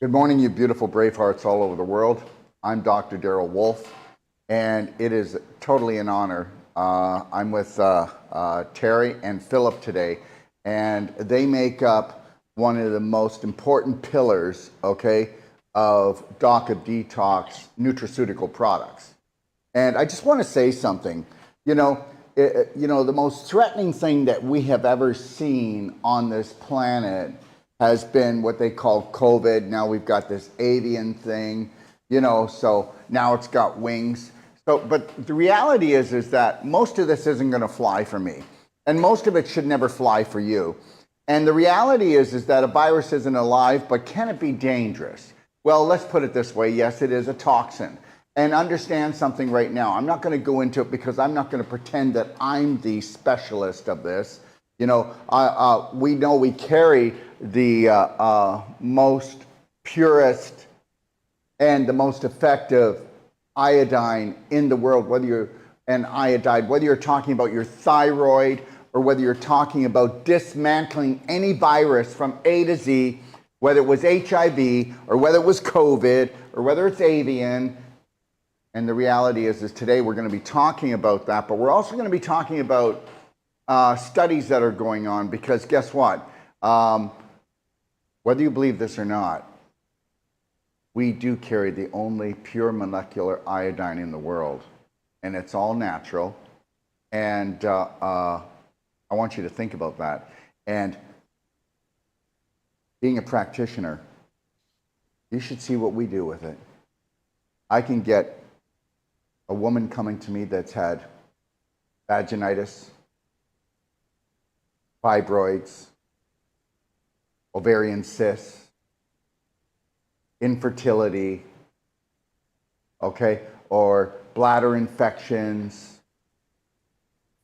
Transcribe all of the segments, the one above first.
Good morning, you beautiful brave hearts all over the world. I'm Dr. Daryl Wolf, and it is totally an honor. I'm with Terry and Philip today, and they make up one of the most important pillars, okay, of Doc of Detox nutraceutical products. And I just want to say something. The most threatening thing that we have ever seen on this planet has been what they call COVID. Now we've got this avian thing, so now it's got wings. So, but the reality is that most of this isn't going to fly for me, and most of it should never fly for you. And the reality is that a virus isn't alive, but can it be dangerous? Well, let's put it this way. Yes, it is a toxin. And understand something right now. I'm not going to go into it because I'm not going to pretend that I'm the specialist of this. We know we carry the most purest and the most effective iodine in the world, whether you're talking about your thyroid or whether you're talking about dismantling any virus from A to Z, whether it was HIV or whether it was COVID or whether it's avian. And the reality is today we're going to be talking about that, but we're also going to be talking about studies that are going on, because guess what? Whether you believe this or not, we do carry the only pure molecular iodine in the world, and it's all natural. And I want you to think about that. And being a practitioner, you should see what we do with it. I can get a woman coming to me that's had vaginitis, fibroids, ovarian cysts, infertility, okay, or bladder infections.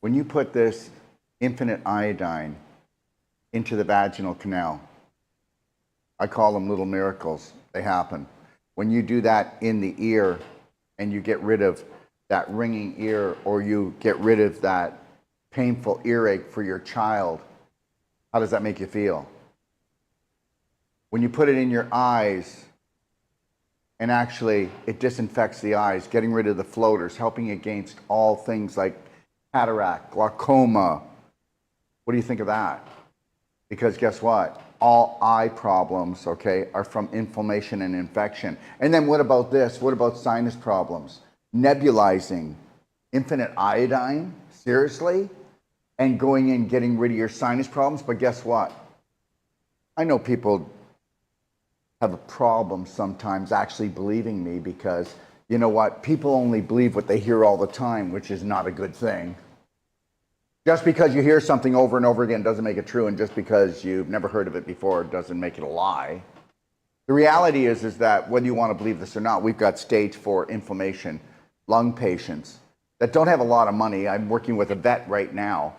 When you put this infinite iodine into the vaginal canal, I call them little miracles. They happen. When you do that in the ear and you get rid of that ringing ear, or you get rid of that painful earache for your child, how does that make you feel? When you put it in your eyes, and actually it disinfects the eyes, getting rid of the floaters, helping against all things like cataract, glaucoma. What do you think of that? Because guess what? All eye problems, okay, are from inflammation and infection. And then what about this? What about sinus problems? Nebulizing infinite iodine, seriously? And going in, getting rid of your sinus problems. But guess what? I know people have a problem sometimes actually believing me, because you know what? People only believe what they hear all the time, which is not a good thing. Just because you hear something over and over again doesn't make it true, and just because you've never heard of it before doesn't make it a lie. The reality is that whether you want to believe this or not, we've got stage 4 inflammation lung patients that don't have a lot of money. I'm working with a vet right now,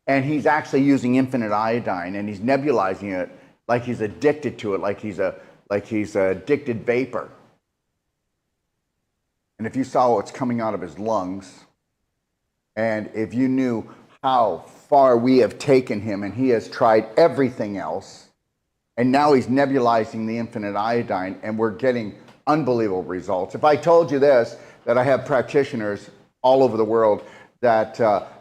and he's actually using infinite iodine, and he's nebulizing it like he's addicted to it, like he's a addicted vapor. And if you saw what's coming out of his lungs, and if you knew how far we have taken him, and he has tried everything else, and now he's nebulizing the infinite iodine, and we're getting unbelievable results. If I told you this, that I have practitioners all over the world that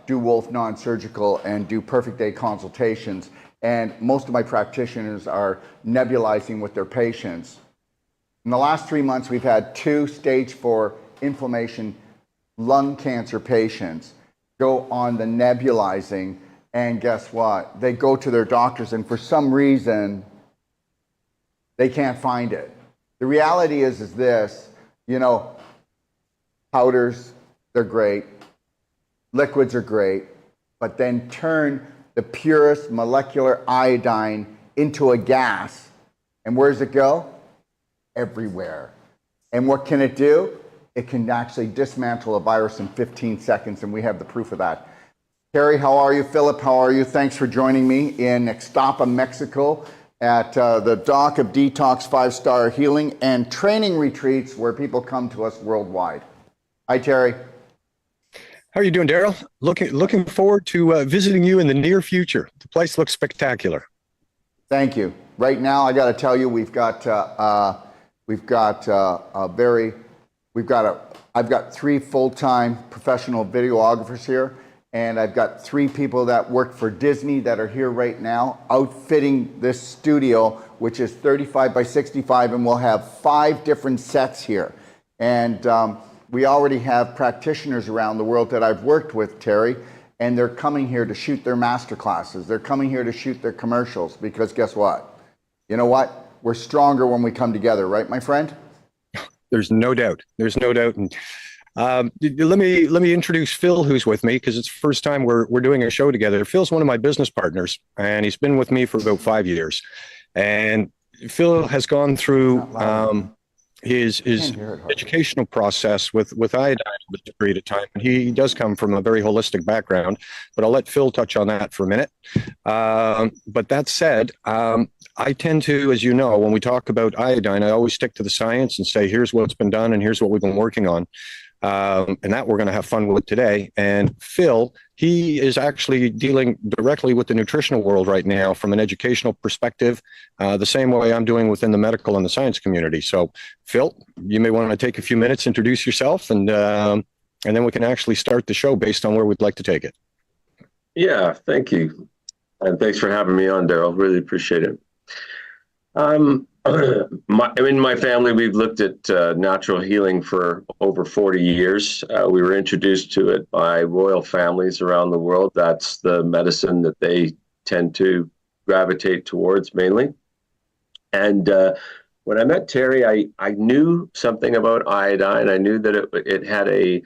do Wolf non-surgical and do perfect day consultations, and most of my practitioners are nebulizing with their patients. In the last 3 months, we've had 2 stage 4 inflammation lung cancer patients go on the nebulizing, and guess what? They go to their doctors, and for some reason, they can't find it. The reality is this, powders, they're great, liquids are great, but then turn the purest molecular iodine into a gas. And where does it go? Everywhere. And what can it do? It can actually dismantle a virus in 15 seconds, and we have the proof of that. Terry, how are you? Philip, how are you? Thanks for joining me in Ixtapa, Mexico, at the Doc of Detox 5-star healing and training retreats where people come to us worldwide. Hi, Terry. How are you doing, Daryl? Looking forward to visiting you in the near future. The place looks spectacular. Thank you. Right now, I got to tell you, I've got 3 full-time professional videographers here, and I've got 3 people that work for Disney that are here right now, outfitting this studio, which is 35 by 65, and we'll have 5 different sets here. And we already have practitioners around the world that I've worked with, Terry, and they're coming here to shoot their master classes. They're coming here to shoot their commercials, because guess what? You know what? We're stronger when we come together, right, my friend? There's no doubt. There's no doubt. And let me introduce Phil, who's with me, because it's the first time we're doing a show together. Phil's one of my business partners, and he's been with me for about 5 years. And Phil has gone through his educational process with iodine over this period of time. And he does come from a very holistic background, but I'll let Phil touch on that for a minute. But that said, I tend to, as you know, when we talk about iodine, I always stick to the science and say, here's what's been done and here's what we've been working on. And that we're going to have fun with today. And Phil, he is actually dealing directly with the nutritional world right now from an educational perspective, the same way I'm doing within the medical and the science community. So, Phil, you may want to take a few minutes, introduce yourself, and then we can actually start the show based on where we'd like to take it. Yeah, thank you. And thanks for having me on, Daryl. Really appreciate it. In my family, we've looked at natural healing for over 40 years. We were introduced to it by royal families around the world. That's the medicine that they tend to gravitate towards mainly. And when I met Terry, I knew something about iodine. I knew that it had an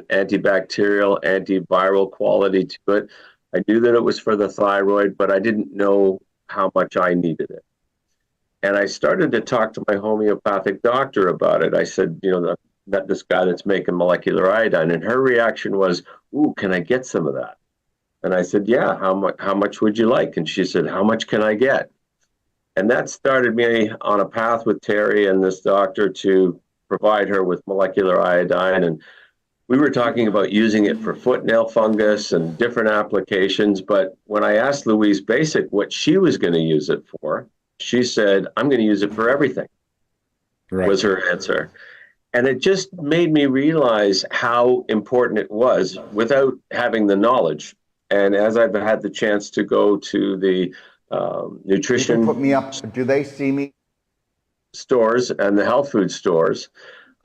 antibacterial, antiviral quality to it. I knew that it was for the thyroid, but I didn't know how much I needed it. And I started to talk to my homeopathic doctor about it. I said, I met this guy that's making molecular iodine. And her reaction was, ooh, can I get some of that? And I said, yeah, how much would you like? And she said, how much can I get? And that started me on a path with Terry and this doctor to provide her with molecular iodine. And we were talking about using it for foot nail fungus and different applications. But when I asked Louise Basic what she was going to use it for, she said, I'm going to use it for everything, right, was her answer. And it just made me realize how important it was without having the knowledge. And as I've had the chance to go to the nutrition, you can put me up. Do they see me? Stores and the health food stores,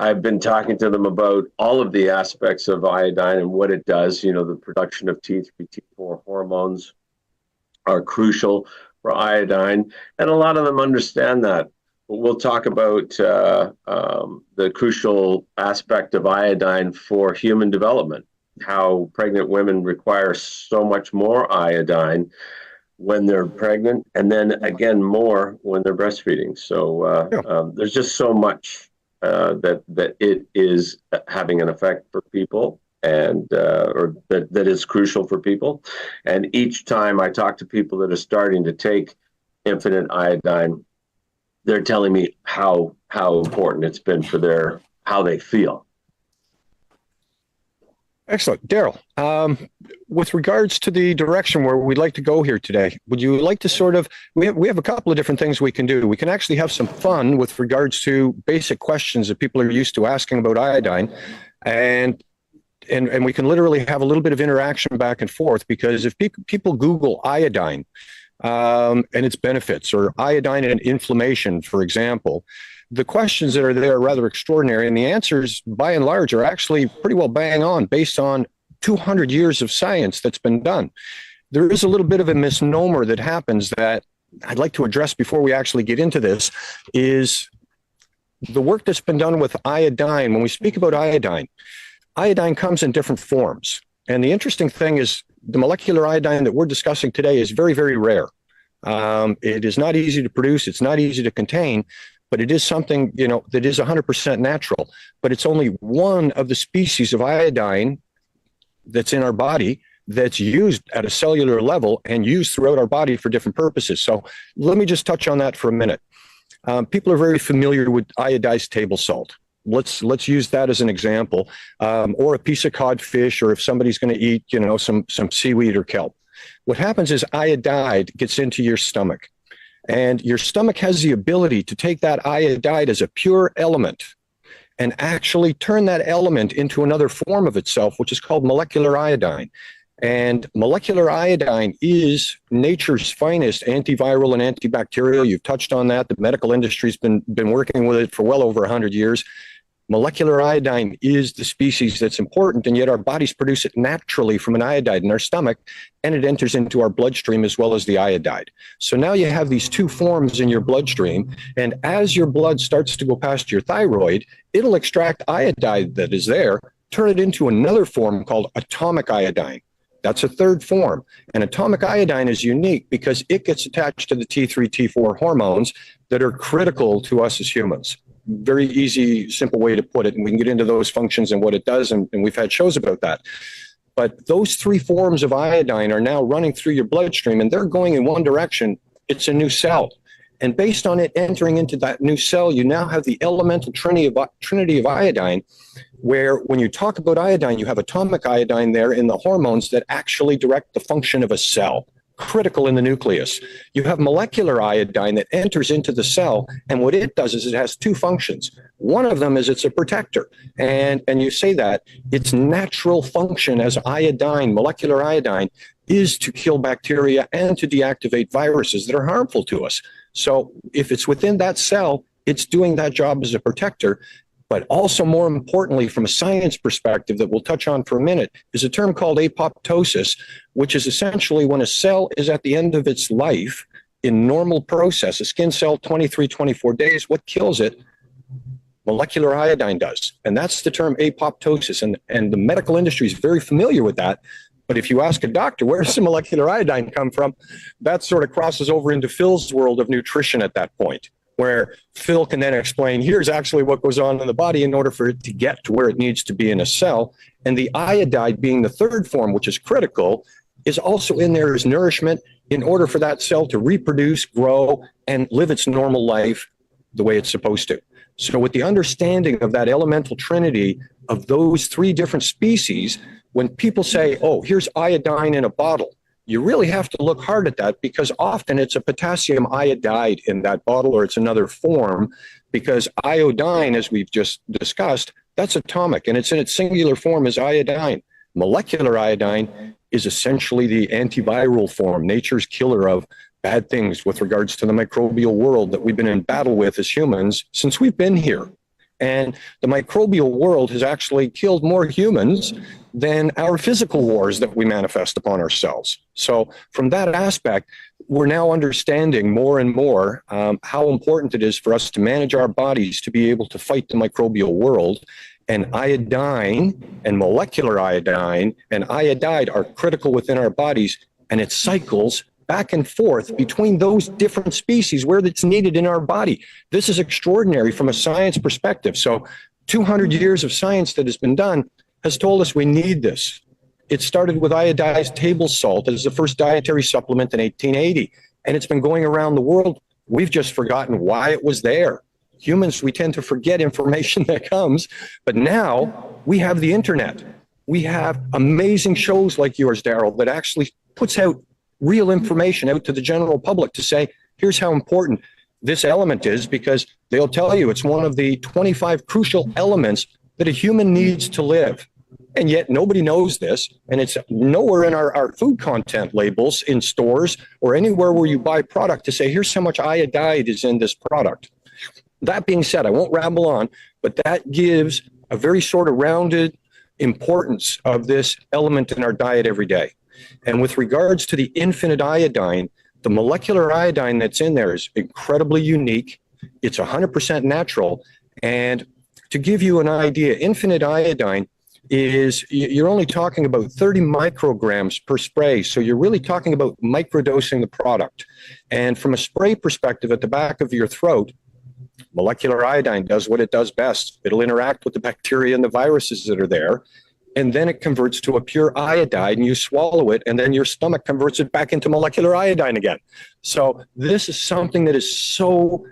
I've been talking to them about all of the aspects of iodine and what it does. The production of T3, T4 hormones are crucial for iodine, and a lot of them understand that. But we'll talk about the crucial aspect of iodine for human development, how pregnant women require so much more iodine when they're pregnant, and then again more when they're breastfeeding. So there's just so much that it is having an effect for people, and or that is crucial for people. And each time I talk to people that are starting to take infinite iodine, they're telling me how important it's been for how they feel. Excellent. Daryl, with regards to the direction where we'd like to go here today, would you like to we have a couple of different things we can do. We can actually have some fun with regards to basic questions that people are used to asking about iodine, and we can literally have a little bit of interaction back and forth, because if people Google iodine and its benefits, or iodine and inflammation, for example, the questions that are there are rather extraordinary, and the answers, by and large, are actually pretty well bang on based on 200 years of science that's been done. There is a little bit of a misnomer that happens that I'd like to address before we actually get into this, is the work that's been done with iodine. When we speak about iodine comes in different forms. And the interesting thing is the molecular iodine that we're discussing today is very, very rare. It is not easy to produce. It's not easy to contain, but it is something, that is 100% natural. But it's only one of the species of iodine that's in our body that's used at a cellular level and used throughout our body for different purposes. So let me just touch on that for a minute. People are very familiar with iodized table salt. Let's use that as an example, or a piece of codfish, or if somebody's going to eat, some seaweed or kelp. What happens is iodide gets into your stomach. And your stomach has the ability to take that iodide as a pure element and actually turn that element into another form of itself, which is called molecular iodine. And molecular iodine is nature's finest antiviral and antibacterial. You've touched on that. The medical industry's been working with it for well over 100 years. Molecular iodine is the species that's important, and yet our bodies produce it naturally from an iodide in our stomach, and it enters into our bloodstream as well as the iodide. So now you have these two forms in your bloodstream, and as your blood starts to go past your thyroid, it'll extract iodide that is there, turn it into another form called atomic iodine. That's a third form. And atomic iodine is unique because it gets attached to the T3, T4 hormones that are critical to us as humans. Very easy, simple way to put it. And we can get into those functions and what it does. And we've had shows about that. But those three forms of iodine are now running through your bloodstream, and they're going in one direction. It's a new cell. And based on it entering into that new cell, you now have the elemental trinity of iodine, where when you talk about iodine, you have atomic iodine there in the hormones that actually direct the function of a cell, critical in the nucleus. You have molecular iodine that enters into the cell, and what it does is it has two functions. One of them is it's a protector, and you say that its natural function as iodine, molecular iodine, is to kill bacteria and to deactivate viruses that are harmful to us. So if it's within that cell, it's doing that job as a protector. But also, more importantly, from a science perspective that we'll touch on for a minute, is a term called apoptosis, which is essentially when a cell is at the end of its life in normal process, a skin cell, 23, 24 days, what kills it? Molecular iodine does. And that's the term apoptosis. And the medical industry is very familiar with that. But if you ask a doctor, where does the molecular iodine come from? That sort of crosses over into Phil's world of nutrition at that point, where Phil can then explain, here's actually what goes on in the body in order for it to get to where it needs to be in a cell. And the iodide, being the third form, which is critical, is also in there as nourishment in order for that cell to reproduce, grow, and live its normal life the way it's supposed to. So with the understanding of that elemental trinity of those three different species, when people say, oh, here's iodine in a bottle, you really have to look hard at that, because often it's a potassium iodide in that bottle, or it's another form, because iodine, as we've just discussed, that's atomic, and it's in its singular form as iodine. Molecular iodine is essentially the antiviral form, nature's killer of bad things with regards to the microbial world that we've been in battle with as humans since we've been here. And the microbial world has actually killed more humans than our physical wars that we manifest upon ourselves. So from that aspect, we're now understanding more and more how important it is for us to manage our bodies to be able to fight the microbial world. And iodine and molecular iodine and iodide are critical within our bodies, and it cycles back and forth between those different species where it's needed in our body. This is extraordinary from a science perspective. So 200 years of science that has been done has told us we need this. It started with iodized table salt as the first dietary supplement in 1880, and it's been going around the world. We've just forgotten why it was there. Humans, we tend to forget information that comes, but now we have the internet. We have amazing shows like yours, Daryl, that actually puts out real information out to the general public to say, here's how important this element is, because they'll tell you it's one of the 25 crucial elements that a human needs to live. And yet nobody knows this, and it's nowhere in our food content labels in stores or anywhere where you buy product to say, here's how much iodide is in this product. That being said, I won't ramble on, but that gives a very sort of rounded importance of this element in our diet every day. And with regards to the infinite iodine, the molecular iodine that's in there is incredibly unique. It's 100% natural. And to give you an idea, infinite iodine is, you're only talking about 30 micrograms per spray. So you're really talking about microdosing the product. And from a spray perspective at the back of your throat, molecular iodine does what it does best. It'll interact with the bacteria and the viruses that are there, and then it converts to a pure iodide, and you swallow it, and then your stomach converts it back into molecular iodine again. So this is something that is so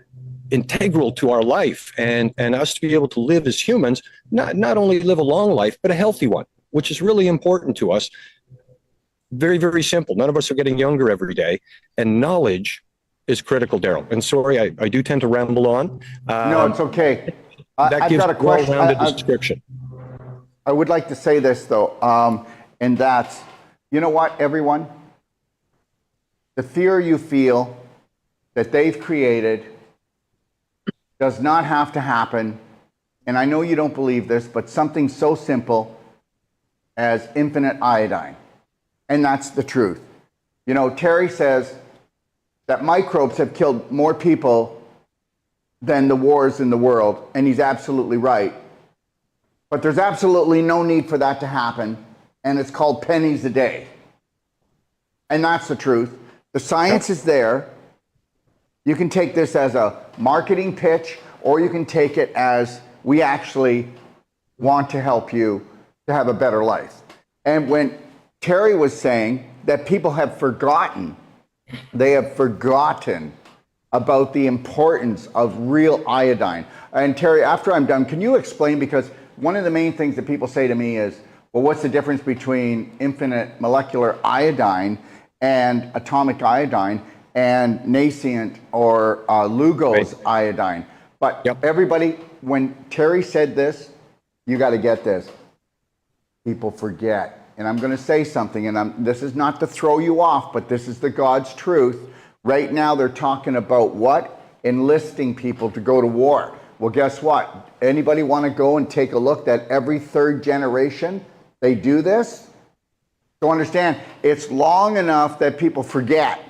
integral to our life, and us to be able to live as humans, not only live a long life, but a healthy one, which is really important to us. Very, very simple. None of us are getting younger every day, and knowledge is critical, Daryl. And sorry, I do tend to ramble on. No, it's okay. That I've gives got a a question. well-rounded description. I would like to say this, though, and that's, you know what, everyone? The fear you feel that they've created does not have to happen. And I know you don't believe this, but something so simple as infinite iodine. And that's the truth. You know, Terry says that microbes have killed more people than the wars in the world, and he's absolutely right. But there's absolutely no need for that to happen, and it's called pennies a day. And that's the truth. The science is there. You can take this as a marketing pitch, or you can take it as we actually want to help you to have a better life. And when Terry was saying that people have forgotten, they have forgotten about the importance of real iodine. And Terry, after I'm done, can you explain, because one of the main things that people say to me is, well, what's the difference between infinite molecular iodine and atomic iodine and nascent or Lugol's iodine? But everybody, when Terry said this, you got to get this. People forget. And I'm going to say something, and this is not to throw you off, but this is the God's truth. Right now, they're talking about what? Enlisting people to go to war. Well, guess what? Anybody want to go and take a look that every third generation they do this? So understand, it's long enough that people forget.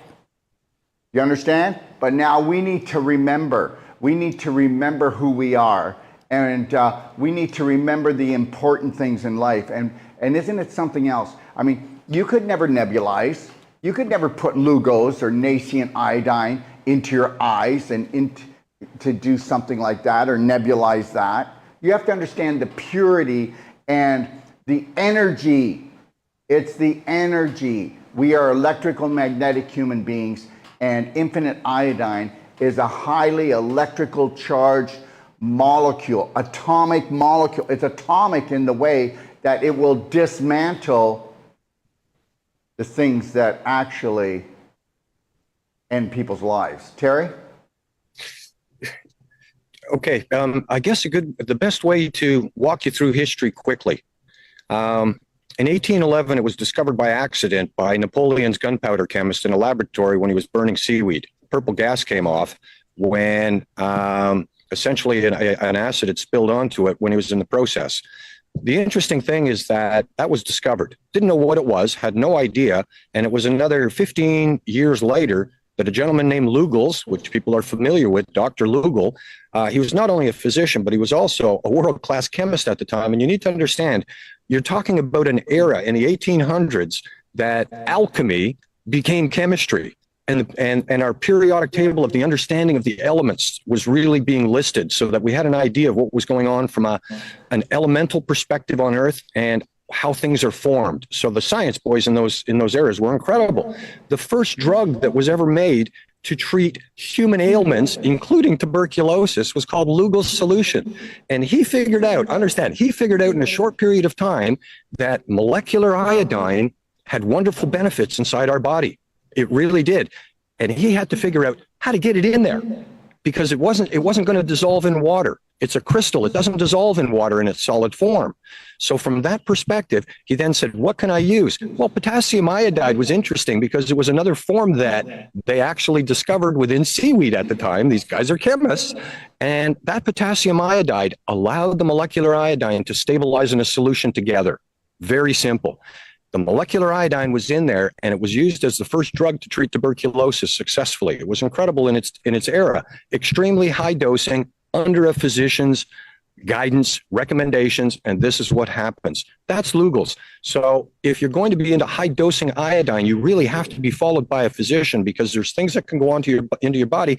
You understand? But now we need to remember. We need to remember who we are. And we need to remember the important things in life. And isn't it something else? I mean, you could never nebulize. You could never put Lugos or nascent iodine into your eyes and to do something like that, or nebulize that. You have to understand the purity and the energy. It's the energy. We are electrical magnetic human beings, and infinite iodine is a highly electrical charged molecule, atomic molecule. It's atomic in the way that it will dismantle the things that actually people's lives. Terry? Okay, I guess the best way to walk you through history quickly. In 1811, it was discovered by accident by Napoleon's gunpowder chemist in a laboratory when he was burning seaweed. Purple gas came off when essentially an acid had spilled onto it when he was in the process. The interesting thing is that was discovered. Didn't know what it was, had no idea, and it was another 15 years later that a gentleman named Lugol's, which people are familiar with, Dr. Lugol, he was not only a physician, but he was also a world-class chemist at the time. And you need to understand, you're talking about an era in the 1800s that alchemy became chemistry. And our periodic table of the understanding of the elements was really being listed, so that we had an idea of what was going on from an elemental perspective on Earth and how things are formed. So the science boys in those eras were incredible. The first drug that was ever made to treat human ailments, including tuberculosis, was called Lugol's solution. And he figured out in a short period of time that molecular iodine had wonderful benefits inside our body. It really did. And he had to figure out how to get it in there, because it wasn't going to dissolve in water. It's a crystal. It doesn't dissolve in water in its solid form. So from that perspective, he then said, what can I use? Well, potassium iodide was interesting because it was another form that they actually discovered within seaweed at the time. These guys are chemists. And that potassium iodide allowed the molecular iodine to stabilize in a solution together. Very simple. The molecular iodine was in there, and it was used as the first drug to treat tuberculosis successfully. It was incredible in its era. Extremely high dosing, under a physician's guidance, recommendations, and this is what happens. That's Lugol's. So if you're going to be into high dosing iodine, you really have to be followed by a physician, because there's things that can go into your body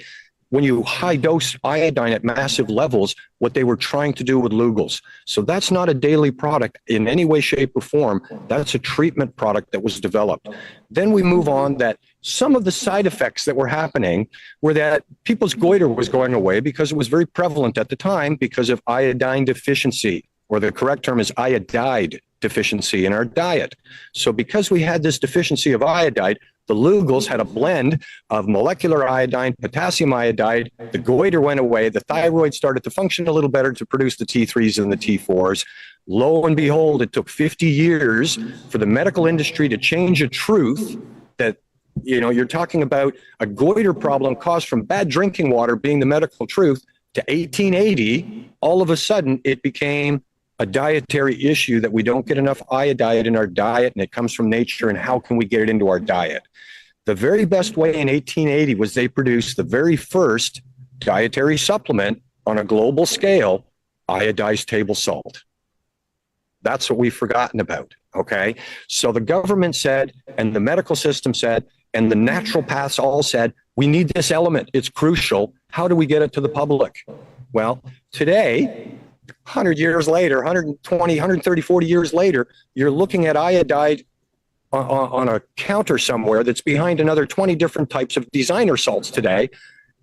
when you high dose iodine at massive levels, what they were trying to do with Lugol's. So that's not a daily product in any way, shape, or form. That's a treatment product that was developed. Then we move on that some of the side effects that were happening were that people's goiter was going away, because it was very prevalent at the time because of iodine deficiency, or the correct term is iodide deficiency in our diet. So because we had this deficiency of iodide, The Lugol's had a blend of molecular iodine, potassium iodide. The goiter went away. The thyroid started to function a little better to produce the T3s and the T4s. Lo and behold, it took 50 years for the medical industry to change a truth that, you know, you're talking about a goiter problem caused from bad drinking water being the medical truth. To 1880, all of a sudden, it became a dietary issue that we don't get enough iodide in our diet, and it comes from nature, and how can we get it into our diet? The very best way in 1880 was they produced the very first dietary supplement on a global scale, iodized table salt. That's what we've forgotten about, okay? So the government said, and the medical system said, and the naturopaths all said, we need this element. It's crucial. How do we get it to the public? Well, today, 100 years later, 120, 130, 40 years later, you're looking at iodide on a counter somewhere that's behind another 20 different types of designer salts today.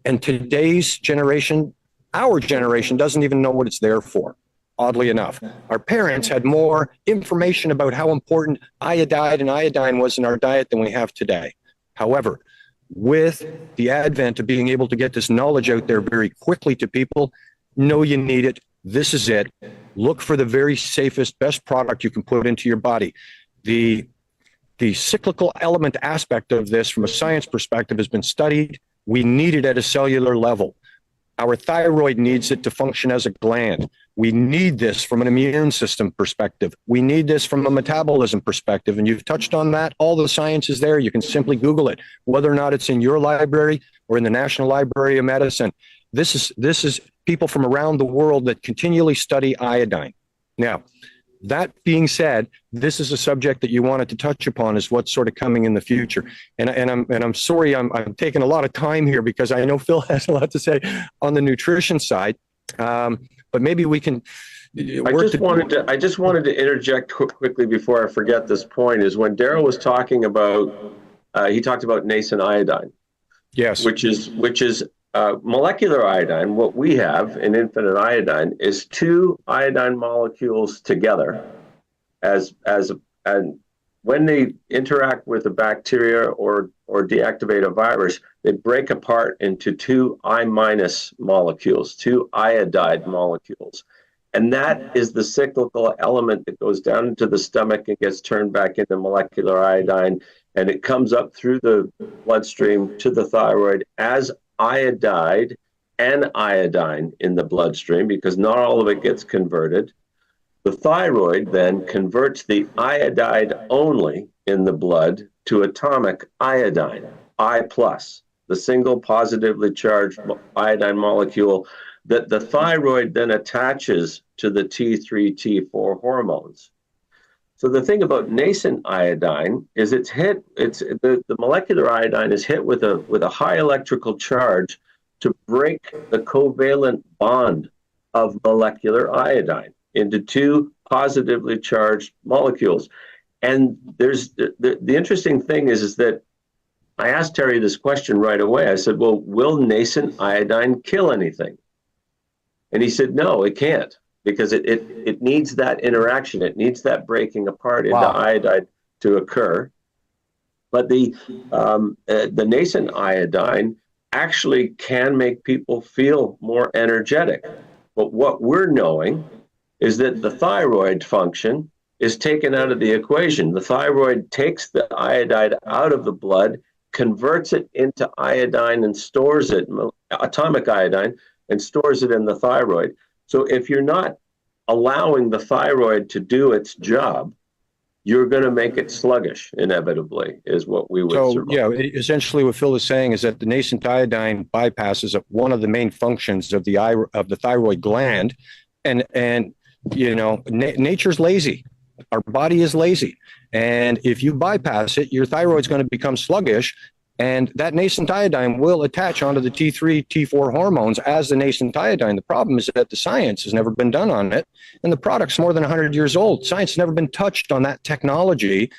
And today's generation, our generation, doesn't even know what it's there for. Oddly enough, our parents had more information about how important iodide and iodine was in our diet than we have today. However, with the advent of being able to get this knowledge out there very quickly to people, know you need it. This is it. Look for the very safest, best product you can put into your body. The cyclical element aspect of this from a science perspective has been studied. We need it at a cellular level. Our thyroid needs it to function as a gland. We need this from an immune system perspective. We need this from a metabolism perspective. And you've touched on that. All the science is there. You can simply Google it, whether or not it's in your library or in the National Library of Medicine. This is people from around the world that continually study iodine. Now, that being said, this is a subject that you wanted to touch upon, is what's sort of coming in the future. And I'm sorry, I'm taking a lot of time here because I know Phil has a lot to say on the nutrition side. But maybe we can. I just wanted to interject quickly before I forget this point. Is when Daryl was talking about, he talked about nascent iodine. Yes. Which is molecular iodine. What we have in infinite iodine is two iodine molecules together, and when they interact with a bacteria or deactivate a virus, they break apart into two I- molecules, two iodide molecules. And that is the cyclical element that goes down into the stomach and gets turned back into molecular iodine, and it comes up through the bloodstream to the thyroid as iodide and iodine in the bloodstream, because not all of it gets converted. The thyroid then converts the iodide only in the blood to atomic iodine, I+, the single positively charged iodine molecule that the thyroid then attaches to the T3, T4 hormones. So the thing about nascent iodine is the molecular iodine is hit with a high electrical charge to break the covalent bond of molecular iodine into two positively charged molecules. And there's the interesting thing is that I asked Terry this question right away. I said, well, will nascent iodine kill anything? And he said, no, it can't, because it needs that interaction. It needs that breaking apart into iodide to occur. But the nascent iodine actually can make people feel more energetic. But what we're knowing is that the thyroid function is taken out of the equation. The thyroid takes the iodide out of the blood, converts it into iodine and stores it, atomic iodine, and stores it in the thyroid. So if you're not allowing the thyroid to do its job, you're going to make it sluggish, inevitably, is what we would survive. Yeah, essentially what Phil is saying is that the nascent iodine bypasses one of the main functions of the thyroid gland. And you know, nature's lazy. Our body is lazy. And if you bypass it, your thyroid's going to become sluggish. And that nascent iodine will attach onto the T3, T4 hormones as the nascent iodine. The problem is that the science has never been done on it, and the product's more than 100 years old. Science has never been touched on that technology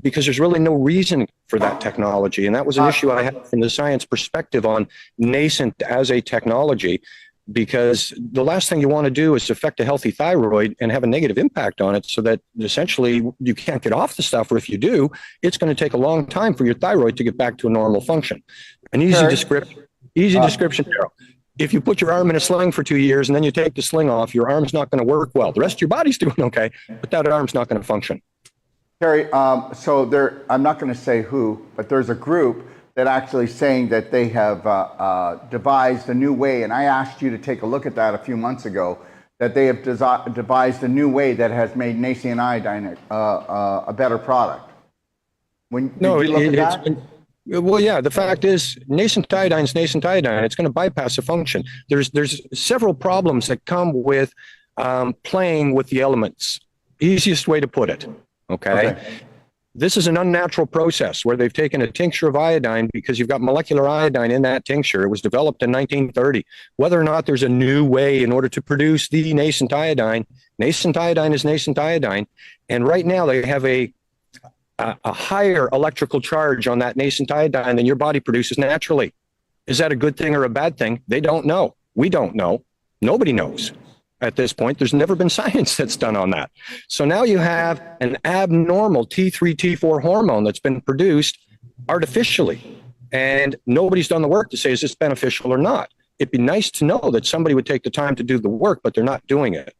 because there's really no reason for that technology. And that was an issue I had from the science perspective on nascent as a technology. because the last thing you want to do is affect a healthy thyroid and have a negative impact on it so that essentially you can't get off the stuff, or if you do, it's going to take a long time for your thyroid to get back to a normal function. An easy description, Daryl. If you put your arm in a sling for 2 years and then you take the sling off, your arm's not going to work well. The rest of your body's doing okay, but that arm's not going to function. Terry, so there, I'm not going to say who, but there's a group that actually saying that they have devised a new way, and I asked you to take a look at that a few months ago, that they have devised a new way that has made nascent iodine a better product. Did you look at that? Well, yeah, the fact is nascent iodine is nascent iodine. It's going to bypass a function. There's several problems that come with playing with the elements. Easiest way to put it. Okay. This is an unnatural process where they've taken a tincture of iodine because you've got molecular iodine in that tincture. It was developed in 1930. Whether or not there's a new way in order to produce the nascent iodine is nascent iodine. And right now they have a higher electrical charge on that nascent iodine than your body produces naturally. Is that a good thing or a bad thing? They don't know. We don't know. Nobody knows. At this point, there's never been science that's done on that. So now you have an abnormal T3, T4 hormone that's been produced artificially, and nobody's done the work to say, is this beneficial or not? It'd be nice to know that somebody would take the time to do the work, but they're not doing it.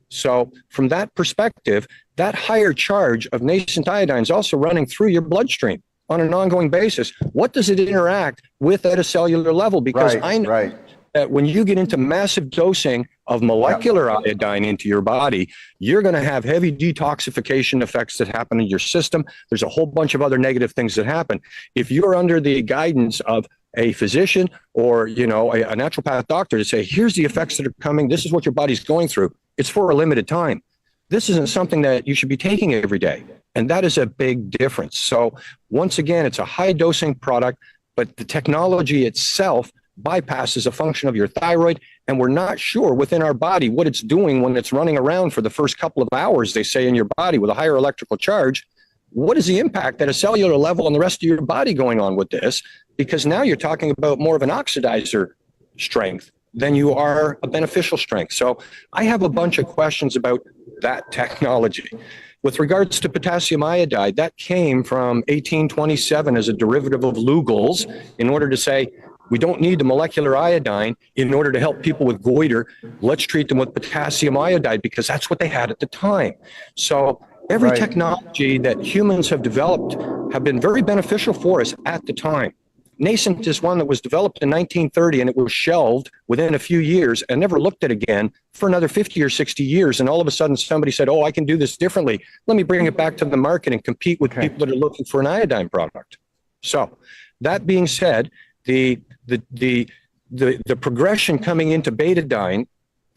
So from that perspective, that higher charge of nascent iodine is also running through your bloodstream on an ongoing basis. What does it interact with at a cellular level? Because I know that when you get into massive dosing of molecular iodine into your body, you're going to have heavy detoxification effects that happen in your system. There's a whole bunch of other negative things that happen. If you're under the guidance of a physician or, you know, a naturopath doctor to say, here's the effects that are coming, this is what your body's going through, it's for a limited time. This isn't something that you should be taking every day. And that is a big difference. So once again, it's a high dosing product, but the technology itself bypasses a function of your thyroid, and we're not sure within our body what it's doing when it's running around for the first couple of hours, they say, in your body with a higher electrical charge. What is the impact at a cellular level on the rest of your body going on with this? Because now you're talking about more of an oxidizer strength than you are a beneficial strength. So I have a bunch of questions about that technology. With regards to potassium iodide, that came from 1827 as a derivative of Lugol's in order to say, we don't need the molecular iodine in order to help people with goiter. Let's treat them with potassium iodide because that's what they had at the time. So every technology that humans have developed have been very beneficial for us at the time. Nascent is one that was developed in 1930 and it was shelved within a few years and never looked at again for another 50 or 60 years. And all of a sudden somebody said, oh, I can do this differently. Let me bring it back to the market and compete with people that are looking for an iodine product. So that being said, the progression coming into betadine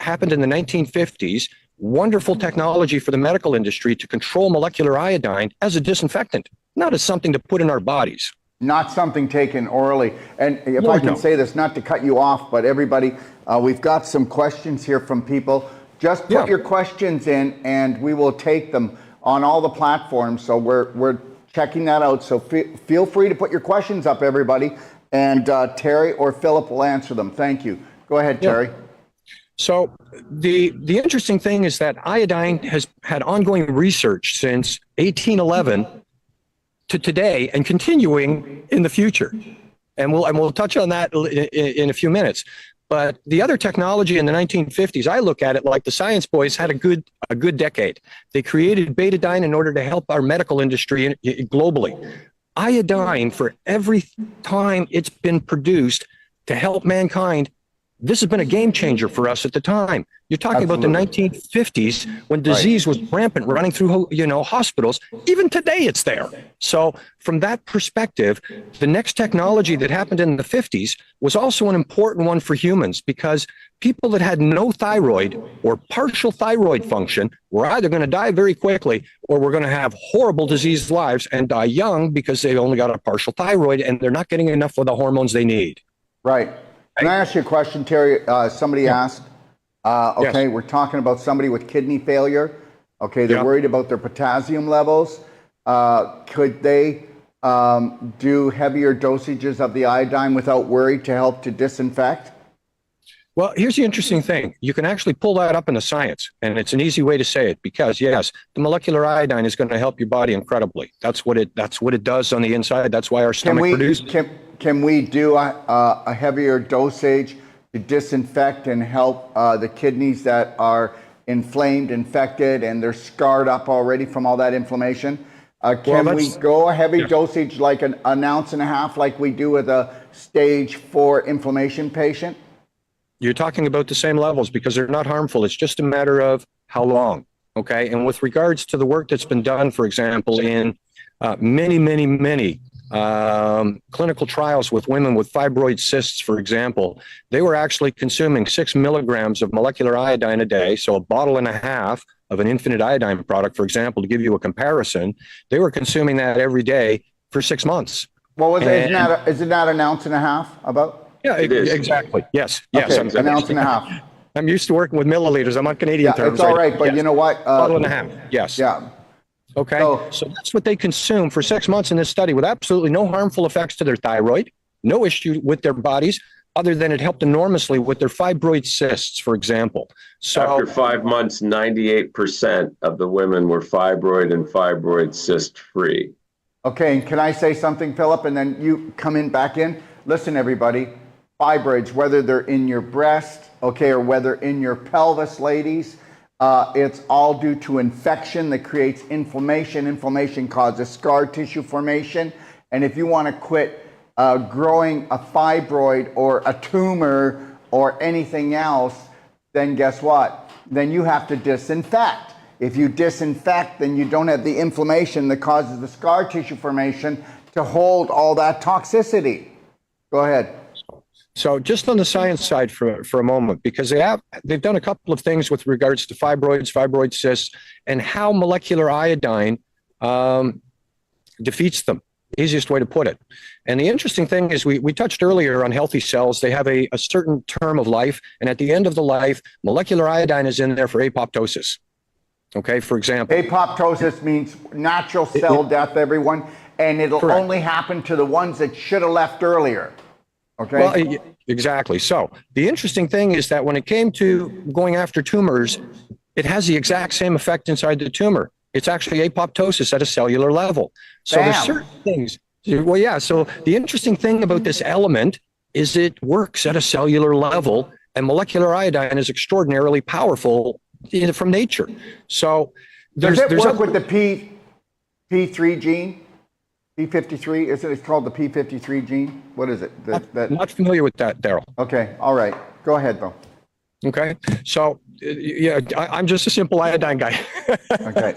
happened in the 1950s. Wonderful technology for the medical industry to control molecular iodine as a disinfectant, not as something to put in our bodies. Not something taken orally. And if I can say this, not to cut you off, but everybody, we've got some questions here from people. Just put your questions in and we will take them on all the platforms. So we're checking that out. So feel free to put your questions up, everybody. And Terry or Philip will answer them. Thank you. Go ahead, Terry. So the interesting thing is that iodine has had ongoing research since 1811 to today and continuing in the future. And we'll touch on that in a few minutes. But the other technology in the 1950s, I look at it like the Science Boys had a good decade. They created betadine in order to help our medical industry globally. Iodine, for every time it's been produced to help mankind, this has been a game changer for us at the time. You're talking about the 1950s when disease was rampant, running through, hospitals. Even today, it's there. So from that perspective, the next technology that happened in the 50s was also an important one for humans because people that had no thyroid or partial thyroid function were either going to die very quickly or were going to have horrible diseased lives and die young because they only got a partial thyroid and they're not getting enough of the hormones they need. Right. Can I ask you a question, Terry? Somebody asked, we're talking about somebody with kidney failure. Okay, they're worried about their potassium levels. Could they do heavier dosages of the iodine without worry to help to disinfect? Well, here's the interesting thing. You can actually pull that up in the science, and it's an easy way to say it because, yes, the molecular iodine is going to help your body incredibly. That's what it does on the inside. That's why our stomach produces. Can we do a heavier dosage to disinfect and help the kidneys that are inflamed, infected, and they're scarred up already from all that inflammation? Can we go a heavy dosage like an ounce and a half like we do with a stage 4 inflammation patient? You're talking about the same levels because they're not harmful. It's just a matter of how long. Okay. And with regards to the work that's been done, for example, in many clinical trials with women with fibroid cysts, for example, they were actually consuming 6 milligrams of molecular iodine a day. So a bottle and a half of an infinite iodine product, for example, to give you a comparison, they were consuming that every day for 6 months. What was it? Isn't that an ounce and a half about? Yeah, exactly. Yes. Yes. Okay, an ounce and a half. I'm used to working with milliliters. I'm on Canadian terms. It's all right, but you know what? Bottle and a half. Yes. Yeah. Okay. So that's what they consume for 6 months in this study with absolutely no harmful effects to their thyroid, no issue with their bodies, other than it helped enormously with their fibroid cysts, for example. So after 5 months, 98% of the women were fibroid and fibroid cyst free. Okay, and can I say something, Philip, and then you come in back in? Listen, everybody, fibroids, whether they're in your breast, okay, or whether in your pelvis, ladies, it's all due to infection that creates inflammation. Inflammation causes scar tissue formation. And if you want to quit growing a fibroid or a tumor or anything else, then guess what? Then you have to disinfect. If you disinfect, then you don't have the inflammation that causes the scar tissue formation to hold all that toxicity. Go ahead. So just on the science side for a moment, because they've done a couple of things with regards to fibroids, fibroid cysts, and how molecular iodine defeats them. Easiest way to put it. And the interesting thing is we touched earlier on healthy cells. They have a certain term of life. And at the end of the life, molecular iodine is in there for apoptosis. Okay, for example. Apoptosis means natural cell death, everyone. And it'll Correct. only happen to the ones that should have left earlier. Okay. Well, exactly. So the interesting thing is that when it came to going after tumors, it has the exact same effect inside the tumor. It's actually apoptosis at a cellular level. So Bam. there's certain things. Well, yeah. So the interesting thing about this element is it works at a cellular level, and molecular iodine is extraordinarily powerful from nature. So does it work with the P3 gene? P53, isn't it called the P53 gene? What is it? Not familiar with that, Daryl. Okay, all right. Go ahead, though. Okay, so yeah, I'm just a simple iodine guy. Okay.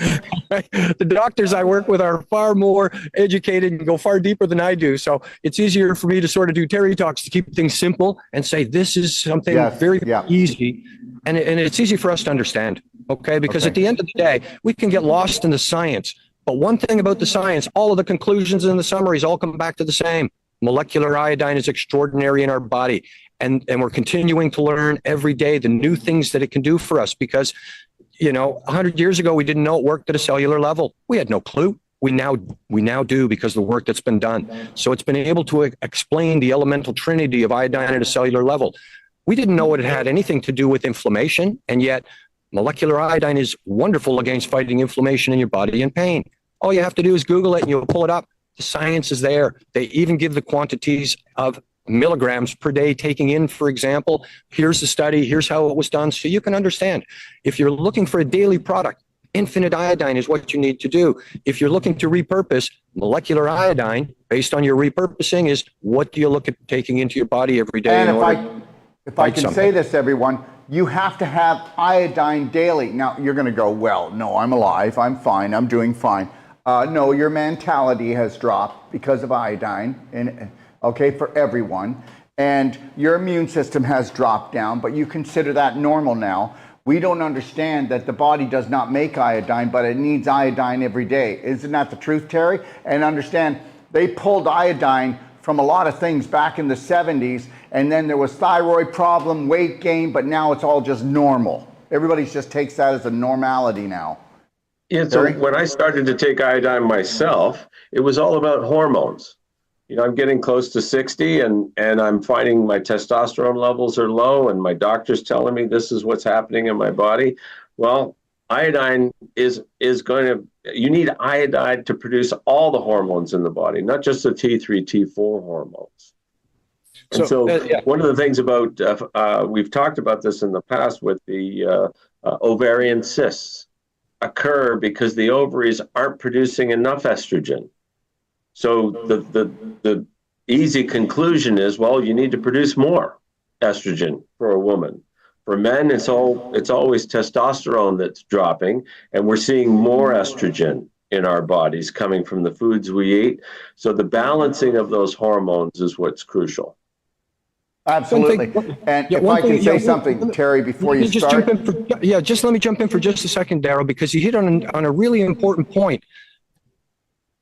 The doctors I work with are far more educated and go far deeper than I do. So it's easier for me to sort of do Terry talks to keep things simple and say this is something very easy. And it's easy for us to understand, okay? Because at the end of the day, we can get lost in the science. But one thing about the science, all of the conclusions and the summaries all come back to the same. Molecular iodine is extraordinary in our body. And we're continuing to learn every day the new things that it can do for us because, 100 years ago, we didn't know it worked at a cellular level. We had no clue. We now do because of the work that's been done. So it's been able to explain the elemental trinity of iodine at a cellular level. We didn't know it had anything to do with inflammation, and yet molecular iodine is wonderful against fighting inflammation in your body and pain. All you have to do is Google it and you'll pull it up. The science is there. They even give the quantities of milligrams per day taking in, for example. Here's the study. Here's how it was done. So you can understand. If you're looking for a daily product, infinite iodine is what you need to do. If you're looking to repurpose, molecular iodine, based on your repurposing, is what do you look at taking into your body every day? And if I can say this, everyone, you have to have iodine daily. Now, you're going to go, well, no, I'm alive. I'm fine. I'm doing fine. No, your mentality has dropped because of iodine, for everyone. And your immune system has dropped down, but you consider that normal now. We don't understand that the body does not make iodine, but it needs iodine every day. Isn't that the truth, Terry? And understand, they pulled iodine from a lot of things back in the 70s, and then there was thyroid problem, weight gain, but now it's all just normal. Everybody just takes that as a normality now. Yeah, so when I started to take iodine myself, it was all about hormones. I'm getting close to 60 and I'm finding my testosterone levels are low and my doctor's telling me this is what's happening in my body. Well, iodine is going to, you need iodide to produce all the hormones in the body, not just the T3, T4 hormones. And so one of the things about, we've talked about this in the past with the ovarian cysts occur because the ovaries aren't producing enough estrogen. So the easy conclusion is, well, you need to produce more estrogen for a woman. For men, it's always testosterone that's dropping, and we're seeing more estrogen in our bodies coming from the foods we eat. So the balancing of those hormones is what's crucial. Absolutely. And if I can say something, Terry, before you start. Just let me jump in for just a second, Daryl, because you hit on a really important point.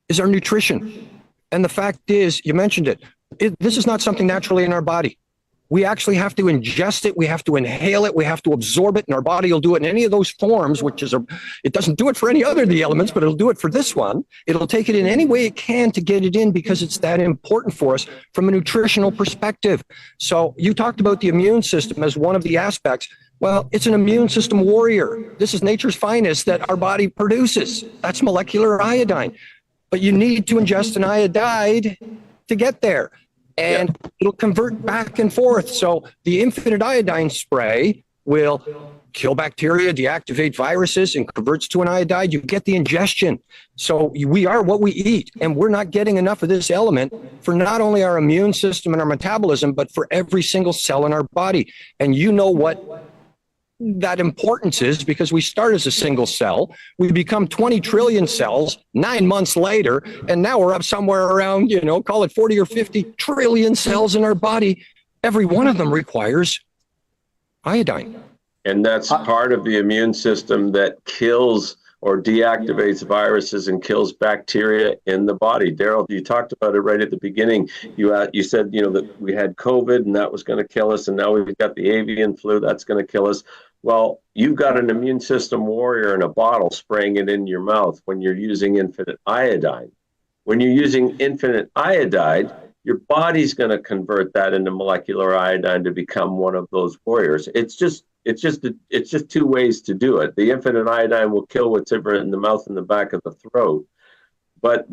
Is our nutrition. And the fact is, you mentioned it, this is not something naturally in our body. We actually have to ingest it. We have to inhale it. We have to absorb it, and our body will do it in any of those forms, it doesn't do it for any other of the elements, but it'll do it for this one. It'll take it in any way it can to get it in because it's that important for us from a nutritional perspective. So you talked about the immune system as one of the aspects. Well, it's an immune system warrior. This is nature's finest that our body produces. That's molecular iodine. But you need to ingest an iodide to get there. And it'll convert back and forth. So the infinite iodine spray will kill bacteria, deactivate viruses, and converts to an iodide. You get the ingestion. So we are what we eat. And we're not getting enough of this element for not only our immune system and our metabolism, but for every single cell in our body. And you know what that importance is because we start as a single cell, we become 20 trillion cells 9 months later, and now we're up somewhere around, call it 40 or 50 trillion cells in our body. Every one of them requires iodine. And that's part of the immune system that kills or deactivates viruses and kills bacteria in the body. Daryl, you talked about it right at the beginning. You said, that we had COVID and that was going to kill us, and now we've got the avian flu, that's going to kill us. Well, you've got an immune system warrior in a bottle spraying it in your mouth when you're using infinite iodine. When you're using infinite iodide, your body's going to convert that into molecular iodine to become one of those warriors. It's just two ways to do it. The infinite iodine will kill whatever in the mouth and the back of the throat. But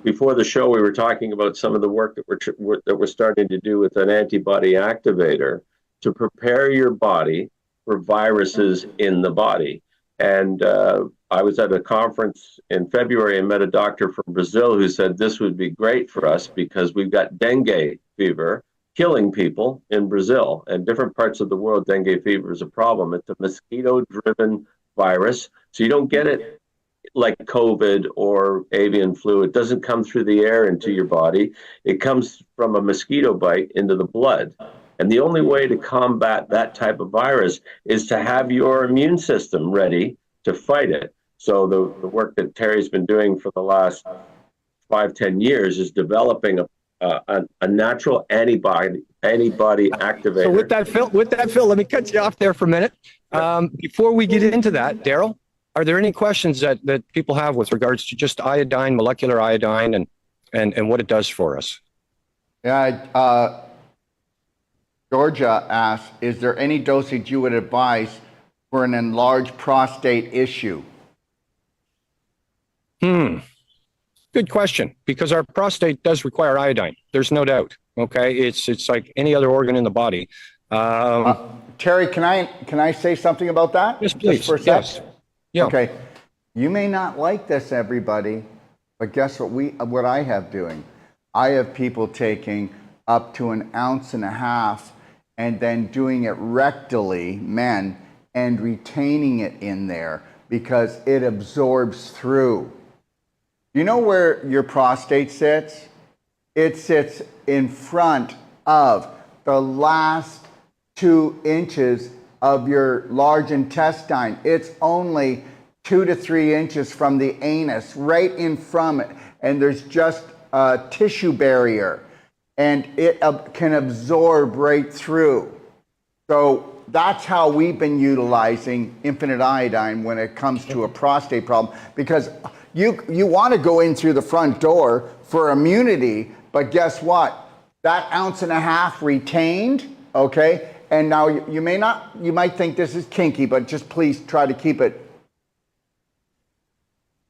before the show, we were talking about some of the work that we're starting to do with an antibody activator to prepare your body for viruses in the body. And I was at a conference in February and met a doctor from Brazil who said this would be great for us because we've got dengue fever killing people in Brazil and different parts of the world. Dengue fever is a problem. It's a mosquito-driven virus, so you don't get it like COVID or avian flu. It doesn't come through the air into your body. It comes from a mosquito bite into the blood. And the only way to combat that type of virus is to have your immune system ready to fight it. So the work that Terry's been doing for the last 5-10 years is developing a natural antibody activator. So with that, Phil, let me cut you off there for a minute. Before we get into that, Daryl, are there any questions that people have with regards to just iodine, molecular iodine, and what it does for us? Yeah, Georgia asked, is there any dosage you would advise for an enlarged prostate issue? Good question, because our prostate does require iodine. There's no doubt. Okay, it's like any other organ in the body. Terry, can I say something about that? Yes, please. Just for a sec? Yes. Yeah. Okay. You may not like this, everybody, but guess what I have doing? I have people taking up to 1.5 ounces and then doing it rectally, men, and retaining it in there because it absorbs through. You know where your prostate sits? It sits in front of the last 2 inches of your large intestine. It's only 2 to 3 inches from the anus, right in from it. And there's just a tissue barrier. And it can absorb right through. So that's how we've been utilizing infinite iodine when it comes to a prostate problem, because you want to go in through the front door for immunity But guess what? That ounce and a half retained, okay? And now you might think this is kinky, but just please try to keep it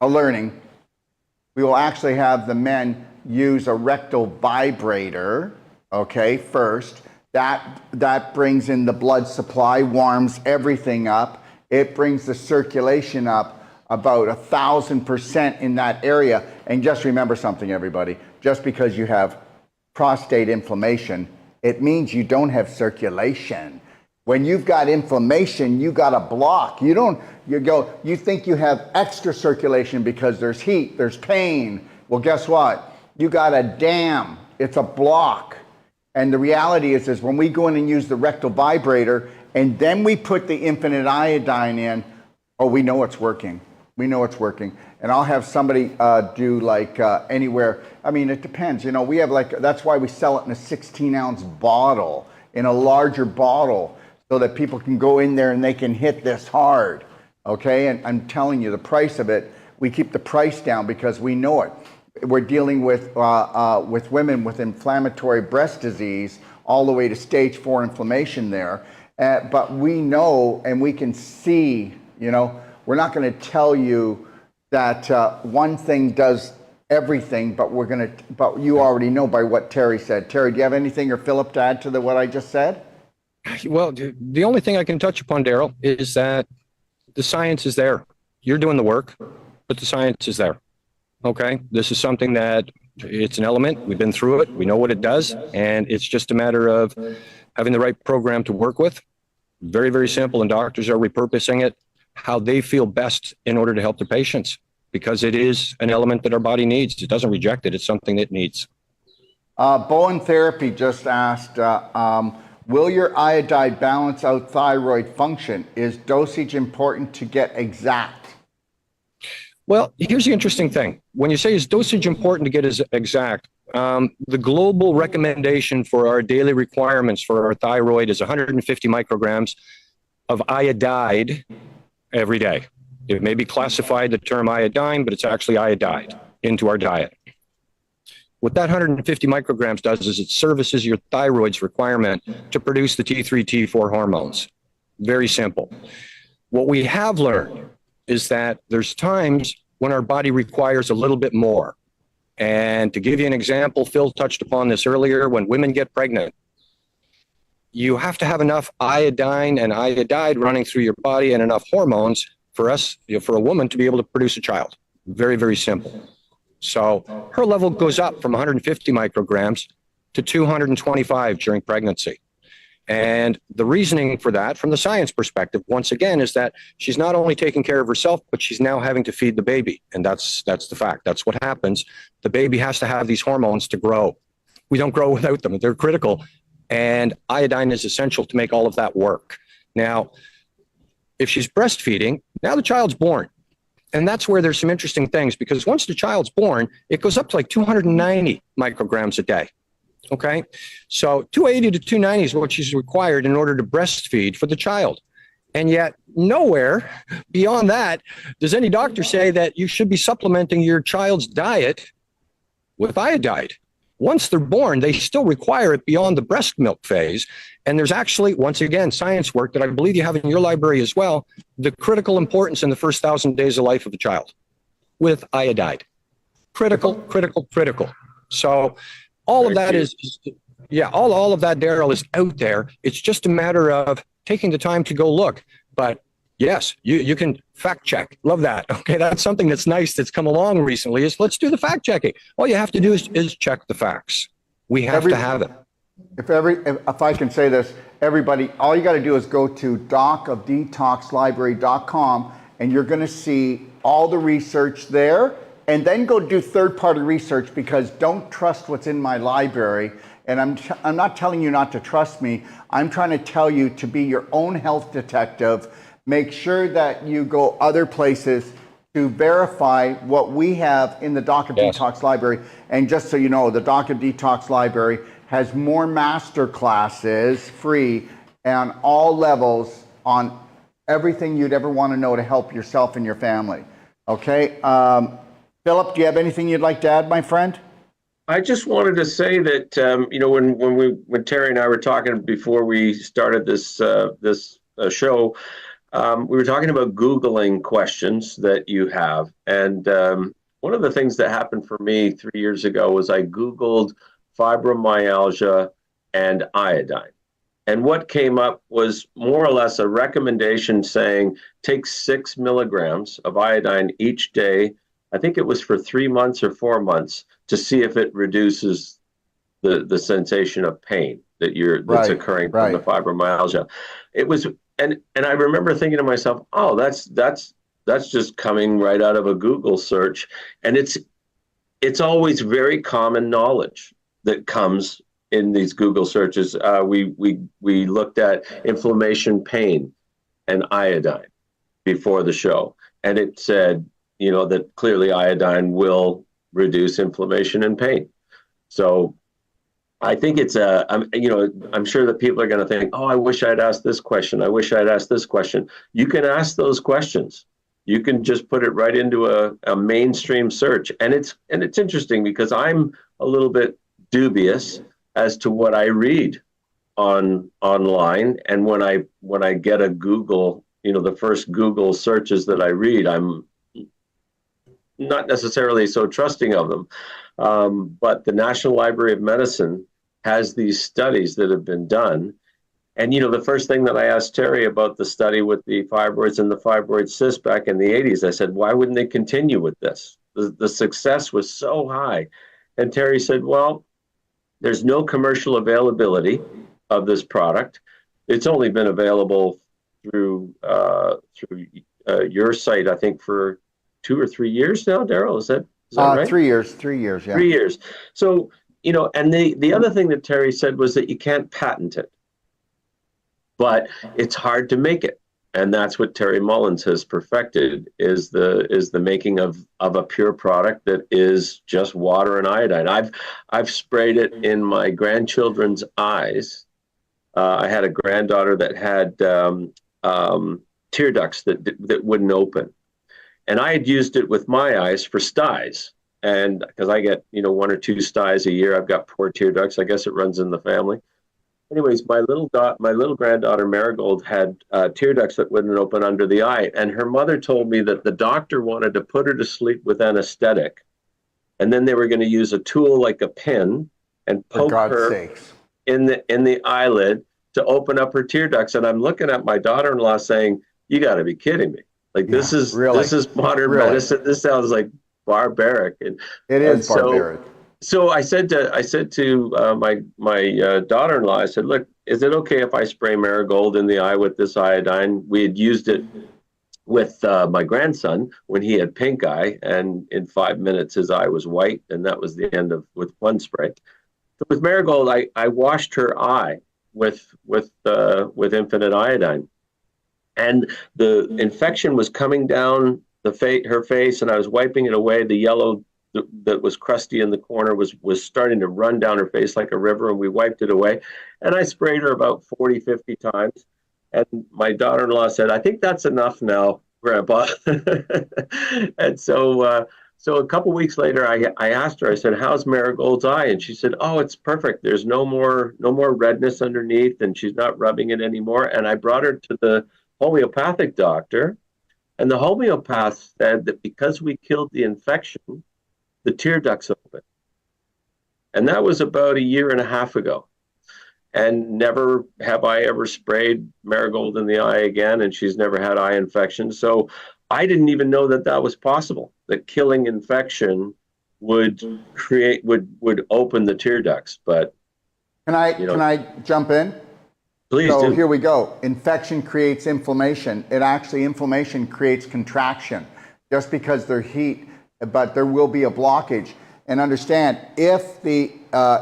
a learning. We will actually have the men use a rectal vibrator, okay, first. That brings in the blood supply, warms everything up. It brings the circulation up about 1,000% in that area. And just remember something, everybody. Just because you have prostate inflammation, it means you don't have circulation. When you've got inflammation, you got a block. You think you have extra circulation because there's heat, there's pain. Well, guess what? You got a dam. It's a block. And the reality is when we go in and use the rectal vibrator and then we put the infinite iodine in, oh, we know it's working. We know it's working. And I'll have somebody do like anywhere. I mean, it depends. You know, we have that's why we sell it in a 16-ounce bottle, in a larger bottle, so that people can go in there and they can hit this hard. Okay? And I'm telling you, the price of it, we keep the price down because we know it. We're dealing with women with inflammatory breast disease all the way to stage 4 inflammation there. But we know and we can see, you know, we're not going to tell you that one thing does everything, but but you already know by what Terry said. Terry, do you have anything, or Philip, to add to what I just said? Well, the only thing I can touch upon, Daryl, is that the science is there. You're doing the work, but the science is there. Okay, this is something that it's an element. We've been through it. We know what it does. And it's just a matter of having the right program to work with. Very, very simple. And doctors are repurposing it how they feel best in order to help their patients, because it is an element that our body needs. It doesn't reject it. It's something it needs. Bowen Therapy just asked, will your iodide balance out thyroid function? Is dosage important to get exact? Well, here's the interesting thing. When you say is dosage important to get as exact, the global recommendation for our daily requirements for our thyroid is 150 micrograms of iodide every day. It may be classified the term iodine, but it's actually iodide into our diet. What that 150 micrograms does is it services your thyroid's requirement to produce the T3, T4 hormones. Very simple. What we have learned is that there's times when our body requires a little bit more. And to give you an example, Phil touched upon this earlier, when women get pregnant, you have to have enough iodine and iodide running through your body and enough hormones for us, for a woman to be able to produce a child. Very, very simple. So her level goes up from 150 micrograms to 225 during pregnancy. And the reasoning for that, from the science perspective, once again, is that she's not only taking care of herself, but she's now having to feed the baby. And that's the fact. That's what happens. The baby has to have these hormones to grow. We don't grow without them. They're critical. And iodine is essential to make all of that work. Now, if she's breastfeeding, now the child's born. And that's where there's some interesting things, because once the child's born, it goes up to like 290 micrograms a day. Okay, so 280 to 290 is what she's required in order to breastfeed for the child. And yet nowhere beyond that does any doctor say that you should be supplementing your child's diet with iodide. Once they're born, they still require it beyond the breast milk phase. And there's actually, once again, science work that I believe you have in your library as well, the critical importance in the first 1,000 days of life of the child with iodide. Critical, critical, critical. So all of that is, yeah, all of that, Daryl, is out there. It's just a matter of taking the time to go look. But yes, you can fact check. Love that. Okay, that's something that's nice that's come along recently, is let's do the fact checking. All you have to do is check the facts. We have to have it. If I can say this, everybody, all you got to do is go to docofdetoxlibrary.com and you're going to see all the research there. And then go do third-party research, because don't trust what's in my library. And I'm not telling you not to trust me. I'm trying to tell you to be your own health detective. Make sure that you go other places to verify what we have in the Doc of Detox Library. And just so you know, the Doc of Detox Library has more master classes free on all levels on everything you'd ever want to know to help yourself and your family. Okay? Philip, do you have anything you'd like to add, my friend? I just wanted to say that when Terry and I were talking before we started this show, we were talking about Googling questions that you have, and one of the things that happened for me 3 years ago was I Googled fibromyalgia and iodine. And what came up was more or less a recommendation saying take 6 milligrams of iodine each day. I think it was for 3 months or 4 months to see if it reduces the sensation of pain that's occurring from the fibromyalgia. It was, and I remember thinking to myself, oh, that's just coming right out of a Google search, and it's always very common knowledge that comes in these Google searches. We looked at inflammation, pain, and iodine before the show, and it said, that clearly iodine will reduce inflammation and pain. So I think I'm sure that people are going to think, oh, I wish I'd asked this question. I wish I'd asked this question. You can ask those questions. You can just put it right into a mainstream search. And it's interesting because I'm a little bit dubious as to what I read online. And when I get a Google, the first Google searches that I read, I'm not necessarily so trusting of them. But the National Library of Medicine has these studies that have been done. And, the first thing that I asked Terry about the study with the fibroids and the fibroid cysts back in the 80s, I said, why wouldn't they continue with this? The success was so high. And Terry said, well, there's no commercial availability of this product. It's only been available through your site, I think, for 2 or 3 years now, Daryl. Is that right? 3 years, yeah. 3 years. So, and the other thing that Terry said was that you can't patent it, but it's hard to make it. And that's what Terry Mullins has perfected is the making of a pure product that is just water and iodine. I've sprayed it in my grandchildren's eyes. I had a granddaughter that had tear ducts that wouldn't open. And I had used it with my eyes for styes. And because I get, 1 or 2 styes a year, I've got poor tear ducts. I guess it runs in the family. Anyways, my little granddaughter Marigold had tear ducts that wouldn't open under the eye. And her mother told me that the doctor wanted to put her to sleep with anesthetic. And then they were going to use a tool like a pin and poke her in the eyelid to open up her tear ducts. And I'm looking at my daughter-in-law saying, you got to be kidding me. Like, this is modern medicine. This sounds like barbaric. And it is barbaric. So I said to my daughter-in-law, I said, look, is it okay if I spray Marigold in the eye with this iodine? We had used it with my grandson when he had pink eye, and in 5 minutes his eye was white, and that was the end of with one spray. So with Marigold, I washed her eye with infinite iodine, and the infection was coming down her face, and I was wiping it away. The yellow that was crusty in the corner was starting to run down her face like a river, and we wiped it away. And I sprayed her about 40, 50 times. And my daughter-in-law said, I think that's enough now, Grandpa. And so a couple weeks later, I asked her, I said, how's Marigold's eye? And she said, oh, it's perfect. There's no more redness underneath, and she's not rubbing it anymore. And I brought her to the homeopathic doctor, and the homeopath said that because we killed the infection, the tear ducts open. And that was about 1.5 years ago. And never have I ever sprayed Marigold in the eye again, and she's never had eye infection. So I didn't even know that was possible, that killing infection would open the tear ducts. But can I jump in? Please so do. Here we go. Infection creates inflammation. Inflammation creates contraction. Just because there's heat, but there will be a blockage. And understand, if the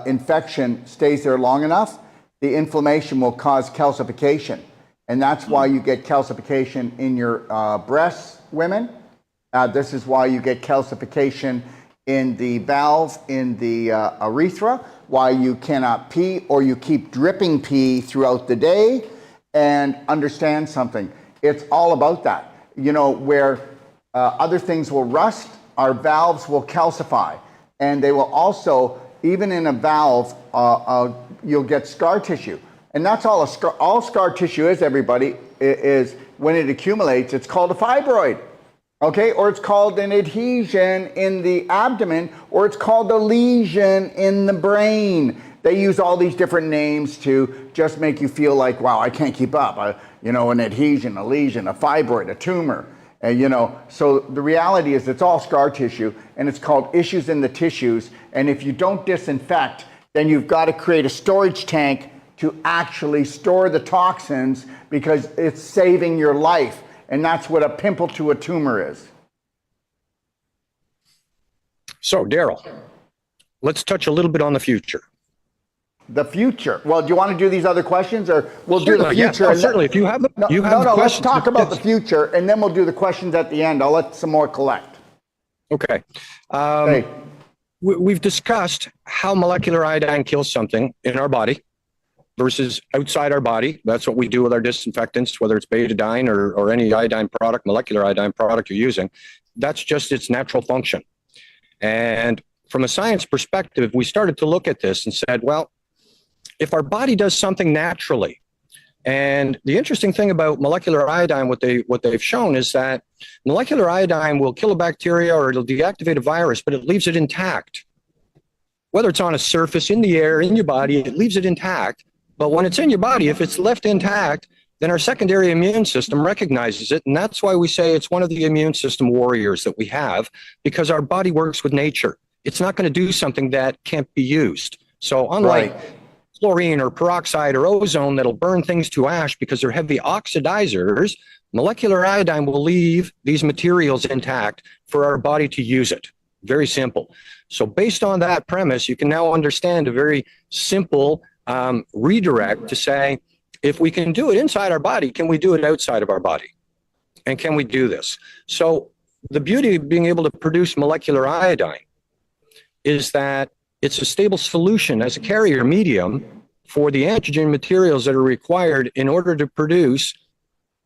infection stays there long enough, the inflammation will cause calcification. And that's why you get calcification in your breasts, women. This is why you get calcification in the valve, in the urethra, why you cannot pee or you keep dripping pee throughout the day. And understand something, it's all about that. Where other things will rust, our valves will calcify, and they will also even in a valve, you'll get scar tissue. And that's all all scar tissue is, everybody, is when it accumulates, it's called a fibroid. Okay, or it's called an adhesion in the abdomen, or it's called a lesion in the brain. They use all these different names to just make you feel like, wow, I can't keep up. An adhesion, a lesion, a fibroid, a tumor. So the reality is it's all scar tissue, and it's called issues in the tissues. And if you don't disinfect, then you've got to create a storage tank to actually store the toxins, because it's saving your life. And that's what a pimple to a tumor is. So, Daryl, let's touch a little bit on the future. The future. Well, do you want to do these other questions, or we'll do the future? Yes, certainly. If you have, no. Let's talk about the future, and then we'll do the questions at the end. I'll let some more collect. Okay. Okay. We've discussed how molecular iodine kills something in our body versus outside our body. That's what we do with our disinfectants, whether it's betadine or any iodine product, molecular iodine product you're using. That's just its natural function. And from a science perspective, we started to look at this and said, well, if our body does something naturally, and the interesting thing about molecular iodine, what they've shown is that molecular iodine will kill a bacteria or it'll deactivate a virus, but it leaves it intact. Whether it's on a surface, in the air, in your body, it leaves it intact. But when it's in your body, if it's left intact, then our secondary immune system recognizes it. And that's why we say it's one of the immune system warriors that we have, because our body works with nature. It's not going to do something that can't be used. So unlike chlorine or peroxide or ozone that'll burn things to ash because they're heavy oxidizers, molecular iodine will leave these materials intact for our body to use it. Very simple. So based on that premise, you can now understand a very simple redirect to say, if we can do it inside our body, can we do it outside of our body? And can we do this? So the beauty of being able to produce molecular iodine is that it's a stable solution as a carrier medium for the antigen materials that are required in order to produce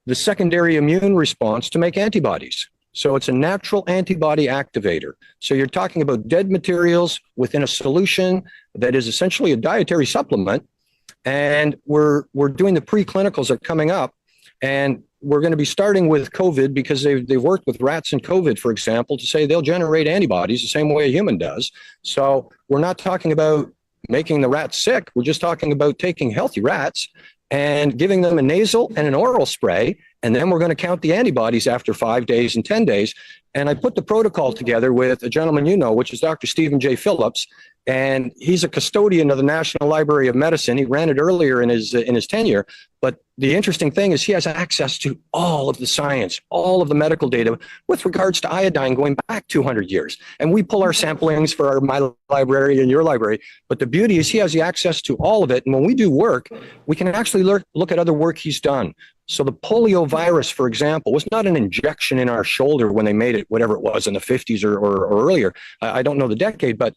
the secondary immune response to make antibodies. So it's a natural antibody activator. So you're talking about dead materials within a solution that is essentially a dietary supplement. And we're doing the preclinicals that are coming up. And we're going to be starting with COVID, because they've worked with rats and COVID, for example, to say they'll generate antibodies the same way a human does. So we're not talking about making the rats sick. We're just talking about taking healthy rats and giving them a nasal and an oral spray. And then we're going to count the antibodies after 5 days and 10 days. And I put the protocol together with a gentleman you know, which is Dr. Stephen J. Phillips. And he's a custodian of the National Library of Medicine. He ran it earlier in his tenure. But the interesting thing is he has access to all of the science, all of the medical data with regards to iodine going back 200 years. And we pull our samplings for my library and your library. But the beauty is he has the access to all of it. And when we do work, we can actually look at other work he's done. So the polio virus, for example, was not an injection in our shoulder when they made it, whatever it was in the 50s or earlier. I don't know the decade, but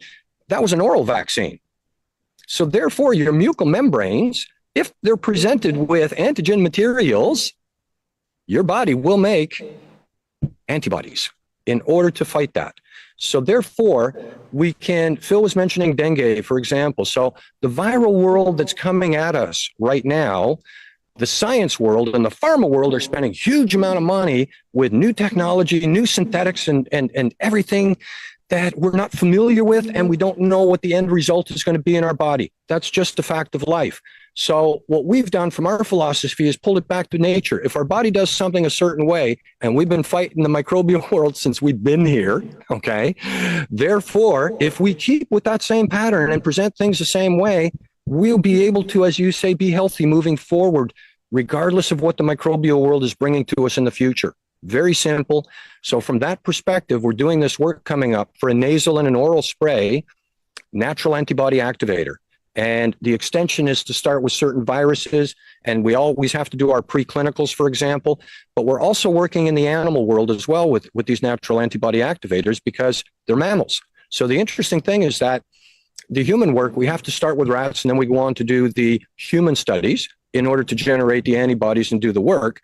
that was an oral vaccine. So therefore, your mucal membranes, if they're presented with antigen materials, your body will make antibodies in order to fight that. So therefore, we can, Phil was mentioning dengue, for example. So the viral world that's coming at us right now, the science world and the pharma world are spending huge amount of money with new technology, new synthetics, and everything that we're not familiar with, and we don't know what the end result is going to be in our body. That's just a fact of life. So what we've done from our philosophy is pulled it back to nature. If our body does something a certain way, and we've been fighting the microbial world since we've been here, okay? Therefore, if we keep with that same pattern and present things the same way, we'll be able to, as you say, be healthy moving forward, regardless of what the microbial world is bringing to us in the future. Very simple. So from that perspective, we're doing this work coming up for a nasal and an oral spray, natural antibody activator. And the extension is to start with certain viruses. And we always have to do our preclinicals, for example. But we're also working in the animal world as well with these natural antibody activators, because they're mammals. So the interesting thing is that the human work, we have to start with rats, and then we go on to do the human studies in order to generate the antibodies and do the work.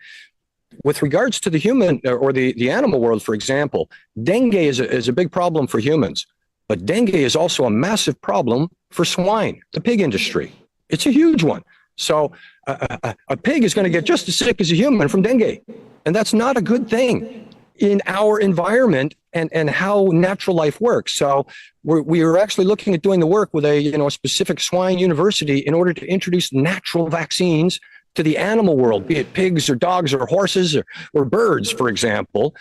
With regards to the human or the animal world, for example, dengue is a big problem for humans. But dengue is also a massive problem for swine, the pig industry. It's a huge one. So a pig is going to get just as sick as a human from dengue. And that's not a good thing in our environment and how natural life works. So we are actually looking at doing the work with a specific swine university in order to introduce natural vaccines to the animal world, be it pigs or dogs or horses or birds, for example.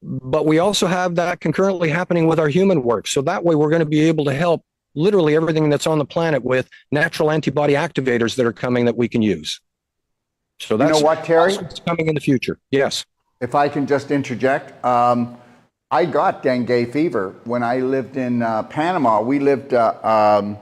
But we also have that concurrently happening with our human work. So that way we're going to be able to help literally everything that's on the planet with natural antibody activators that are coming that we can use. So that's, you know what, Terry? That's what's coming in the future. Yes. If I can just interject, I got dengue fever when I lived in Panama. We lived in the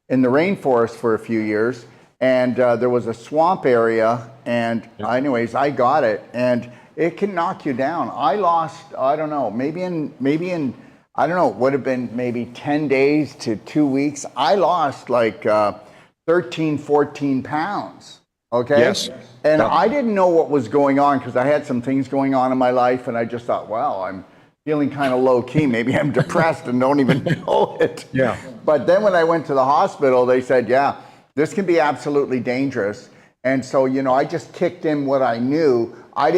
rainforest for a few years, and there was a swamp area, and anyways, I got it, and it can knock you down. I lost, I don't know, maybe in I don't know, it would have been maybe 10 days to 2 weeks. I lost like 13, 14 pounds. Okay. Yes. And I didn't know what was going on because I had some things going on in my life, and I just thought, well, I'm feeling kind of low key. Maybe I'm depressed and don't even know it. Yeah. But then when I went to the hospital, they said, yeah, this can be absolutely dangerous. And so, I just kicked in what I knew. I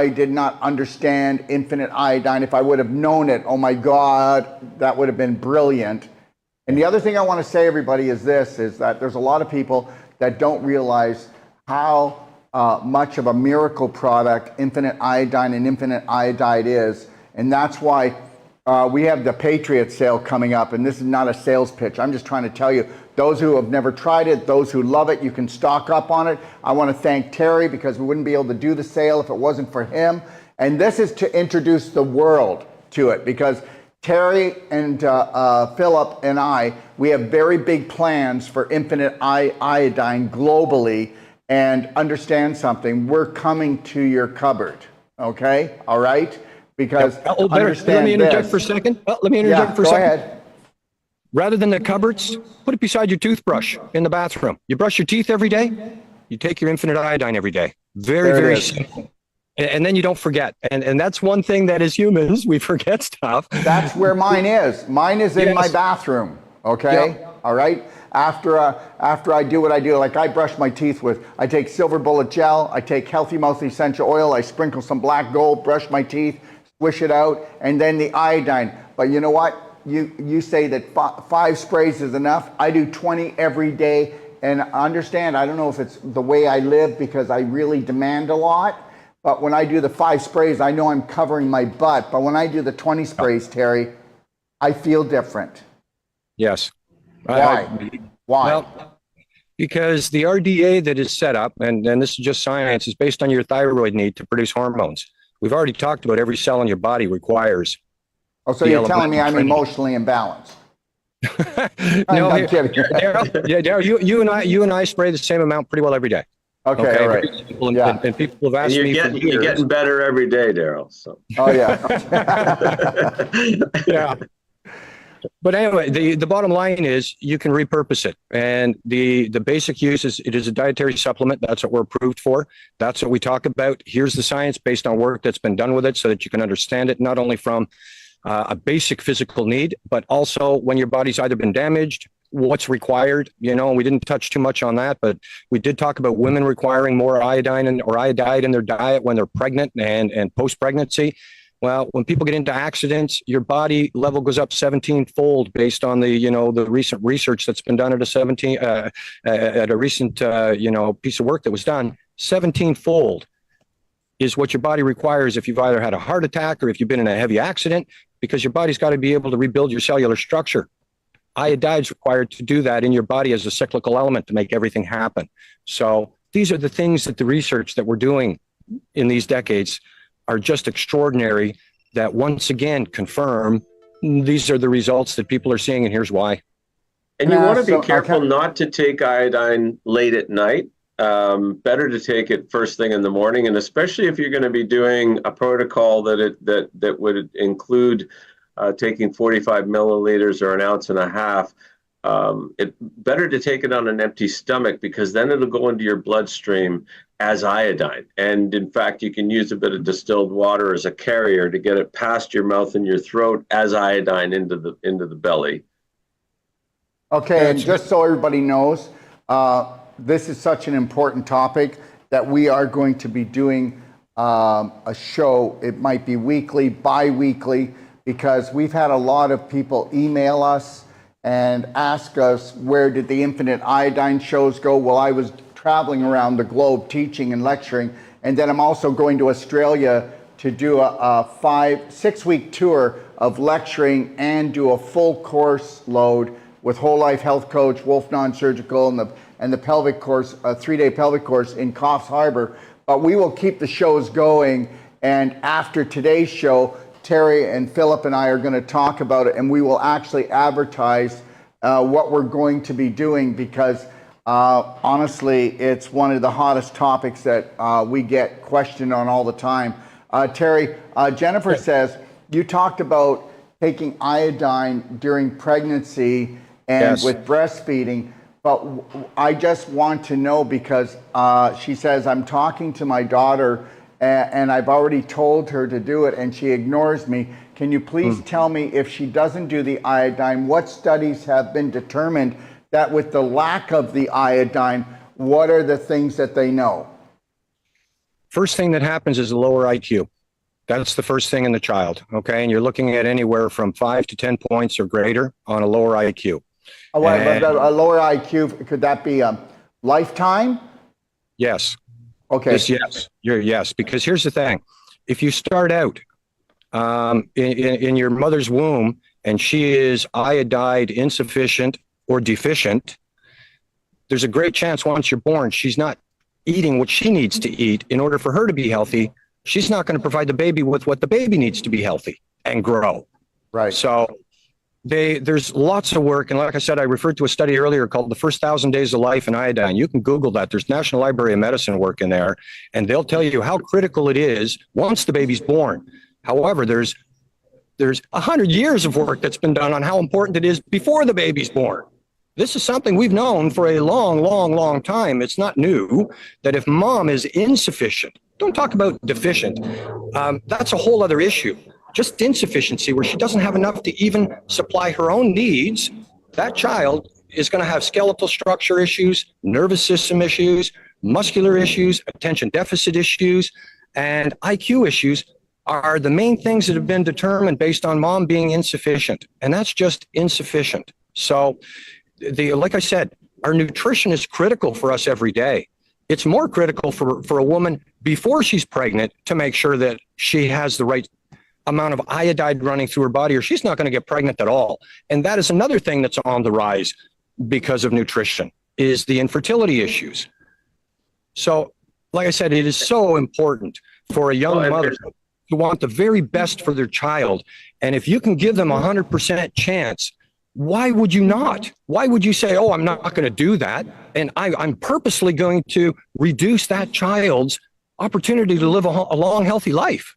did not understand infinite iodine. If I would have known it, oh my God, that would have been brilliant. And the other thing I want to say, everybody, is that there's a lot of people that don't realize how much of a miracle product infinite iodine and infinite iodide is. And that's why we have the Patriot sale coming up. And this is not a sales pitch. I'm just trying to tell you, those who have never tried it, those who love it, you can stock up on it. I want to thank Terry because we wouldn't be able to do the sale if it wasn't for him. And this is to introduce the world to it, because Terry and Philip and I, we have very big plans for infinite iodine globally. And understand something, we're coming to your cupboard, okay? All right? Because let me interject for a second. Let me interject for a second. Go ahead. Rather than the cupboards, put it beside your toothbrush in the bathroom. You brush your teeth every day, you take your infinite iodine every day. Very, very simple. And then you don't forget. And that's one thing that as humans, we forget stuff. That's where mine is. Mine is in my bathroom, okay? Yep. All right? After I do what I do, like I brush my teeth with, I take silver bullet gel, I take healthy mouth essential oil, I sprinkle some black gold, brush my teeth, swish it out, and then the iodine. But you know what? You say that 5 sprays is enough. I do 20 every day, and understand, I don't know if it's the way I live because I really demand a lot, but when I do the 5 sprays, I know I'm covering my butt. But when I do the 20 sprays, Terry, I feel different. Yes. Why? Why? Well, because the RDA that is set up, and this is just science, is based on your thyroid need to produce hormones. We've already talked about every cell in your body requires. Oh, so you're telling me I'm emotionally imbalanced? No, I'm kidding. Daryl, you and I spray the same amount pretty well every day. Okay, all right. And people have asked me for years. You're getting better every day, Daryl. So. Oh, yeah. Yeah. But anyway, the bottom line is you can repurpose it. And the basic use is it is a dietary supplement. That's what we're approved for. That's what we talk about. Here's the science based on work that's been done with it so that you can understand it, not only from a basic physical need, but also when your body's either been damaged, what's required. We didn't touch too much on that, but we did talk about women requiring more iodine or iodide in their diet when they're pregnant and post-pregnancy. Well, when people get into accidents, your body level goes up 17-fold based on the recent research that's been done at a recent piece of work that was done. 17-fold is what your body requires if you've either had a heart attack or if you've been in a heavy accident, because your body's got to be able to rebuild your cellular structure. Iodide's required to do that in your body as a cyclical element to make everything happen. So these are the things that the research that we're doing in these decades are just extraordinary, that once again confirm these are the results that people are seeing, and here's why. And you want to be careful not to take iodine late at night. Better to take it first thing in the morning, and especially if you're going to be doing a protocol that would include taking 45 milliliters or an ounce and a half. It better to take it on an empty stomach, because then it'll go into your bloodstream as iodine. And in fact, you can use a bit of distilled water as a carrier to get it past your mouth and your throat as iodine into the belly. Okay, and just so everybody knows, this is such an important topic that we are going to be doing a show. It might be weekly, bi-weekly, because we've had a lot of people email us and ask us, where did the Infinite Iodine shows go? Well, I was traveling around the globe teaching and lecturing, and then I'm also going to Australia to do a 5-6 week tour of lecturing and do a full course load with Whole Life Health Coach, Wolf Non-Surgical, and the pelvic course, a 3-day pelvic course in Coffs Harbour. But we will keep the shows going, and after today's show, Terry and Philip and I are going to talk about it, and we will actually advertise what we're going to be doing, because honestly, it's one of the hottest topics that we get questioned on all the time. Terry, Jennifer says, you talked about taking iodine during pregnancy and with breastfeeding, but I just want to know, because she says, I'm talking to my daughter and I've already told her to do it and she ignores me. Can you please tell me, if she doesn't do the iodine, what studies have been determined that with the lack of the iodine, what are the things that they know? First thing that happens is a lower IQ. That's the first thing in the child, okay? And you're looking at anywhere from 5 to 10 points or greater on a lower IQ. Oh, but a lower IQ, could that be a lifetime? Yes. Okay. Yes, because here's the thing. If you start out in your mother's womb and she is iodide insufficient or deficient, there's a great chance once you're born, she's not eating what she needs to eat in order for her to be healthy. She's not going to provide the baby with what the baby needs to be healthy and grow. Right. So there's lots of work. And like I said, I referred to a study earlier called The First 1,000 Days of Life in Iodine. You can Google that. There's National Library of Medicine work in there, and they'll tell you how critical it is once the baby's born. However, there's 100 years of work that's been done on how important it is before the baby's born. This is something we've known for a long time. It's not new that if mom is insufficient, don't talk about deficient, that's a whole other issue. Just insufficiency, where she doesn't have enough to even supply her own needs, that child is going to have skeletal structure issues, nervous system issues, muscular issues, attention deficit issues, and IQ issues are the main things that have been determined based on mom being insufficient. And that's just insufficient. So like I said, our nutrition is critical for us every day. It's more critical for a woman before she's pregnant to make sure that she has the right amount of iodide running through her body, or she's not going to get pregnant at all. And that is another thing that's on the rise because of nutrition, is the infertility issues. So, like I said, it is so important for a young mother to want the very best for their child. And if you can give them 100% chance, why would you not? Why would you say, oh, I'm not going to do that, and I'm purposely going to reduce that child's opportunity to live a long, healthy life?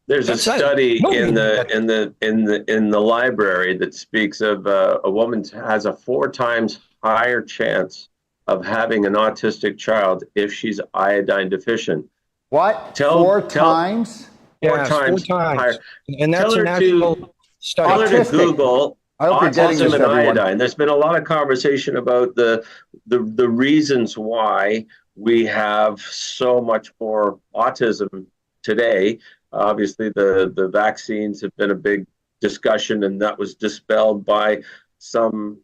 There's a study in the library that speaks of a woman has a 4 times higher chance of having an autistic child if she's iodine deficient. What? 4 times? Four times higher. And that's an actual study. Tell her to Google autism and iodine. There's been a lot of conversation about the reasons why we have so much more autism today. Obviously, the vaccines have been a big discussion, and that was dispelled by some,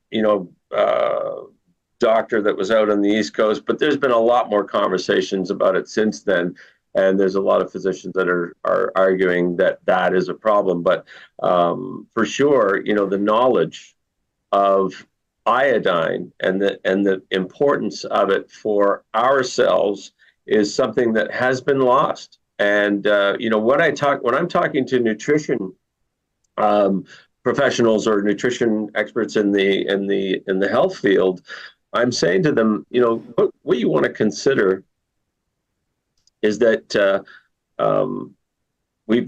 doctor that was out on the East Coast. But there's been a lot more conversations about it since then, and there's a lot of physicians that are arguing that is a problem. But for sure, the knowledge of iodine and the importance of it for ourselves is something that has been lost. And when I'm talking to nutrition professionals or nutrition experts in the health field, I'm saying to them, what you want to consider is that we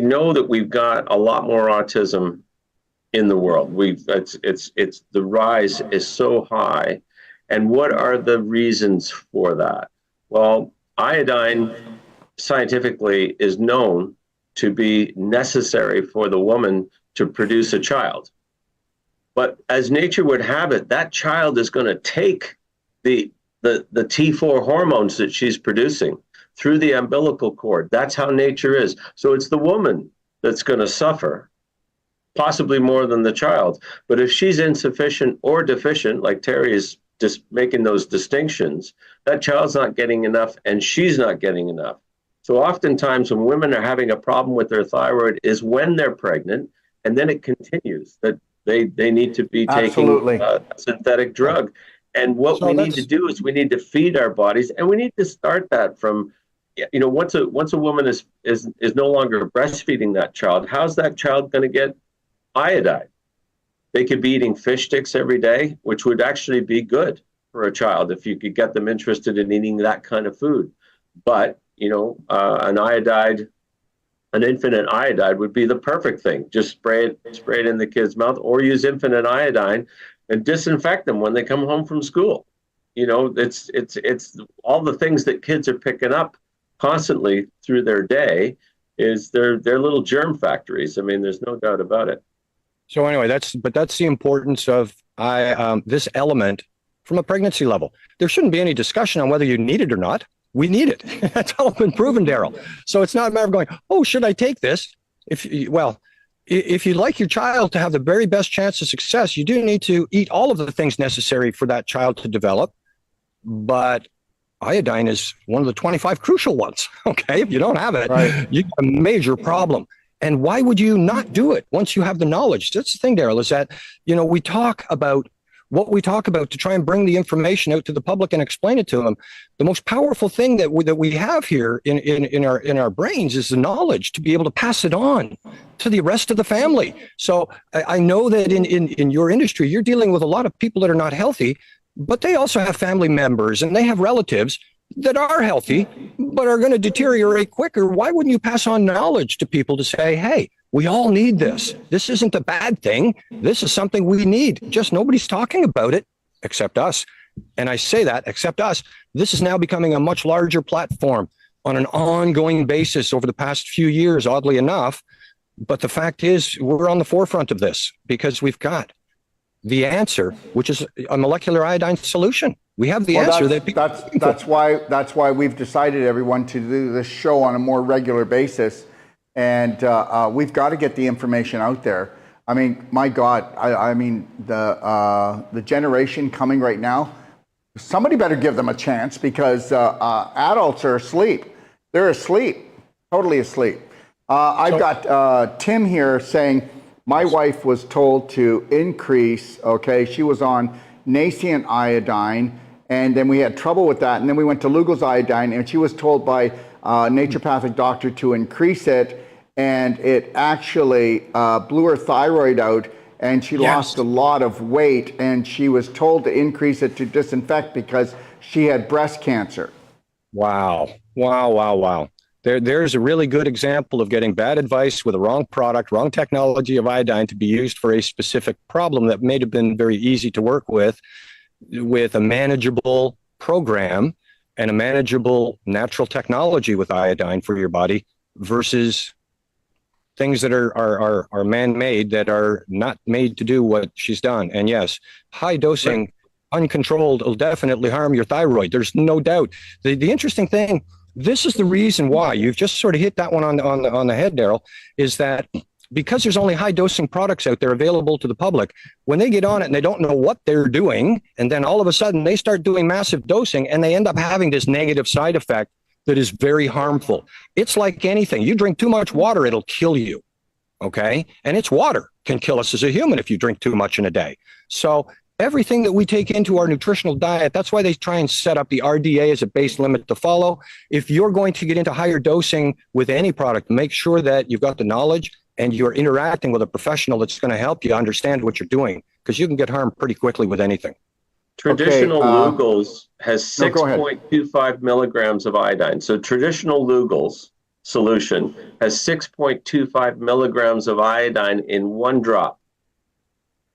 know that we've got a lot more autism in the world. It's the rise is so high. And what are the reasons for that? Well, iodine scientifically is known to be necessary for the woman to produce a child. But as nature would have it, that child is going to take the T4 hormones that she's producing through the umbilical cord. That's how nature is. So it's the woman that's going to suffer, possibly more than the child. But if she's insufficient or deficient, like Terry is just making those distinctions, that child's not getting enough and she's not getting enough. So oftentimes when women are having a problem with their thyroid is when they're pregnant, and then it continues that they need to be taking a synthetic drug. And what we need to do is we need to feed our bodies, and we need to start that from, once a woman is no longer breastfeeding that child, how's that child going to get iodide? They could be eating fish sticks every day, which would actually be good for a child if you could get them interested in eating that kind of food. But, an infinite iodide would be the perfect thing. Just spray it in the kid's mouth, or use infinite iodine and disinfect them when they come home from school. It's all the things that kids are picking up constantly through their day is they're little germ factories. I mean, there's no doubt about it. So anyway, that's the importance of this element from a pregnancy level. There shouldn't be any discussion on whether you need it or not. We need it. That's all been proven, Daryl. So it's not a matter of going, oh, should I take this? If you'd like your child to have the very best chance of success, you do need to eat all of the things necessary for that child to develop. But iodine is one of the 25 crucial ones. Okay, if you don't have it, right, you got a major problem. And why would you not do it once you have the knowledge? That's the thing, Daryl, is that, we talk about what we talk about to try and bring the information out to the public and explain it to them. The most powerful thing that we have here in our brains is the knowledge to be able to pass it on to the rest of the family. So I know that in your industry, you're dealing with a lot of people that are not healthy, but they also have family members and they have relatives that are healthy, but are going to deteriorate quicker. Why wouldn't you pass on knowledge to people to say, hey, we all need this. This isn't a bad thing. This is something we need. Just nobody's talking about it except us. And I say that, except us. This is now becoming a much larger platform on an ongoing basis over the past few years, oddly enough. But the fact is, we're on the forefront of this because we've got the answer, which is a molecular iodine solution. We have the answer. That's why we've decided, everyone, to do this show on a more regular basis. And we've got to get the information out there. I mean, my God, I mean, the generation coming right now, somebody better give them a chance because adults are asleep. They're asleep, totally asleep. I've got Tim here saying, my wife was told to increase, she was on nascent iodine, and then we had trouble with that, and then we went to Lugol's iodine, and she was told by a naturopathic doctor to increase it, and it actually blew her thyroid out, and she lost a lot of weight, and she was told to increase it to disinfect because she had breast cancer. Wow. There's a really good example of getting bad advice with a wrong product, wrong technology of iodine to be used for a specific problem that may have been very easy to work with a manageable program and a manageable natural technology with iodine for your body versus things that are man-made that are not made to do what she's done. And yes, high dosing, uncontrolled, will definitely harm your thyroid. There's no doubt. The interesting thing, this is the reason why you've just sort of hit that one on the head, Daryl, is that because there's only high dosing products out there available to the public, when they get on it and they don't know what they're doing, and then all of a sudden they start doing massive dosing and they end up having this negative side effect that is very harmful. It's like anything. You drink too much water, it'll kill you. Okay. And it's water can kill us as a human if you drink too much in a day. So everything that we take into our nutritional diet, that's why they try and set up the RDA as a base limit to follow. If you're going to get into higher dosing with any product, make sure that you've got the knowledge and you're interacting with a professional that's going to help you understand what you're doing, because you can get harmed pretty quickly with anything. Traditional Lugol's has 6.25 milligrams of iodine. So traditional Lugol's solution has 6.25 milligrams of iodine in one drop.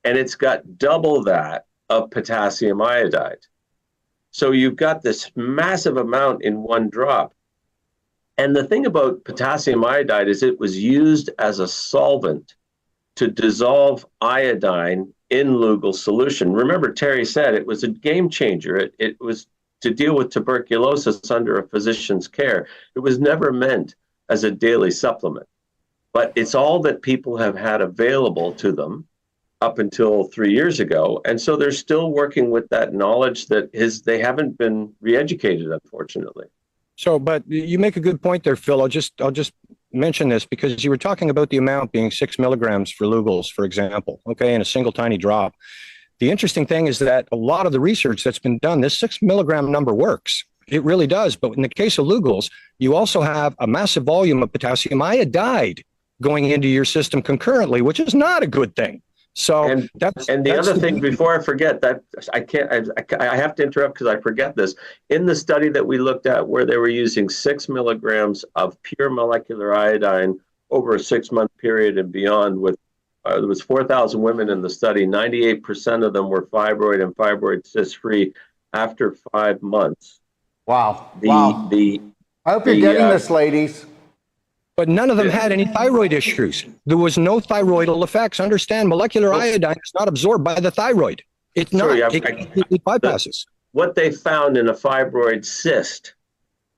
And it's got double that of potassium iodide. So you've got this massive amount in one drop. And the thing about potassium iodide is it was used as a solvent to dissolve iodine in Lugol solution. Remember, Terry said it was a game changer. It was to deal with tuberculosis under a physician's care. It was never meant as a daily supplement, but it's all that people have had available to them up until 3 years ago. And so they're still working with that knowledge that they haven't been re-educated, unfortunately. So, but you make a good point there, Phil. I'll just mention this because you were talking about the amount being 6 milligrams for Lugol's, for example, okay, in a single tiny drop. The interesting thing is that a lot of the research that's been done, this 6 milligram number works. It really does. But in the case of Lugol's, you also have a massive volume of potassium iodide going into your system concurrently, which is not a good thing. So that's the other thing, before I forget, that I have to interrupt because I forget this. In the study that we looked at where they were using 6 milligrams of pure molecular iodine over a 6-month period and beyond, with there was 4,000 women in the study. 98% of them were fibroid and fibroid cyst free after 5 months. Wow. I hope you're getting this, ladies. But none of them had any thyroid issues. There was no thyroidal effects. Understand, molecular iodine is not absorbed by the thyroid. It's not. It bypasses. What they found in a fibroid cyst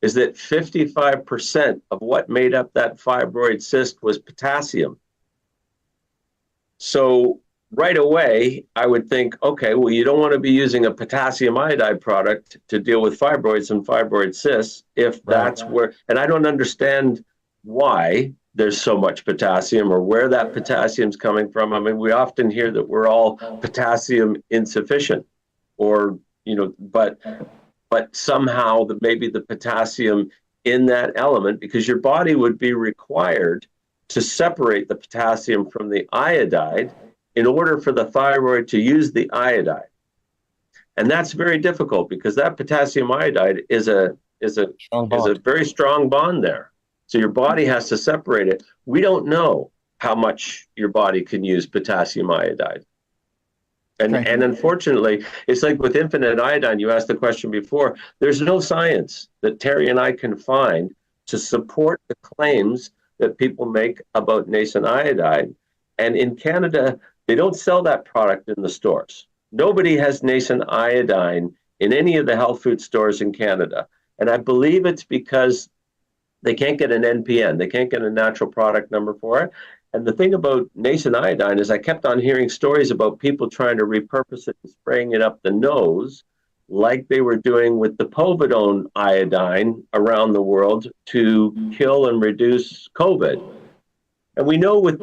is that 55% of what made up that fibroid cyst was potassium. So right away, I would think, okay, well, you don't want to be using a potassium iodide product to deal with fibroids and fibroid cysts if that's where, and I don't understand why there's so much potassium or where that potassium's coming from. I mean, we often hear that we're all potassium insufficient, or but somehow maybe the potassium in that element, because your body would be required to separate the potassium from the iodide in order for the thyroid to use the iodide, and that's very difficult because that potassium iodide is a very strong bond there. So your body has to separate it. We don't know how much your body can use potassium iodide. And unfortunately, it's like with infinite iodine, you asked the question before, there's no science that Terry and I can find to support the claims that people make about nascent iodide. And in Canada, they don't sell that product in the stores. Nobody has nascent iodine in any of the health food stores in Canada. And I believe it's because they can't get an NPN. They can't get a natural product number for it. And the thing about nascent iodine is I kept on hearing stories about people trying to repurpose it and spraying it up the nose like they were doing with the povidone iodine around the world to kill and reduce COVID. And we know with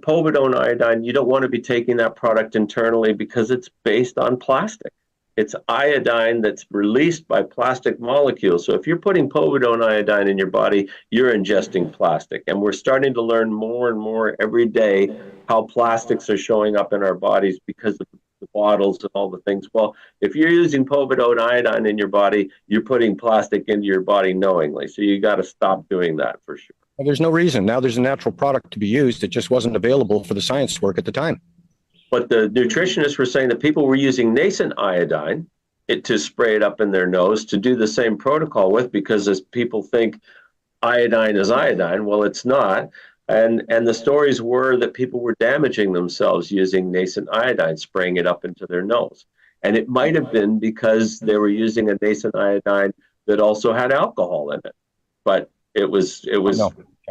povidone iodine, you don't want to be taking that product internally because it's based on plastic. It's iodine that's released by plastic molecules. So if you're putting povidone iodine in your body, you're ingesting plastic. And we're starting to learn more and more every day how plastics are showing up in our bodies because of the bottles and all the things. Well, if you're using povidone iodine in your body, you're putting plastic into your body knowingly. So you got to stop doing that for sure. Well, there's no reason. Now there's a natural product to be used. It just wasn't available for the science work at the time. But the nutritionists were saying that people were using nascent iodine to spray it up in their nose to do the same protocol with, because as people think iodine is iodine, well, it's not. And the stories were that people were damaging themselves using nascent iodine, spraying it up into their nose. And it might have been because they were using a nascent iodine that also had alcohol in it. But it was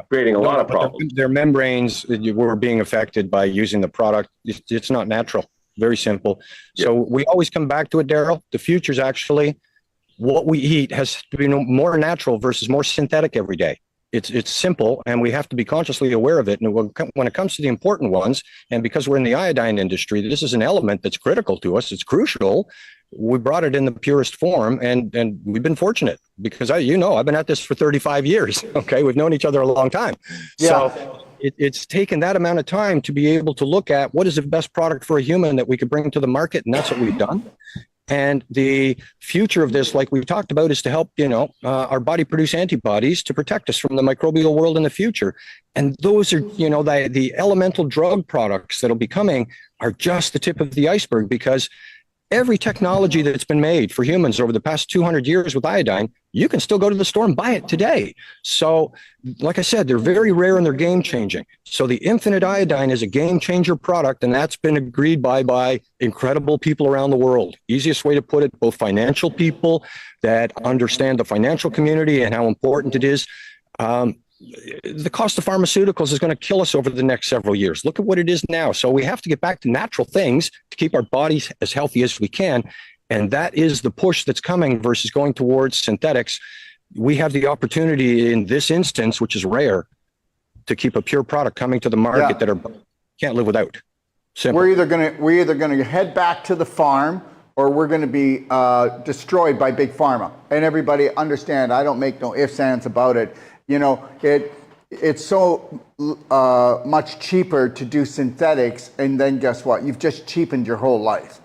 creating a lot of problems. Their membranes were being affected by using the product. It's not natural. Very simple. Yep. So we always come back to it, Daryl. The future is actually what we eat has to be more natural versus more synthetic every day. It's simple, and we have to be consciously aware of it. And when it comes to the important ones, and because we're in the iodine industry, this is an element that's critical to us. It's crucial. We brought it in the purest form, and we've been fortunate because I've been at this for 35 years. Okay, we've known each other a long time. Yeah. So it's taken that amount of time to be able to look at what is the best product for a human that we could bring to the market, and that's what we've done. And the future of this, like we've talked about, is to help, our body produce antibodies to protect us from the microbial world in the future. And those are, the elemental drug products that'll be coming are just the tip of the iceberg, because every technology that's been made for humans over the past 200 years with iodine, you can still go to the store and buy it today. So, like I said, they're very rare and they're game changing. So the infinite iodine is a game changer product, and that's been agreed by incredible people around the world. Easiest way to put it, both financial people that understand the financial community and how important it is. The cost of pharmaceuticals is going to kill us over the next several years. Look at what it is now. So we have to get back to natural things to keep our bodies as healthy as we can. And that is the push that's coming versus going towards synthetics. We have the opportunity in this instance, which is rare, to keep a pure product coming to the market that can't live without. Simple. We're either gonna head back to the farm, or we're going to be destroyed by big pharma. And everybody understand, I don't make no ifs, ands about it. You know, it's so much cheaper to do synthetics, and then guess what? You've just cheapened your whole life.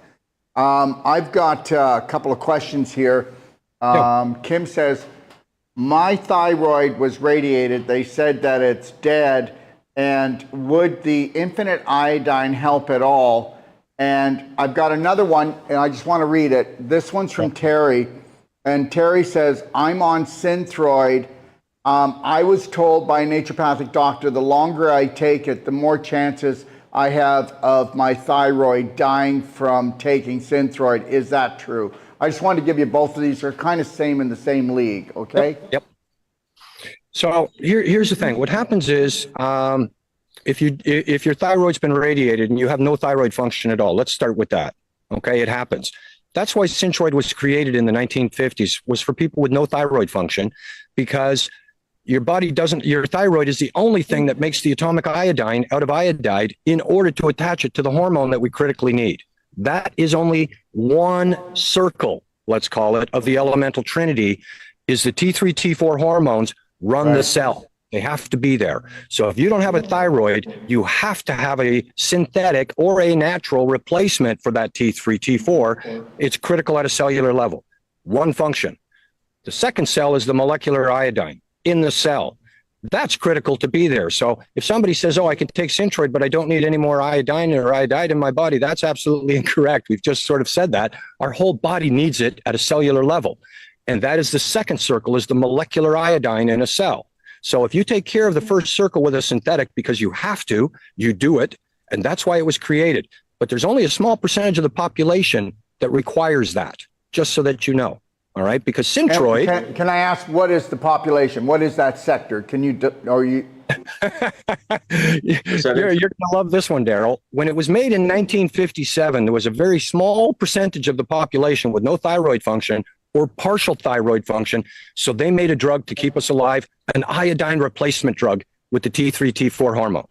I've got a couple of questions here. Kim says, my thyroid was radiated. They said that it's dead. And would the infinite iodine help at all? And I've got another one, and I just want to read it. This one's from Terry. And Terry says, I'm on Synthroid. I was told by a naturopathic doctor, the longer I take it, the more chances I have of my thyroid dying from taking Synthroid. Is that true? I just wanted to give you both of these. They're kind of same in the same league, okay? Yep. So here's the thing. What happens is if your thyroid's been radiated and you have no thyroid function at all, let's start with that, okay? It happens. That's why Synthroid was created in the 1950s, was for people with no thyroid function, because your thyroid is the only thing that makes the atomic iodine out of iodide in order to attach it to the hormone that we critically need. That is only one circle, let's call it, of the elemental trinity, is the T3, T4 hormones run the cell. They have to be there. So if you don't have a thyroid, you have to have a synthetic or a natural replacement for that T3, T4. It's critical at a cellular level. One function. The second cell is the molecular iodine in the cell. That's critical to be there. So if somebody says, oh, I can take Synthroid, but I don't need any more iodine or iodide in my body, that's absolutely incorrect. We've just sort of said that. Our whole body needs it at a cellular level. And that is the second circle, is the molecular iodine in a cell. So if you take care of the first circle with a synthetic because you have to, you do it. And that's why it was created. But there's only a small percentage of the population that requires that, just so that you know. All right, because Synthroid. Can I ask, what is the population? What is that sector? Can you, or you? You're going to love this one, Daryl. When it was made in 1957, there was a very small percentage of the population with no thyroid function or partial thyroid function. So they made a drug to keep us alive, an iodine replacement drug with the T3, T4 hormone.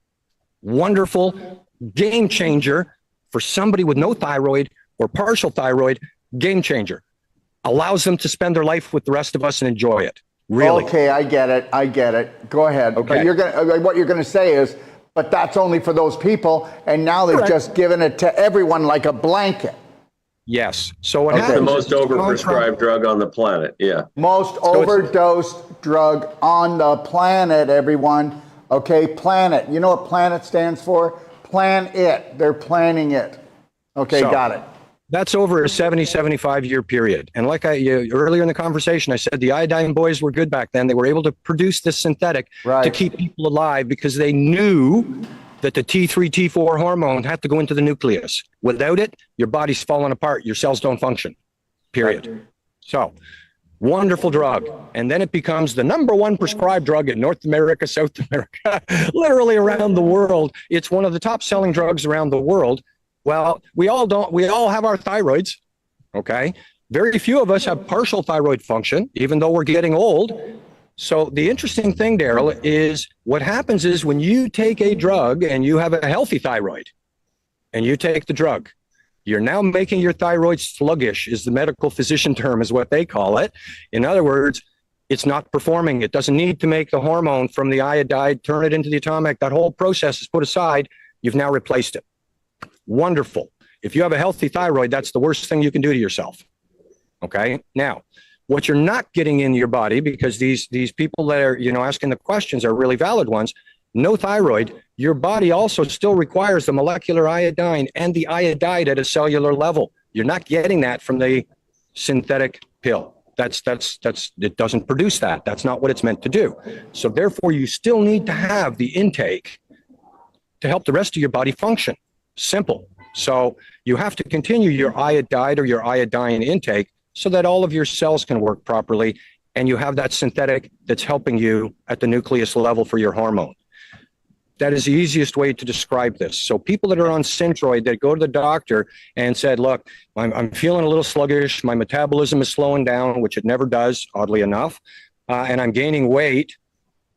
Wonderful, game changer for somebody with no thyroid or partial thyroid, game changer. Allows them to spend their life with the rest of us and enjoy it. Really. Okay, I get it. Go ahead. Okay. But what you're gonna say is, but that's only for those people, and now they've just given it to everyone like a blanket. Yes. So what happens? The most overprescribed drug on the planet. Yeah. Most overdosed drug on the planet, everyone. Okay, planet. You know what planet stands for? Plan it. They're planning it. Okay, got it. That's over a 70, 75-year period. And like earlier in the conversation, I said the iodine boys were good back then. They were able to produce this synthetic to keep people alive because they knew that the T3, T4 hormone had to go into the nucleus. Without it, your body's falling apart. Your cells don't function, period. Right. So, wonderful drug. And then it becomes the #1 prescribed drug in North America, South America, literally around the world. It's one of the top selling drugs around the world. Well, we all have our thyroids, okay? Very few of us have partial thyroid function, even though we're getting old. So the interesting thing, Daryl, is what happens is when you take a drug and you have a healthy thyroid and you take the drug, you're now making your thyroid sluggish, is the medical physician term, is what they call it. In other words, it's not performing. It doesn't need to make the hormone from the iodide, turn it into the atomic. That whole process is put aside. You've now replaced it. Wonderful. If you have a healthy thyroid, that's the worst thing you can do to yourself. Okay. Now, what you're not getting in your body, because these people that are, asking the questions are really valid ones. No thyroid, your body also still requires the molecular iodine and the iodide at a cellular level. You're not getting that from the synthetic pill. It doesn't produce that. That's not what it's meant to do. So therefore, you still need to have the intake to help the rest of your body function. Simple. So you have to continue your iodide or your iodine intake so that all of your cells can work properly, and you have that synthetic that's helping you at the nucleus level for your hormone. That is the easiest way to describe this. So people that are on Synthroid that go to the doctor and said, look, I'm feeling a little sluggish, my metabolism is slowing down, which it never does, oddly enough, and I'm gaining weight,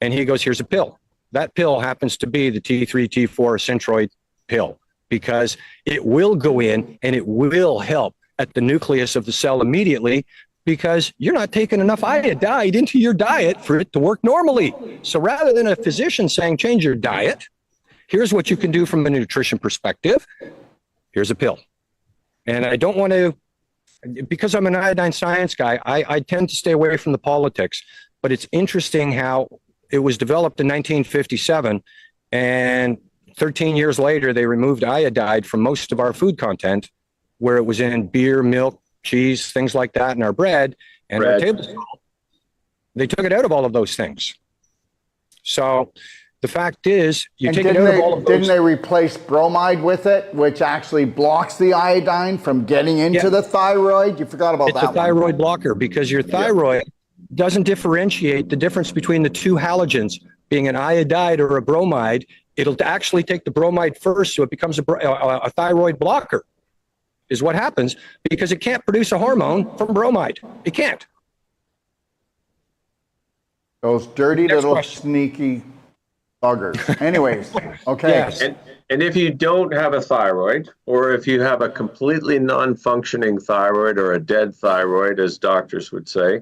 and he goes, here's a pill. That pill happens to be the T3, T4 Synthroid pill, because it will go in and it will help at the nucleus of the cell immediately, because you're not taking enough iodide into your diet for it to work normally. So rather than a physician saying, change your diet, here's what you can do from a nutrition perspective. Here's a pill. And I don't want to, because I'm an iodine science guy, I tend to stay away from the politics, but it's interesting how it was developed in 1957, and 13 years later, they removed iodide from most of our food content, where it was in beer, milk, cheese, things like that, in our bread and our table salt. They took it out of all of those things. So the fact is, you take it out of all of those. Didn't they replace bromide with it, which actually blocks the iodine from getting into the thyroid? You forgot about that one. It's a thyroid blocker, because your thyroid doesn't differentiate the difference between the two halogens, being an iodide or a bromide. It'll actually take the bromide first, so it becomes a thyroid blocker, is what happens, because it can't produce a hormone from bromide. It can't. Those dirty little sneaky buggers. Anyways, okay. Yes. And if you don't have a thyroid, or if you have a completely non-functioning thyroid or a dead thyroid, as doctors would say,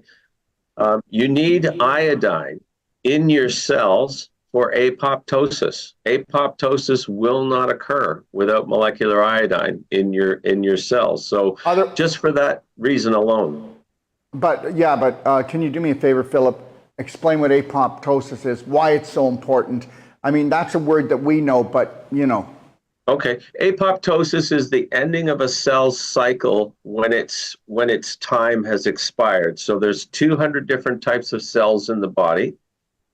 you need iodine in your cells for apoptosis. Apoptosis will not occur without molecular iodine in your cells. So just for that reason alone. But can you do me a favor, Philip? Explain what apoptosis is, why it's so important. I mean, that's a word that we know, but you know. Okay, apoptosis is the ending of a cell's cycle when its time has expired. So there's 200 different types of cells in the body.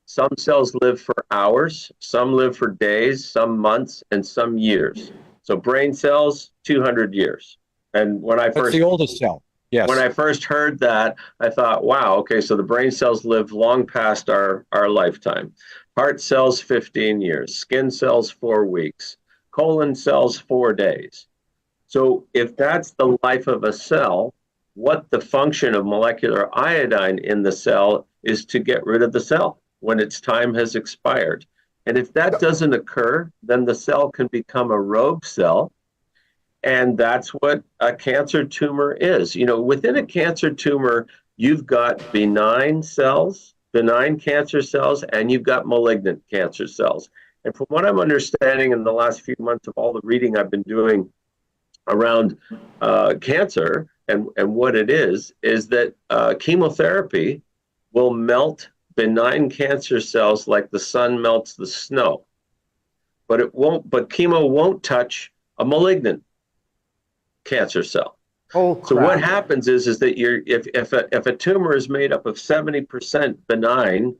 Some cells live for hours, some live for days, some months, and some years. So brain cells, 200 years. And That's the oldest cell. Yes. When I first heard that, I thought, wow, okay, so the brain cells live long past our lifetime. Heart cells, 15 years. Skin cells, 4 weeks. Colon cells, 4 days. So if that's the life of a cell, what the function of molecular iodine in the cell is to get rid of the cell when its time has expired. And if that doesn't occur, then the cell can become a rogue cell. And that's what a cancer tumor is. You know, within a cancer tumor, you've got benign cells, benign cancer cells, and you've got malignant cancer cells. And from what I'm understanding in the last few months of all the reading I've been doing around cancer and what it is that chemotherapy will melt benign cancer cells like the sun melts the snow. But chemo won't touch a malignant cancer cell. Oh, crap. So what happens is that if a tumor is made up of 70% benign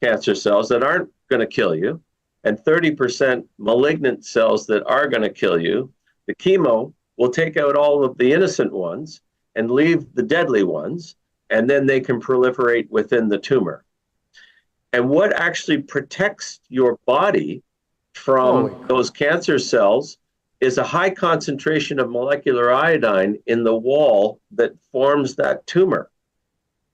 cancer cells that aren't going to kill you, and 30% malignant cells that are going to kill you, the chemo will take out all of the innocent ones and leave the deadly ones, and then they can proliferate within the tumor. And what actually protects your body from those cancer cells is a high concentration of molecular iodine in the wall that forms that tumor.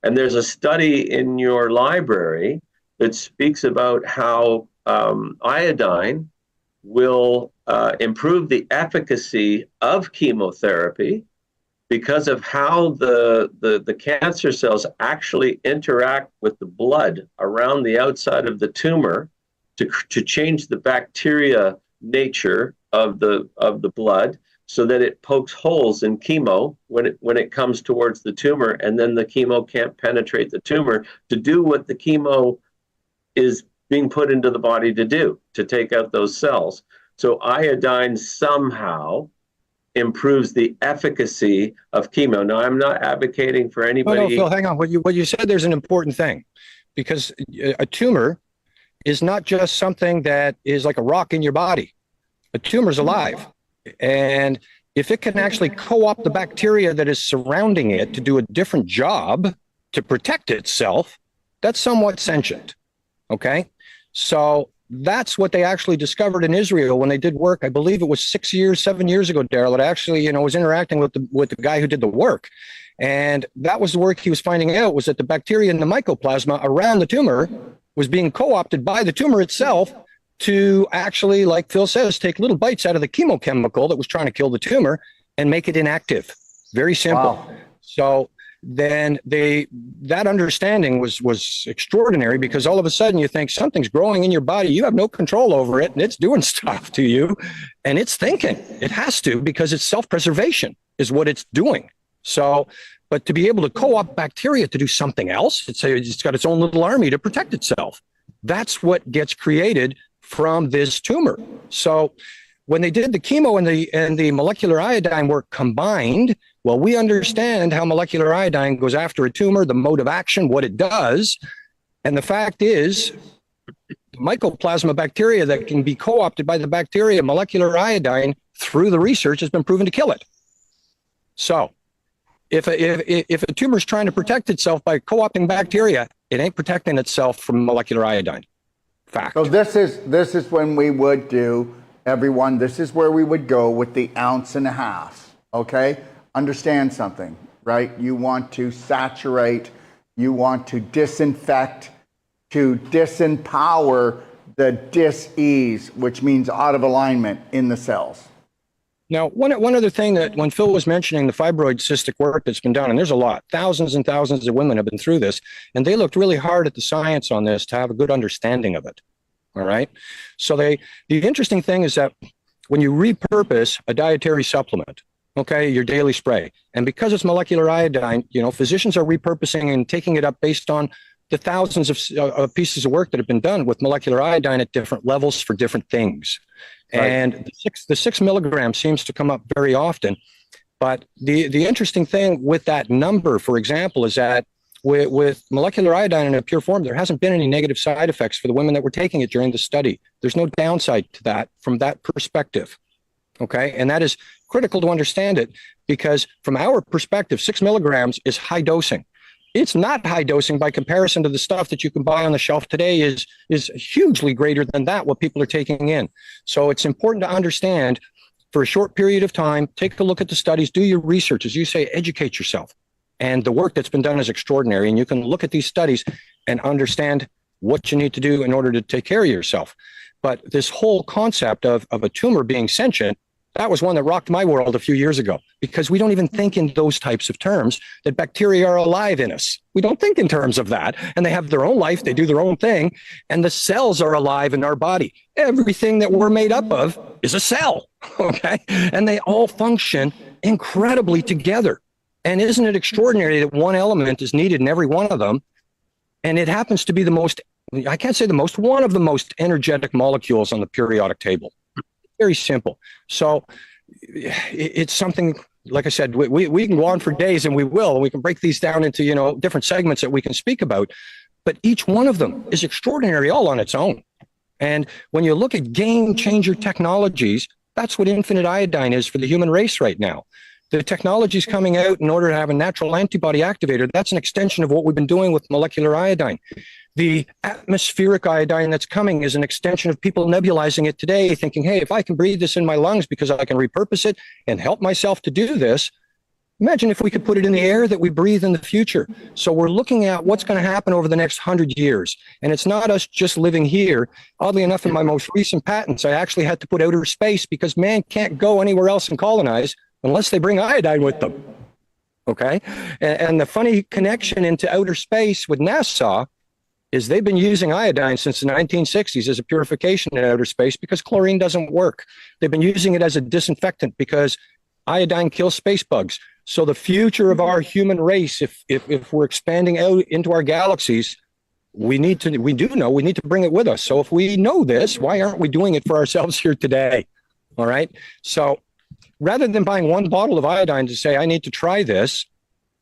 And there's a study in your library that speaks about how iodine will improve the efficacy of chemotherapy because of how the cancer cells actually interact with the blood around the outside of the tumor to change the bacteria nature of the blood so that it pokes holes in chemo when it comes towards the tumor, and then the chemo can't penetrate the tumor to do what the chemo is being put into the body to do, to take out those cells. So iodine somehow improves the efficacy of chemo. Now, I'm not advocating for No, anybody. Phil, hang on. What you said, there's an important thing, because a tumor is not just something that is like a rock in your body. A tumor is alive. And if it can actually co-opt the bacteria that is surrounding it to do a different job to protect itself, that's somewhat sentient. Okay. So that's what they actually discovered in Israel when they did work. I believe it was 7 years ago, Daryl, that actually, was interacting with the guy who did the work. And that was the work he was finding out, was that the bacteria in the mycoplasma around the tumor was being co-opted by the tumor itself to actually, like Phil says, take little bites out of the chemochemical that was trying to kill the tumor and make it inactive. Very simple. Wow. So then that understanding was extraordinary, because all of a sudden you think something's growing in your body. You have no control over it, and it's doing stuff to you, and it's thinking. It has to, because it's self-preservation is what it's doing. So, but to be able to co-opt bacteria to do something else, it's got its own little army to protect itself. That's what gets created from this tumor. So when they did the chemo and the molecular iodine work combined, well, we understand how molecular iodine goes after a tumor, the mode of action, what it does. And the fact is, mycoplasma bacteria that can be co-opted by the bacteria, molecular iodine, through the research, has been proven to kill it. So if a tumor is trying to protect itself by co-opting bacteria, it ain't protecting itself from molecular iodine. Fact. So this is when we would do, everyone, this is where we would go with the 1.5 ounces, okay? Understand something, right? You want to saturate, you want to disinfect, to disempower the dis-ease, which means out of alignment in the cells. Now, one other thing, that when Phil was mentioning the fibroid cystic work that's been done, and there's a lot, thousands and thousands of women have been through this, and they looked really hard at the science on this to have a good understanding of it. All right. So the interesting thing is that when you repurpose a dietary supplement, okay, your daily spray, and because it's molecular iodine, physicians are repurposing and taking it up based on the thousands of pieces of work that have been done with molecular iodine at different levels for different things. Right. And the 6 milligrams seems to come up very often. But the interesting thing with that number, for example, is that with molecular iodine in a pure form, there hasn't been any negative side effects for the women that were taking it during the study. There's no downside to that from that perspective. Okay. And that is critical to understand it, because from our perspective, 6 milligrams is high dosing. It's not high dosing by comparison to the stuff that you can buy on the shelf today is hugely greater than that, what people are taking in. So it's important to understand, for a short period of time, take a look at the studies, do your research, as you say, educate yourself. And the work that's been done is extraordinary. And you can look at these studies and understand what you need to do in order to take care of yourself. But this whole concept of a tumor being sentient, that was one that rocked my world a few years ago, because we don't even think in those types of terms, that bacteria are alive in us. We don't think in terms of that. And they have their own life. They do their own thing. And the cells are alive in our body. Everything that we're made up of is a cell. Okay. And they all function incredibly together. And isn't it extraordinary that one element is needed in every one of them? And it happens to be I can't say the most, one of the most energetic molecules on the periodic table. Very simple. So it's something, like I said, we can go on for days, and we will. We can break these down into, different segments that we can speak about. But each one of them is extraordinary all on its own. And when you look at game changer technologies, that's what infinite iodine is for the human race right now. The technology is coming out in order to have a natural antibody activator. That's an extension of what we've been doing with molecular iodine. The atmospheric iodine that's coming is an extension of people nebulizing it today, thinking, hey, if I can breathe this in my lungs because I can repurpose it and help myself to do this, imagine if we could put it in the air that we breathe in the future. So we're looking at what's going to happen over the next 100 years. And it's not us just living here. Oddly enough, in my most recent patents, I actually had to put outer space, because man can't go anywhere else and colonize unless they bring iodine with them. Okay. And the funny connection into outer space with NASA is they've been using iodine since the 1960s as a purification in outer space, because chlorine doesn't work. They've been using it as a disinfectant because iodine kills space bugs. So the future of our human race, if we're expanding out into our galaxies, we need to bring it with us. So if we know this, why aren't we doing it for ourselves here today? All right. So rather than buying one bottle of iodine to say, I need to try this,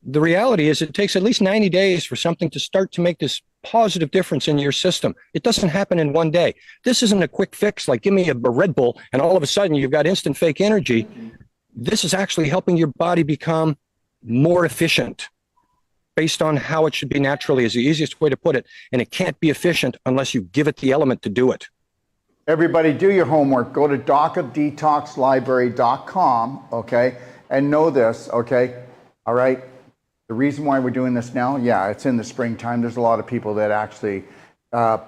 the reality is it takes at least 90 days for something to start to make this positive difference in your system. It doesn't happen in one day. This isn't a quick fix, like give me a Red Bull and all of a sudden you've got instant fake energy. This is actually helping your body become more efficient based on how it should be naturally, is the easiest way to put it. And it can't be efficient unless you give it the element to do it. Everybody do your homework. Go to docofdetoxlibrary.com, okay, and know this, okay? All right? The reason why we're doing this now, yeah, it's in the springtime. There's a lot of people that actually have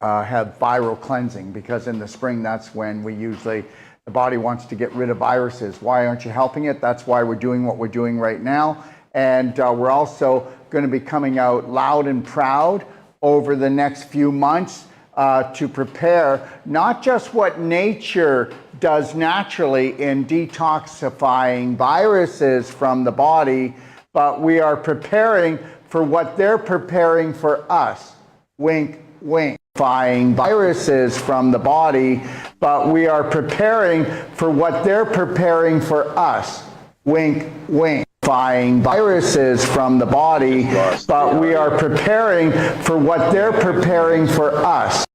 viral cleansing, because in the spring, that's when the body wants to get rid of viruses. Why aren't you helping it? That's why we're doing what we're doing right now. And we're also going to be coming out loud and proud over the next few months to prepare not just what nature does naturally in detoxifying viruses from the body, but we are preparing for what they're preparing for us. Wink, wink. Viruses from the body, but we are preparing for what they're preparing for us. Wink, wink. Viruses from the body, but we are preparing for what they're preparing for us.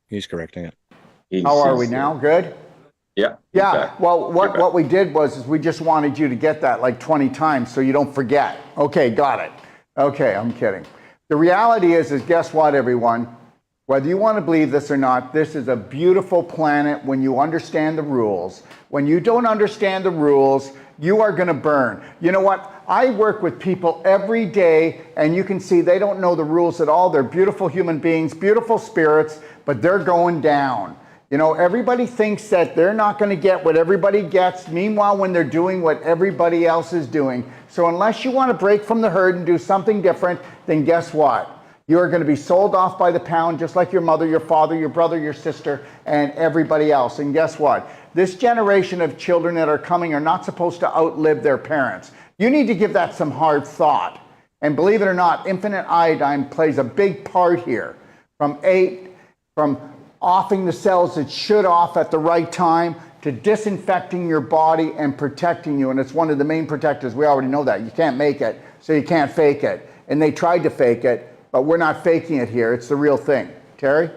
He's correcting it. How are we now? Good? Yeah. Yeah. Exactly. Well, what we did was we just wanted you to get that like 20 times so you don't forget. Okay, got it. Okay, I'm kidding. The reality is guess what, everyone? Whether you want to believe this or not, this is a beautiful planet when you understand the rules. When you don't understand the rules, you are going to burn. You know what? I work with people every day, and you can see they don't know the rules at all. They're beautiful human beings, beautiful spirits, but they're going down. You know, everybody thinks that they're not going to get what everybody gets. Meanwhile, when they're doing what everybody else is doing. So unless you want to break from the herd and do something different, then guess what? You're going to be sold off by the pound, just like your mother, your father, your brother, your sister, and everybody else. And guess what? This generation of children that are coming are not supposed to outlive their parents. You need to give that some hard thought. And believe it or not, infinite iodine plays a big part here. From offing the cells that should off at the right time, to disinfecting your body and protecting you. And it's one of the main protectors. We already know that. You can't make it, so you can't fake it. And they tried to fake it, but we're not faking it here. It's the real thing. Terry?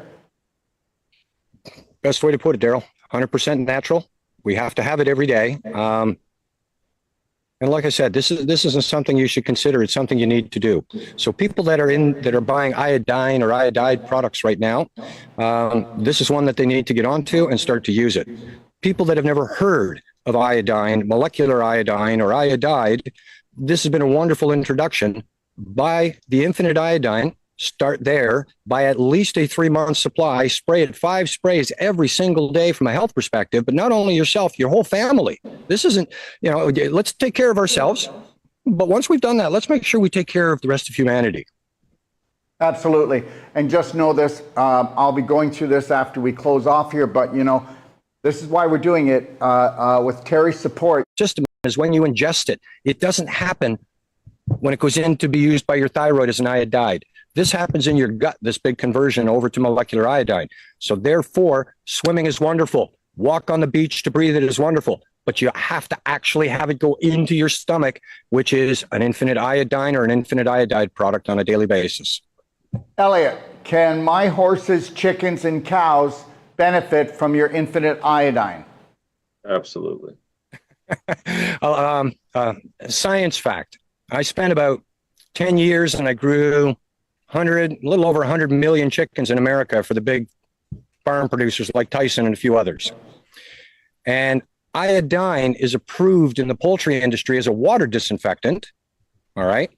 Best way to put it, Daryl. 100% natural. We have to have it every day. And like I said, this isn't something you should consider. It's something you need to do. So people that are buying iodine or iodide products right now, this is one that they need to get onto and start to use it. People that have never heard of iodine, molecular iodine, or iodide, this has been a wonderful introduction. Buy the infinite iodine. Start there, buy at least a 3-month supply, spray it 5 sprays every single day from a health perspective, but not only yourself, your whole family. This isn't, let's take care of ourselves. But once we've done that, let's make sure we take care of the rest of humanity. Absolutely. And just know this, I'll be going through this after we close off here, but this is why we're doing it with Terry's support. Just is when you ingest it. It doesn't happen when it goes in to be used by your thyroid as an iodide. This happens in your gut, this big conversion over to molecular iodine. So therefore, swimming is wonderful. Walk on the beach to breathe it is wonderful. But you have to actually have it go into your stomach, which is an infinite iodine or an infinite iodide product on a daily basis. Elliot, can my horses, chickens, and cows benefit from your infinite iodine? Absolutely. Science fact. I spent about 10 years and I grew a little over 100 million chickens in America for the big farm producers like Tyson and a few others. And iodine is approved in the poultry industry as a water disinfectant, all right?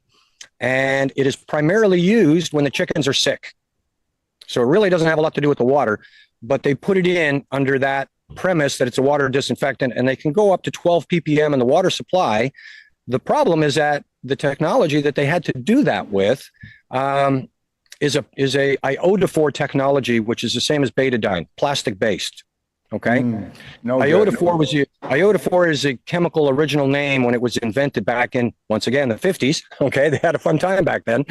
And it is primarily used when the chickens are sick. So it really doesn't have a lot to do with the water, but they put it in under that premise that it's a water disinfectant, and they can go up to 12 ppm in the water supply. The problem is that the technology that they had to do that with is a iodophore technology, which is the same as betadine, plastic based. Okay, iodophore is a chemical original name when it was invented back in, once again, the 50s. Okay, they had a fun time back then,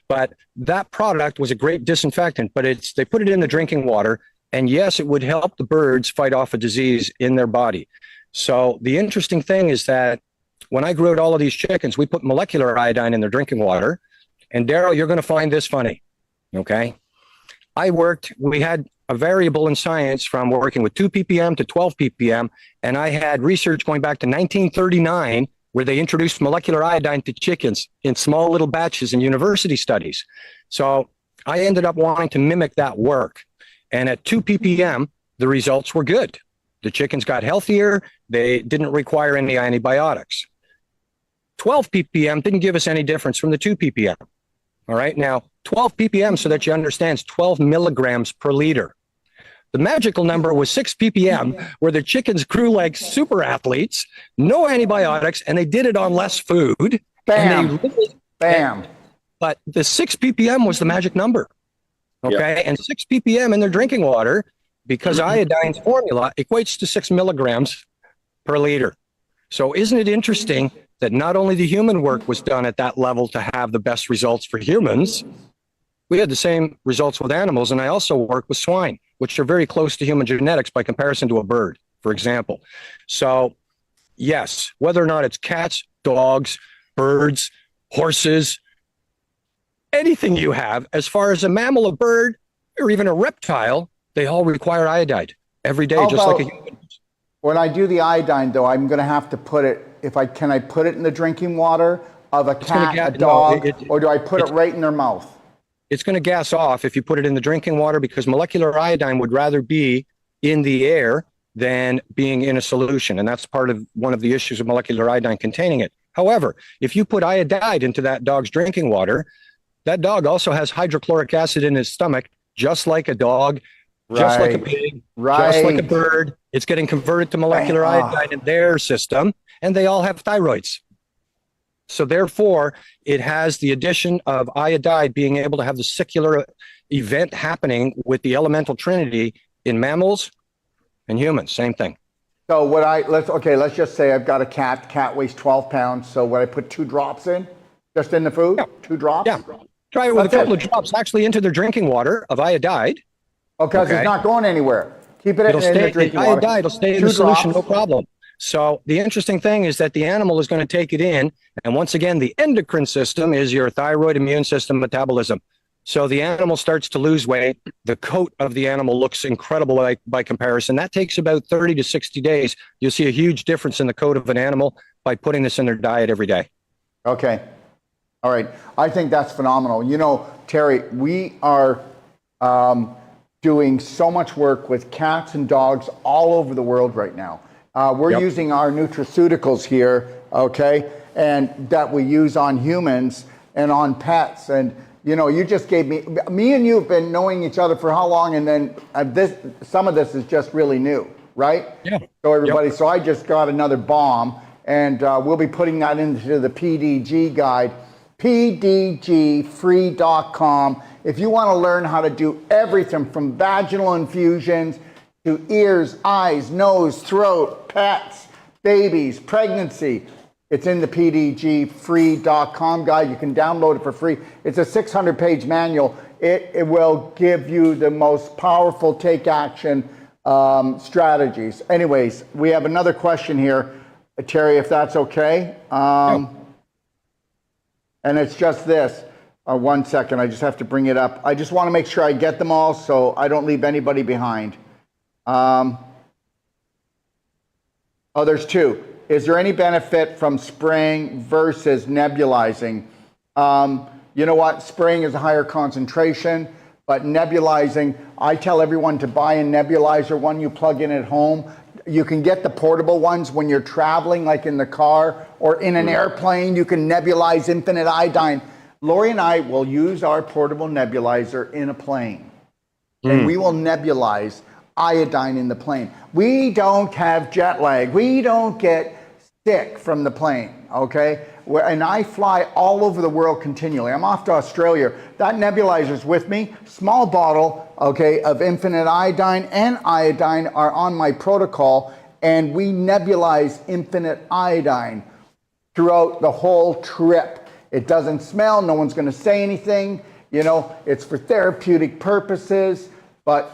but that product was a great disinfectant. But they put it in the drinking water, and yes, it would help the birds fight off a disease in their body. So the interesting thing is that when I grew out all of these chickens, we put molecular iodine in their drinking water. And Daryl, you're going to find this funny. Okay. We had a variable in science from working with 2 ppm to 12 ppm. And I had research going back to 1939 where they introduced molecular iodine to chickens in small little batches in university studies. So I ended up wanting to mimic that work. And at 2 ppm, the results were good. The chickens got healthier. They didn't require any antibiotics. 12 ppm didn't give us any difference from the 2 ppm. All right. Now, 12 ppm, so that you understand, is 12 milligrams per liter. The magical number was 6 ppm, where the chickens grew like super athletes, no antibiotics, and they did it on less food. Bam. Bam. But the 6 ppm was the magic number. Okay. And 6 ppm in their drinking water, because iodine's formula equates to 6 milligrams per liter. So isn't it interesting that not only the human work was done at that level to have the best results for humans, we had the same results with animals. And I also work with swine, which are very close to human genetics by comparison to a bird, for example. So yes, whether or not it's cats, dogs, birds, horses, anything you have, as far as a mammal, a bird, or even a reptile, they all require iodide every day, just like a human. When I do the iodine, though, I'm going to have to put it, can I put it in the drinking water of a cat, a dog, or do I put it right in their mouth? It's going to gas off if you put it in the drinking water, because molecular iodine would rather be in the air than being in a solution. And that's part of one of the issues of molecular iodine containing it. However, if you put iodide into that dog's drinking water, that dog also has hydrochloric acid in his stomach, just like a dog, just like a pig, just like a bird. It's getting converted to molecular iodine in their system, and they all have thyroids. So therefore, it has the addition of iodide being able to have the secular event happening with the elemental trinity in mammals and humans. Same thing. So let's just say I've got a cat. The cat weighs 12 pounds. So would I put 2 drops in, just in the food? Yeah. 2 drops? Yeah. Try it with a couple of drops actually into their drinking water of iodide. Because it's not going anywhere. Keep it in the drinking water. Iodide will stay in the solution, no problem. So the interesting thing is that the animal is going to take it in. And once again, the endocrine system is your thyroid, immune system, metabolism. So the animal starts to lose weight. The coat of the animal looks incredible by comparison. That takes about 30 to 60 days. You'll see a huge difference in the coat of an animal by putting this in their diet every day. Okay. All right. I think that's phenomenal. You know, Terry, we are doing so much work with cats and dogs all over the world right now. We're using our nutraceuticals here, okay, and that we use on humans and on pets. And, you know, you just gave me and you have been knowing each other for how long? And then some of this is just really new, right? Yeah. So everybody, so I just got another bomb, and we'll be putting that into the PDG guide, pdgfree.com. If you want to learn how to do everything from vaginal infusions to ears, eyes, nose, throat, pets, babies, pregnancy, it's in the pdgfree.com guide. You can download it for free. It's a 600-page manual. It will give you the most powerful take action strategies. Anyways, we have another question here, Terry, if that's okay. And it's just this. 1 second, I just have to bring it up. I just want to make sure I get them all so I don't leave anybody behind. There's 2. Is there any benefit from spraying versus nebulizing? You know what? Spraying is a higher concentration, but nebulizing, I tell everyone to buy a nebulizer, one you plug in at home. You can get the portable ones when you're traveling, like in the car or in an airplane. You can nebulize infinite iodine. Lori and I will use our portable nebulizer in a plane, and we will nebulize iodine in the plane. We don't have jet lag. We don't get sick from the plane, okay? And I fly all over the world continually. I'm off to Australia. That nebulizer's with me. Small bottle, okay, of infinite iodine and iodine are on my protocol, and we nebulize infinite iodine throughout the whole trip. It doesn't smell. No one's going to say anything. You know, it's for therapeutic purposes. But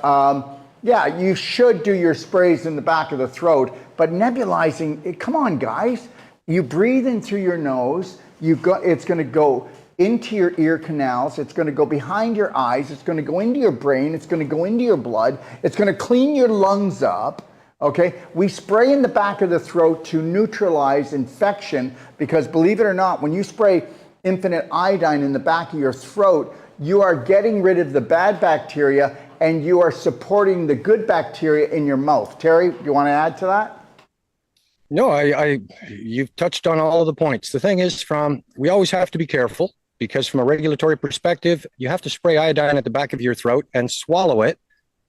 yeah, you should do your sprays in the back of the throat, but nebulizing, come on, guys. You breathe in through your nose, it's going to go into your ear canals, it's going to go behind your eyes, it's going to go into your brain, it's going to go into your blood, it's going to clean your lungs up. Okay, we spray in the back of the throat to neutralize infection, because believe it or not, when you spray infinite iodine in the back of your throat, you are getting rid of the bad bacteria and you are supporting the good bacteria in your mouth. Terry, do you want to add to that? No, you've touched on all of the points. The thing is, we always have to be careful, because from a regulatory perspective, you have to spray iodine at the back of your throat and swallow it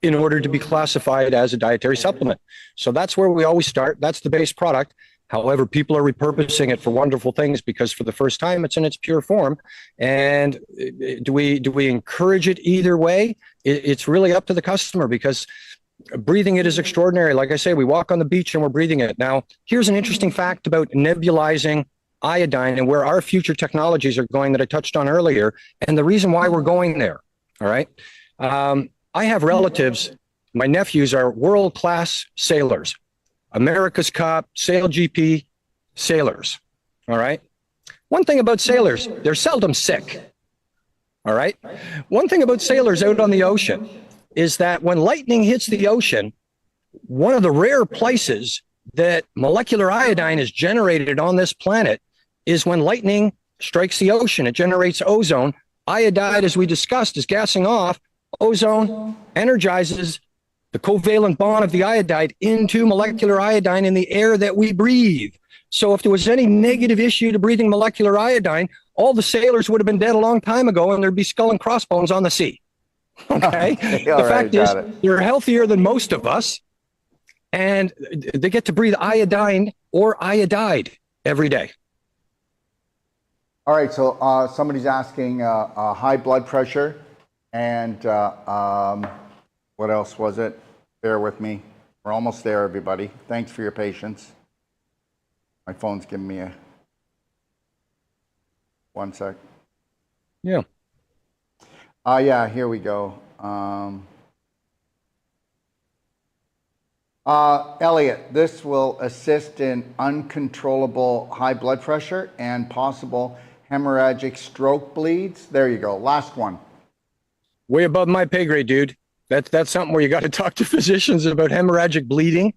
in order to be classified as a dietary supplement. So that's where we always start. That's the base product. However, people are repurposing it for wonderful things, because for the first time, it's in its pure form. And do we encourage it either way? It's really up to the customer, because breathing it is extraordinary. Like I say, we walk on the beach and we're breathing it. Now, here's an interesting fact about nebulizing iodine and where our future technologies are going that I touched on earlier, and the reason why we're going there. All right. I have relatives, my nephews are world-class sailors, America's Cup, Sail GP sailors. All right. One thing about sailors, they're seldom sick. All right. One thing about sailors out on the ocean is that when lightning hits the ocean, one of the rare places that molecular iodine is generated on this planet is when lightning strikes the ocean. It generates ozone. Iodide, as we discussed, is gassing off. Ozone energizes the covalent bond of the iodide into molecular iodine in the air that we breathe. So if there was any negative issue to breathing molecular iodine, all the sailors would have been dead a long time ago, and there'd be skull and crossbones on the sea. Okay. The fact is, they're healthier than most of us, and they get to breathe iodine or iodide every day. All right. So somebody's asking high blood pressure, and what else was it? Bear with me. We're almost there, everybody. Thanks for your patience. My phone's giving me a 1 sec. Yeah. Yeah, here we go. Elliot, this will assist in uncontrollable high blood pressure and possible hemorrhagic stroke bleeds. There you go. Last one. Way above my pay grade, dude. That's something where you got to talk to physicians about hemorrhagic bleeding.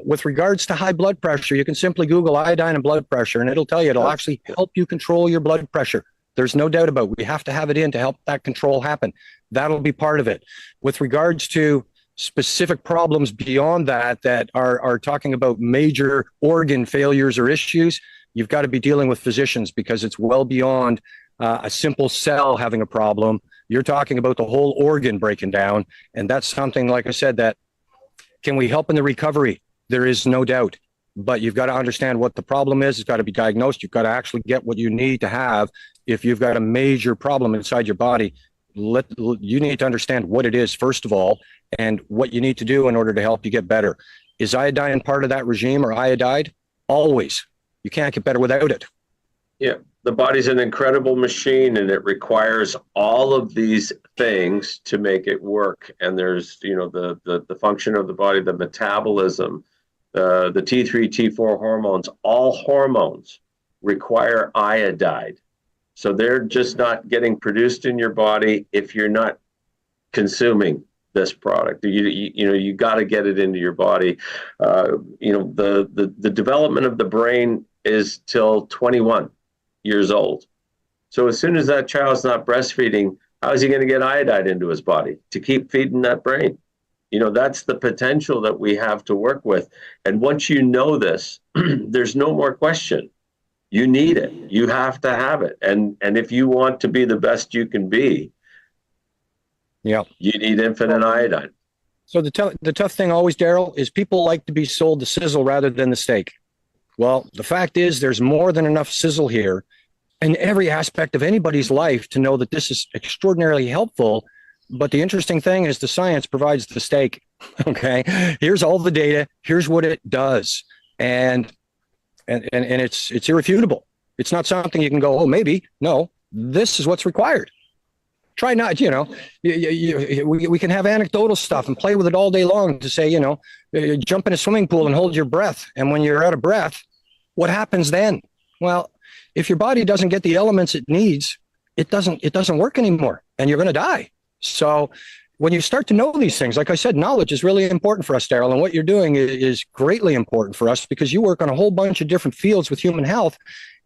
With regards to high blood pressure, you can simply Google iodine and blood pressure, and it'll tell you, it'll actually help you control your blood pressure. There's no doubt about it. We have to have it in to help that control happen. That'll be part of it. With regards to specific problems beyond that, that are talking about major organ failures or issues, you've got to be dealing with physicians, because it's well beyond a simple cell having a problem. You're talking about the whole organ breaking down. And that's something, like I said, that can we help in the recovery? There is no doubt. But you've got to understand what the problem is. It's got to be diagnosed. You've got to actually get what you need to have. If you've got a major problem inside your body, you need to understand what it is, first of all, and what you need to do in order to help you get better. Is iodine part of that regime, or iodide? Always. You can't get better without it. Yeah, the body's an incredible machine, and it requires all of these things to make it work. And there's, the function of the body, the metabolism, the T3, T4 hormones, all hormones require iodide. So they're just not getting produced in your body if you're not consuming this product. You got to get it into your body. The development of the brain is till 21 years old. So as soon as that child's not breastfeeding, how is he going to get iodide into his body to keep feeding that brain? That's the potential that we have to work with. And once you know this, there's no more question. You need it. You have to have it. And if you want to be the best you can be, yeah, you need infinite iodine. So the tough thing always, Daryl, is people like to be sold the sizzle rather than the steak. Well, the fact is, there's more than enough sizzle here in every aspect of anybody's life to know that this is extraordinarily helpful. But the interesting thing is the science provides the steak. Okay, here's all the data. Here's what it does, and it's irrefutable. It's not something you can go, oh, maybe. No, this is what's required. Try not, we can have anecdotal stuff and play with it all day long to say, jump in a swimming pool and hold your breath. And when you're out of breath, what happens then? Well, if your body doesn't get the elements it needs, it doesn't work anymore, and you're going to die. So when you start to know these things, like I said, knowledge is really important for us, Daryl. And what you're doing is greatly important for us because you work on a whole bunch of different fields with human health.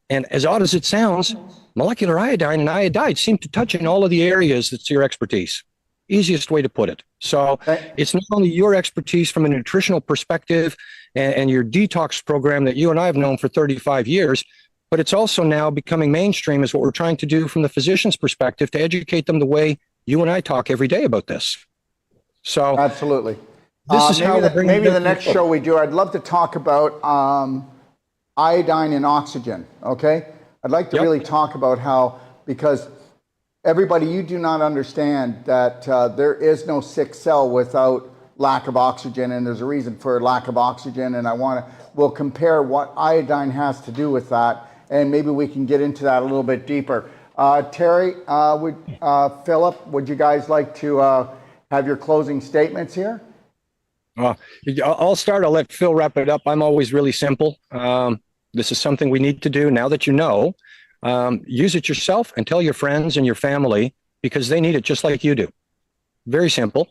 And as odd as it sounds, molecular iodine and iodide seem to touch in all of the areas that's your expertise. Easiest way to put it. So it's not only your expertise from a nutritional perspective and your detox program that you and I have known for 35 years, but it's also now becoming mainstream is what we're trying to do from the physician's perspective to educate them the way you and I talk every day about this. So absolutely. This is how maybe the next show we do, I'd love to talk about iodine and oxygen. Okay. I'd like to really talk about how, because everybody, you do not understand that there is no sick cell without lack of oxygen, and there's a reason for lack of oxygen, and we'll compare what iodine has to do with that, and maybe we can get into that a little bit deeper. Terry, Philip, would you guys like to have your closing statements here? I'll start. I'll let Phil wrap it up. I'm always really simple. This is something we need to do now that you know. Use it yourself and tell your friends and your family because they need it just like you do. Very simple.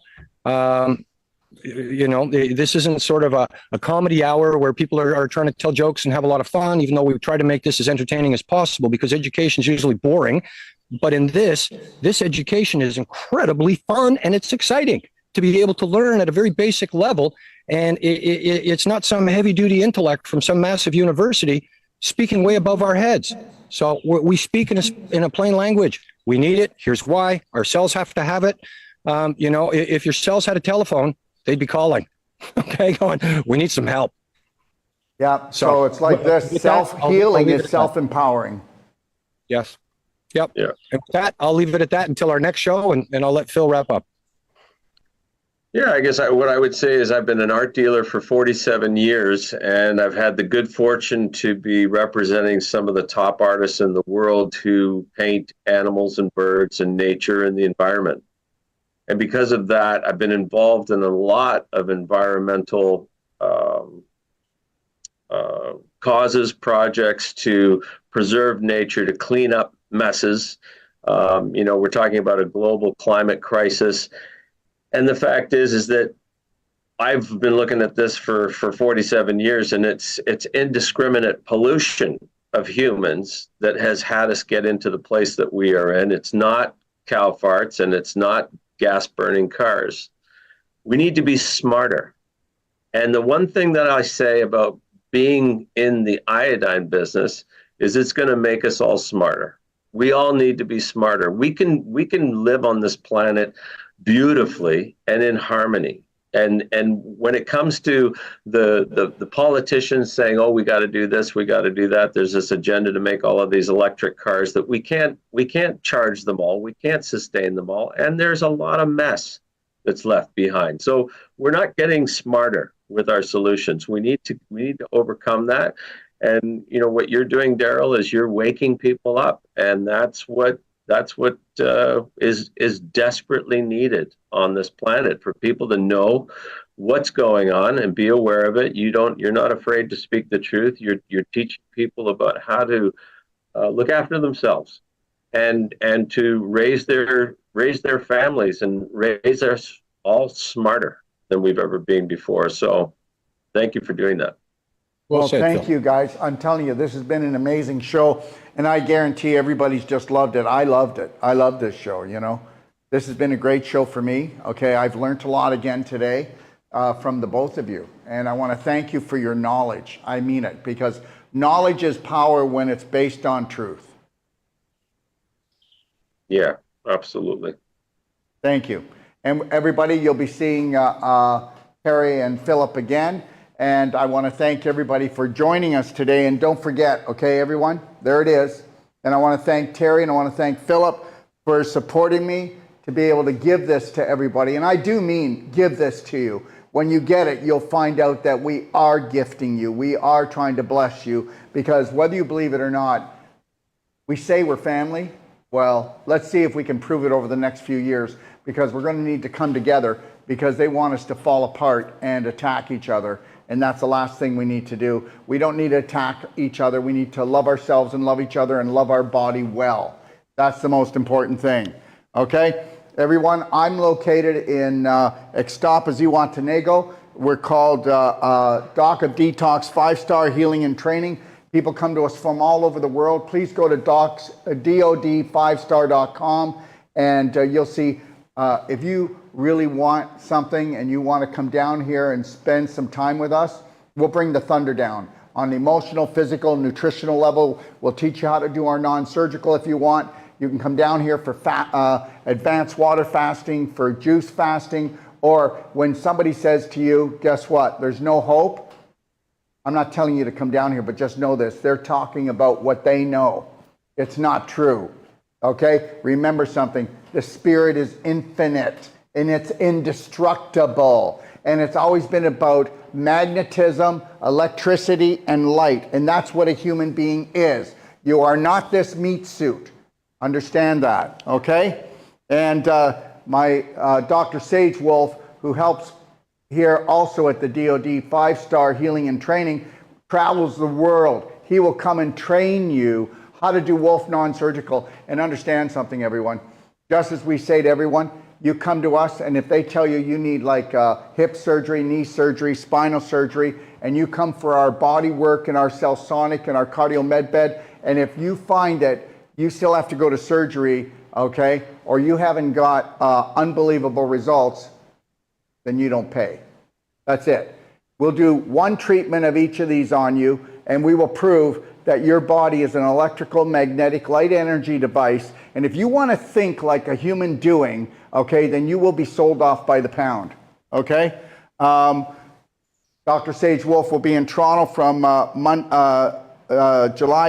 This isn't sort of a comedy hour where people are trying to tell jokes and have a lot of fun, even though we try to make this as entertaining as possible because education is usually boring. But in this education is incredibly fun and it's exciting to be able to learn at a very basic level. And it's not some heavy duty intellect from some massive university speaking way above our heads. So we speak in a plain language. We need it. Here's why. Our cells have to have it. If your cells had a telephone, they'd be calling, okay, going, we need some help. Yeah, so it's like this, self-healing is self-empowering. Yes. Yep. Yeah. And with that, I'll leave it at that until our next show, and I'll let Phil wrap up. Yeah, I guess what I would say is I've been an art dealer for 47 years, and I've had the good fortune to be representing some of the top artists in the world who paint animals and birds and nature and the environment. And because of that, I've been involved in a lot of environmental causes, projects to preserve nature, to clean up messes. We're talking about a global climate crisis. And the fact is that I've been looking at this for 47 years, and it's indiscriminate pollution of humans that has had us get into the place that we are in. It's not cow farts and it's not gas burning cars. We need to be smarter. And the one thing that I say about being in the iodine business is it's going to make us all smarter. We all need to be smarter. We can live on this planet beautifully and in harmony. And when it comes to the politicians saying, oh, we got to do this, we got to do that, there's this agenda to make all of these electric cars that we can't charge them all, we can't sustain them all, and there's a lot of mess that's left behind. So we're not getting smarter with our solutions. We need to overcome that. And what you're doing, Daryl, is you're waking people up, and that's what is desperately needed on this planet, for people to know what's going on and be aware of it. You're not afraid to speak the truth. You're teaching people about how to look after themselves and to raise their families and raise us all smarter than we've ever been before. So thank you for doing that. Well, thank you, guys. I'm telling you, this has been an amazing show, and I guarantee everybody's just loved it. I loved it. I love this show, This has been a great show for me. Okay, I've learned a lot again today from the both of you, and I want to thank you for your knowledge. I mean it, because knowledge is power when it's based on truth. Yeah, absolutely. Thank you. And everybody, you'll be seeing Harry and Philip again. And I want to thank everybody for joining us today. And don't forget, okay, everyone, there it is. And I want to thank Terry and I want to thank Philip for supporting me to be able to give this to everybody. And I do mean give this to you. When you get it, you'll find out that we are gifting you. We are trying to bless you, because whether you believe it or not, we say we're family, Well, let's see if we can prove it over the next few years, because we're going to need to come together, because they want us to fall apart and attack each other. And that's the last thing we need to do. We don't need to attack each other. We need to love ourselves and love each other and love our body well. That's the most important thing. Okay? Everyone, I'm located in Ixtapa, Zihuatanejo. We're called Doc of Detox 5-Star Healing and Training. People come to us from all over the world. Please go to DOD5star.com, and you'll see if you really want something and you want to come down here and spend some time with us, we'll bring the thunder down. On the emotional, physical, nutritional level, we'll teach you how to do our non-surgical if you want. You can come down here for advanced water fasting, for juice fasting, or when somebody says to you, guess what, there's no hope. I'm not telling you to come down here, but just know this. They're talking about what they know. It's not true. Okay? Remember something. The spirit is infinite and it's indestructible. And it's always been about magnetism, electricity, and light. And that's what a human being is. You are not this meat suit. Understand that. Okay? And my Dr. Sage Wolf, who helps here also at the DoD 5-Star Healing and Training, travels the world. He will come and train you how to do Wolf non-surgical. And understand something, everyone. Just as we say to everyone, you come to us, and if they tell you you need like hip surgery, knee surgery, spinal surgery, and you come for our body work and our Cellsonic and our cardio med bed, and if you find that you still have to go to surgery, okay, or you haven't got unbelievable results, then you don't pay. That's it. We'll do one treatment of each of these on you, and we will prove that your body is an electrical, magnetic, light energy device. And if you want to think like a human doing, okay, then you will be sold off by the pound, okay? Dr. Sage Wolf will be in Toronto from July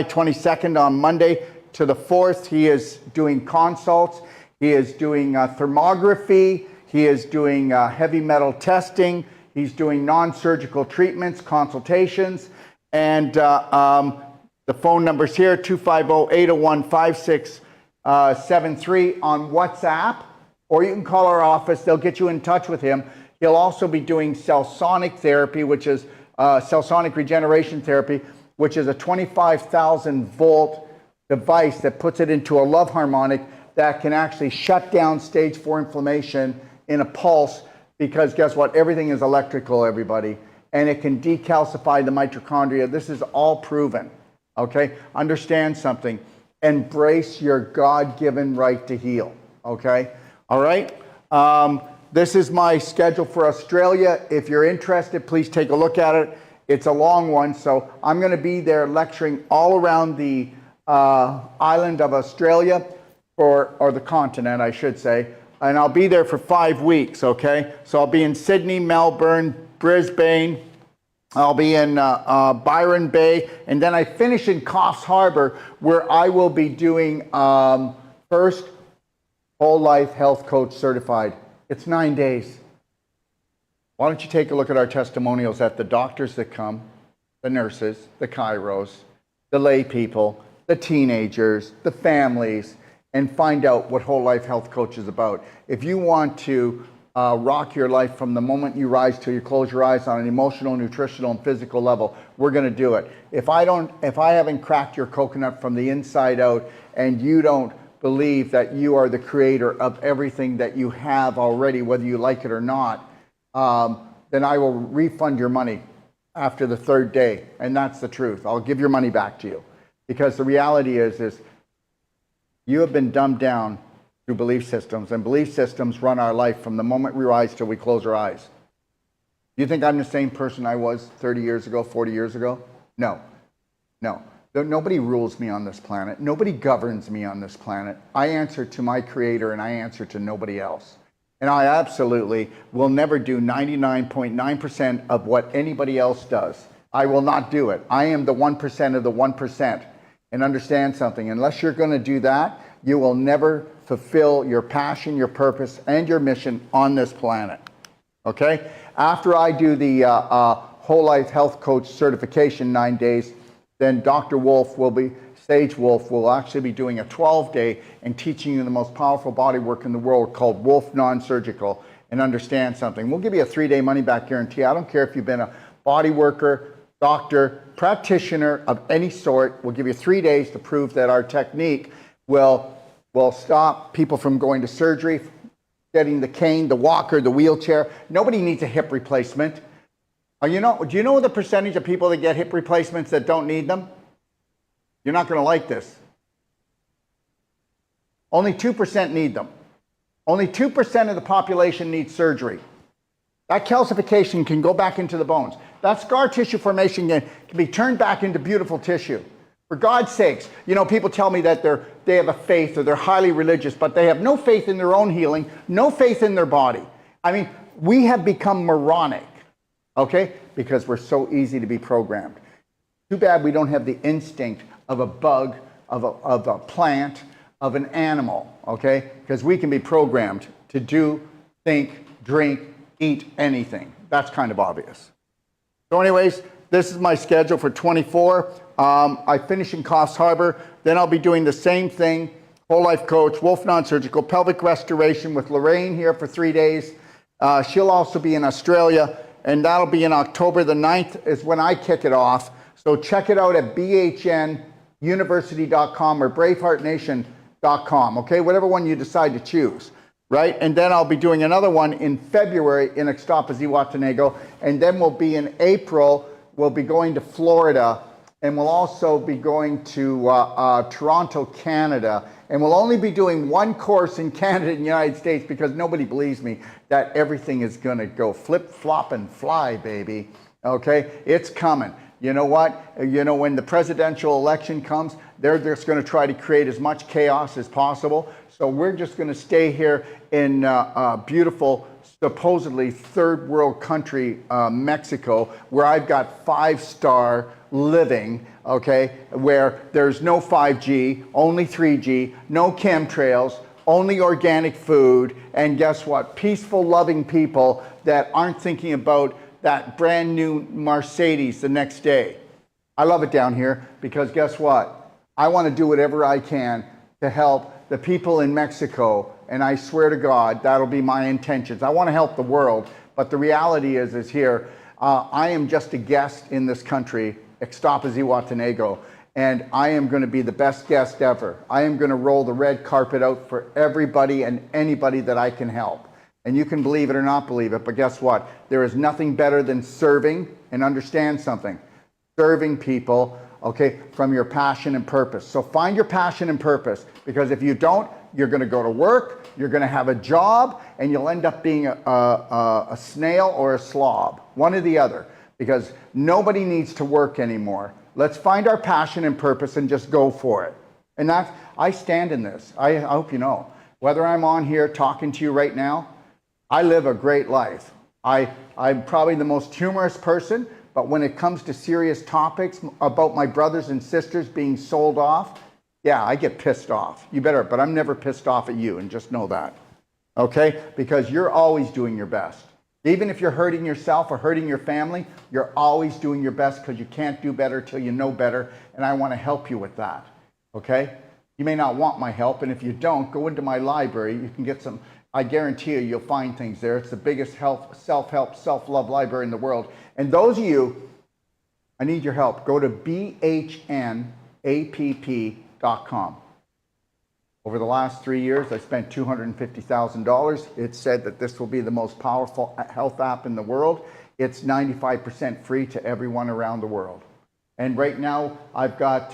22nd on Monday to the 4th. He is doing consults. He is doing thermography. He is doing heavy metal testing. He's doing non-surgical treatments, consultations. And the phone number's here, 250-801-5673 on WhatsApp, or you can call our office. They'll get you in touch with him. He'll also be doing Cellsonic therapy, which is Cellsonic regeneration therapy, which is a 25,000 volt device that puts it into a love harmonic that can actually shut down stage 4 inflammation in a pulse, because guess what? Everything is electrical, everybody. And it can decalcify the mitochondria. This is all proven, okay? Understand something. Embrace your God-given right to heal, okay? All right? This is my schedule for Australia. If you're interested, please take a look at it. It's a long one, so I'm going to be there lecturing all around the island of Australia, or the continent, I should say. And I'll be there for 5 weeks, okay? So I'll be in Sydney, Melbourne, Brisbane. I'll be in Byron Bay. And then I finish in Coffs Harbour, where I will be doing first whole life health coach certified. It's 9 days. Why don't you take a look at our testimonials at the doctors that come, the nurses, the chiros, the lay people, the teenagers, the families, and find out what whole life health coach is about. If you want to rock your life from the moment you rise till you close your eyes on an emotional, nutritional, and physical level, we're going to do it. If I haven't cracked your coconut from the inside out, and you don't believe that you are the creator of everything that you have already, whether you like it or not, then I will refund your money after the 3rd day. And that's the truth. I'll give your money back to you. Because the reality is you have been dumbed down through belief systems, and belief systems run our life from the moment we rise till we close our eyes. Do you think I'm the same person I was 30 years ago, 40 years ago? No. Nobody rules me on this planet. Nobody governs me on this planet. I answer to my creator, and I answer to nobody else. And I absolutely will never do 99.9% of what anybody else does. I will not do it. I am the 1% of the 1%. And understand something, unless you're going to do that, you will never fulfill your passion, your purpose, and your mission on this planet. Okay? After I do the Whole Life Health Coach certification 9 days, then Dr. Wolf will be Sage Wolf will actually be doing a 12-day and teaching you the most powerful body work in the world called Wolf Non-Surgical. And understand something. We'll give you a 3-day money-back guarantee. I don't care if you've been a body worker, doctor, practitioner of any sort. We'll give you 3 days to prove that our technique will stop people from going to surgery, getting the cane, the walker, the wheelchair. Nobody needs a hip replacement. Do you know the percentage of people that get hip replacements that don't need them? You're not going to like this. Only 2% need them. Only 2% of the population needs surgery. That calcification can go back into the bones. That scar tissue formation can be turned back into beautiful tissue. For God's sakes, people tell me that they have a faith or they're highly religious, but they have no faith in their own healing, no faith in their body. I mean, we have become moronic, okay? Because we're so easy to be programmed. Too bad we don't have the instinct of a bug, of a plant, of an animal, okay? Because we can be programmed to do, think, drink, eat anything. That's kind of obvious. So anyways, this is my schedule for 24. I finish in Coffs Harbour. Then I'll be doing the same thing, whole life coach, Wolf Non-Surgical, pelvic restoration with Lorraine here for 3 days. She'll also be in Australia, and that'll be in October the 9th is when I kick it off. So check it out at bhnuniversity.com or braveheartnation.com, okay? Whatever one you decide to choose, right? And then I'll be doing another one in February in Ixtapa, Zihuatanejo, and then we'll be in April, we'll be going to Florida, and we'll also be going to Toronto, Canada, and we'll only be doing one course in Canada and the United States because nobody believes me that everything is gonna go flip, flop, and fly, baby, okay? It's coming. You know what? When the presidential election comes, they're just going to try to create as much chaos as possible. So we're just going to stay here in beautiful, supposedly third world country, Mexico, where I've got 5-star living, okay, where there's no 5G, only 3G, no chemtrails, only organic food, and guess what? Peaceful, loving people that aren't thinking about that brand new Mercedes the next day. I love it down here because guess what? I want to do whatever I can to help the people in Mexico, and I swear to God, that'll be my intentions. I want to help the world, but the reality is here, I am just a guest in this country, Ixtapa, Zihuatanejo, and I am going to be the best guest ever. I am going to roll the red carpet out for everybody and anybody that I can help. And you can believe it or not believe it, but guess what? There is nothing better than serving, and understand something. Serving people, okay, from your passion and purpose. So find your passion and purpose, because if you don't, you're going to go to work, you're going to have a job, and you'll end up being a snail or a slob, one or the other, because nobody needs to work anymore. Let's find our passion and purpose and just go for it. And I stand in this. I hope you know. Whether I'm on here talking to you right now, I live a great life. I'm probably the most humorous person, but when it comes to serious topics about my brothers and sisters being sold off, yeah, I get pissed off. You better, but I'm never pissed off at you, and just know that, okay? Because you're always doing your best. Even if you're hurting yourself or hurting your family, you're always doing your best because you can't do better till you know better, and I want to help you with that, okay? You may not want my help, and if you don't, go into my library. You can get some. I guarantee you, you'll find things there. It's the biggest self-help, self-love library in the world. And those of you, I need your help. Go to bhnapp.com. Over the last 3 years, I spent $250,000. It said that this will be the most powerful health app in the world. It's 95% free to everyone around the world. And right now, I've got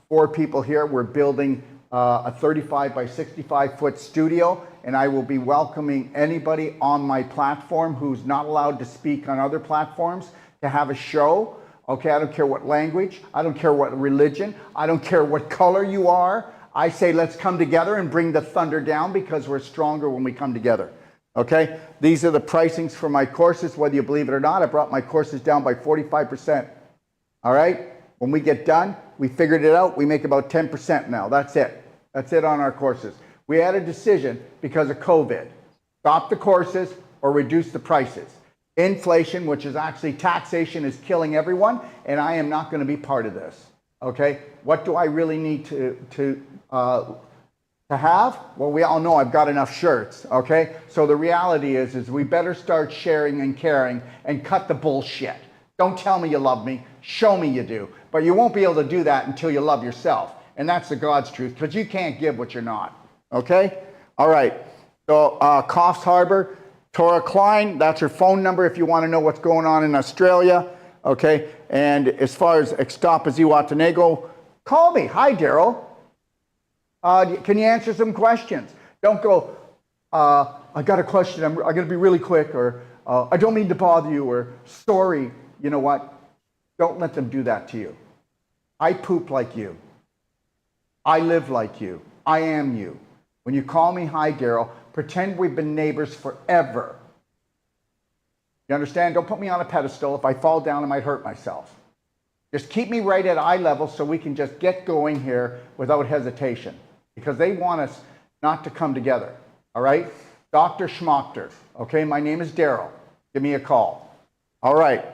4 people here. We're building a 35 by 65 foot studio, and I will be welcoming anybody on my platform who's not allowed to speak on other platforms to have a show. Okay, I don't care what language, I don't care what religion, I don't care what color you are. I say let's come together and bring the thunder down, because we're stronger when we come together. Okay, these are the pricings for my courses. Whether you believe it or not, I brought my courses down by 45%. All right, when we get done, we figured it out. We make about 10% now. That's it. That's it on our courses. We had a decision because of COVID. Stop the courses or reduce the prices. Inflation, which is actually taxation, is killing everyone, and I am not going to be part of this. Okay, what do I really need to have? Well, we all know I've got enough shirts. Okay, so the reality is we better start sharing and caring and cut the bullshit. Don't tell me you love me. Show me you do. But you won't be able to do that until you love yourself, and that's the God's truth, because you can't give what you're not. Okay, all right. So Coffs Harbour, Tora Klein. That's her phone number if you want to know what's going on in Australia. Okay, and as far as Extapa Zihuatanego, call me. Hi, Daryl. Can you answer some questions? Don't go, I got a question, I'm going to be really quick, or I don't mean to bother you, or sorry. You know what? Don't let them do that to you. I poop like you. I live like you. I am you. When you call me, hi, Daryl, pretend we've been neighbors forever. You understand? Don't put me on a pedestal. If I fall down, I might hurt myself. Just keep me right at eye level so we can just get going here without hesitation, because they want us not to come together. All right? Dr. Schmochter. Okay, my name is Daryl. Give me a call. All right.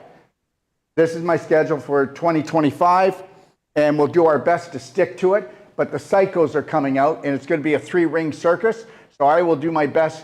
This is my schedule for 2025, and we'll do our best to stick to it, but the psychos are coming out, and it's going to be a 3-ring circus, so I will do my best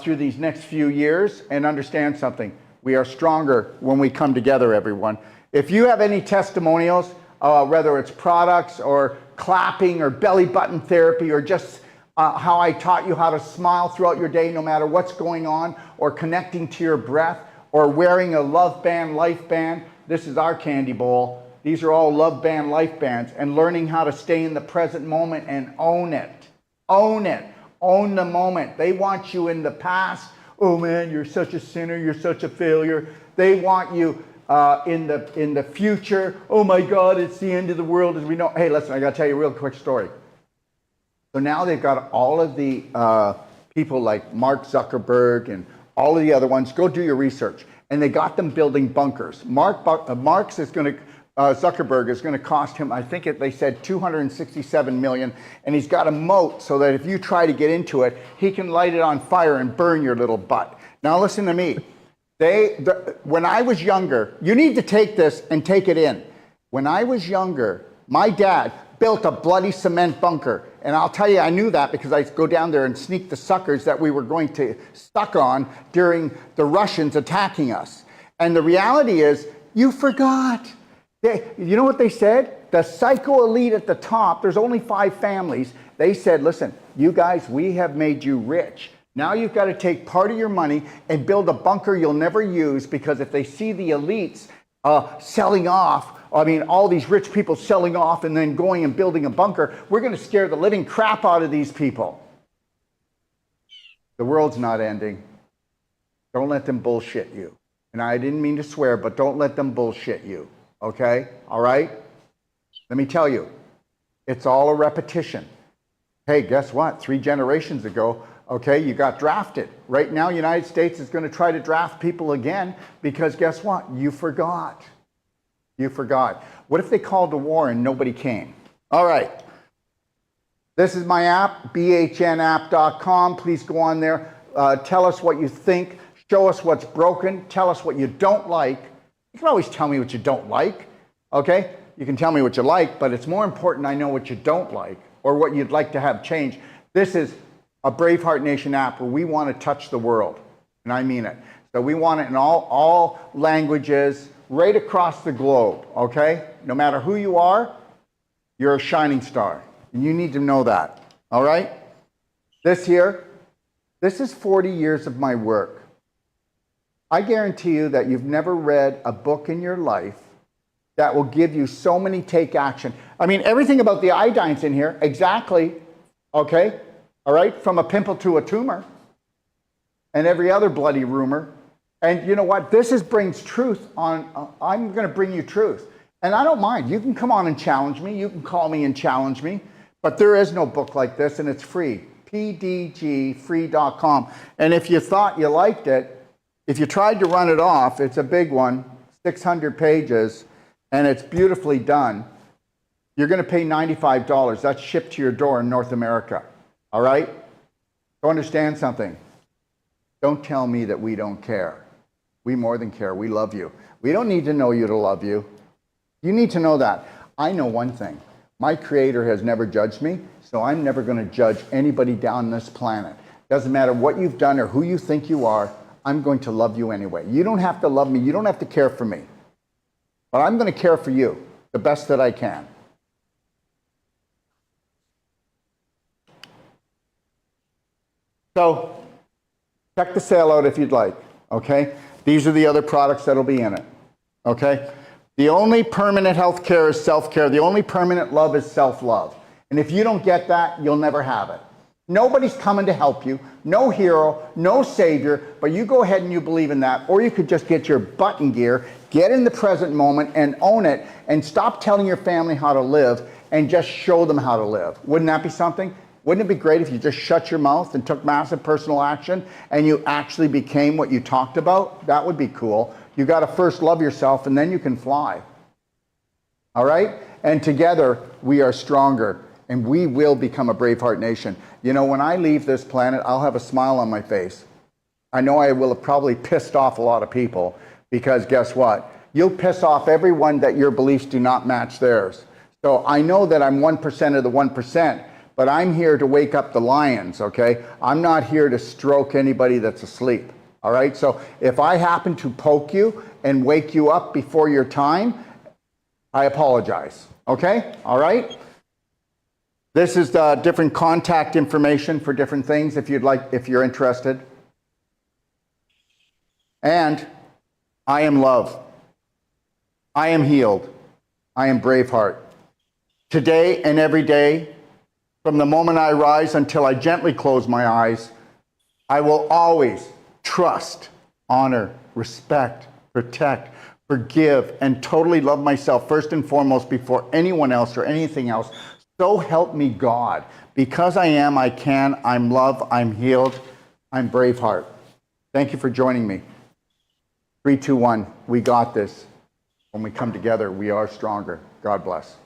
through these next few years, and understand something. We are stronger when we come together, everyone. If you have any testimonials, whether it's products or clapping or belly button therapy, or just how I taught you how to smile throughout your day no matter what's going on, or connecting to your breath, or wearing a love band, life band, this is our candy bowl. These are all love band, life bands, and learning how to stay in the present moment and own it. Own it. Own the moment. They want you in the past. Oh man, you're such a sinner. You're such a failure. They want you in the future. Oh my God, it's the end of the world as we know. Hey, listen, I got to tell you a real quick story. So now they've got all of the people like Mark Zuckerberg and all of the other ones. Go do your research. And they got them building bunkers. Mark's is going to Zuckerberg is going to cost him, I think they said $267 million, and he's got a moat so that if you try to get into it, he can light it on fire and burn your little butt. Now listen to me. When I was younger, you need to take this and take it in. When I was younger, my dad built a bloody cement bunker, and I'll tell you, I knew that because I go down there and sneak the suckers that we were going to suck on during the Russians attacking us. And the reality is, you forgot. You know what they said? The psycho elite at the top, there's only 5 families. They said, listen, you guys, we have made you rich. Now you've got to take part of your money and build a bunker you'll never use, because if they see the elites selling off, I mean, all these rich people selling off and then going and building a bunker, we're going to scare the living crap out of these people. The world's not ending. Don't let them bullshit you. And I didn't mean to swear, but don't let them bullshit you. Okay? All right? Let me tell you, it's all a repetition. Hey, guess what? 3 generations ago, okay, you got drafted. Right now, United States is going to try to draft people again because guess what? You forgot. You forgot. What if they called a war and nobody came? All right. This is my app, bhnapp.com. Please go on there. Tell us what you think. Show us what's broken. Tell us what you don't like. You can always tell me what you don't like, okay? You can tell me what you like, but it's more important I know what you don't like or what you'd like to have change. This is a Braveheart Nation app where we want to touch the world, and I mean it. So we want it in all languages, right across the globe, okay? No matter who you are, you're a shining star, and you need to know that, all right? This here, this is 40 years of my work. I guarantee you that you've never read a book in your life that will give you so many take action. I mean, everything about the iodine's in here, exactly, okay? All right, from a pimple to a tumor and every other bloody rumor. And you know what? This brings truth on, I'm going to bring you truth. And I don't mind. You can come on and challenge me. You can call me and challenge me. But there is no book like this, and it's free. pdgfree.com. And if you thought you liked it, if you tried to run it off, it's a big one, 600 pages, and it's beautifully done. You're going to pay $95. That's shipped to your door in North America. All right? So understand something. Don't tell me that we don't care. We more than care. We love you. We don't need to know you to love you. You need to know that. I know one thing. My Creator has never judged me, so I'm never going to judge anybody down this planet. Doesn't matter what you've done or who you think you are, I'm going to love you anyway. You don't have to love me. You don't have to care for me. But I'm going to care for you the best that I can. So, check the sale out if you'd like, okay? These are the other products that'll be in it, okay? The only permanent health care is self-care. The only permanent love is self-love. And if you don't get that, you'll never have it. Nobody's coming to help you. No hero, no savior, but you go ahead and you believe in that. Or you could just get your butt in gear, get in the present moment and own it, and stop telling your family how to live and just show them how to live. Wouldn't that be something? Wouldn't it be great if you just shut your mouth and took massive personal action and you actually became what you talked about? That would be cool. You got to first love yourself and then you can fly. All right? And together we are stronger and we will become a Braveheart nation. You know, when I leave this planet, I'll have a smile on my face. I know I will have probably pissed off a lot of people because guess what? You'll piss off everyone that your beliefs do not match theirs. So I know that I'm 1% of the 1%. But I'm here to wake up the lions, okay? I'm not here to stroke anybody that's asleep, all right? So if I happen to poke you and wake you up before your time, I apologize, okay? All right? This is the different contact information for different things if you'd like, if you're interested. And I am love. I am healed. I am Braveheart. Today and every day, from the moment I rise until I gently close my eyes, I will always trust, honor, respect, protect, forgive, and totally love myself first and foremost before anyone else or anything else. So help me God. Because I am, I can, I'm love, I'm healed, I'm Braveheart. Thank you for joining me. 3, 2, 1, we got this. When we come together, we are stronger. God bless.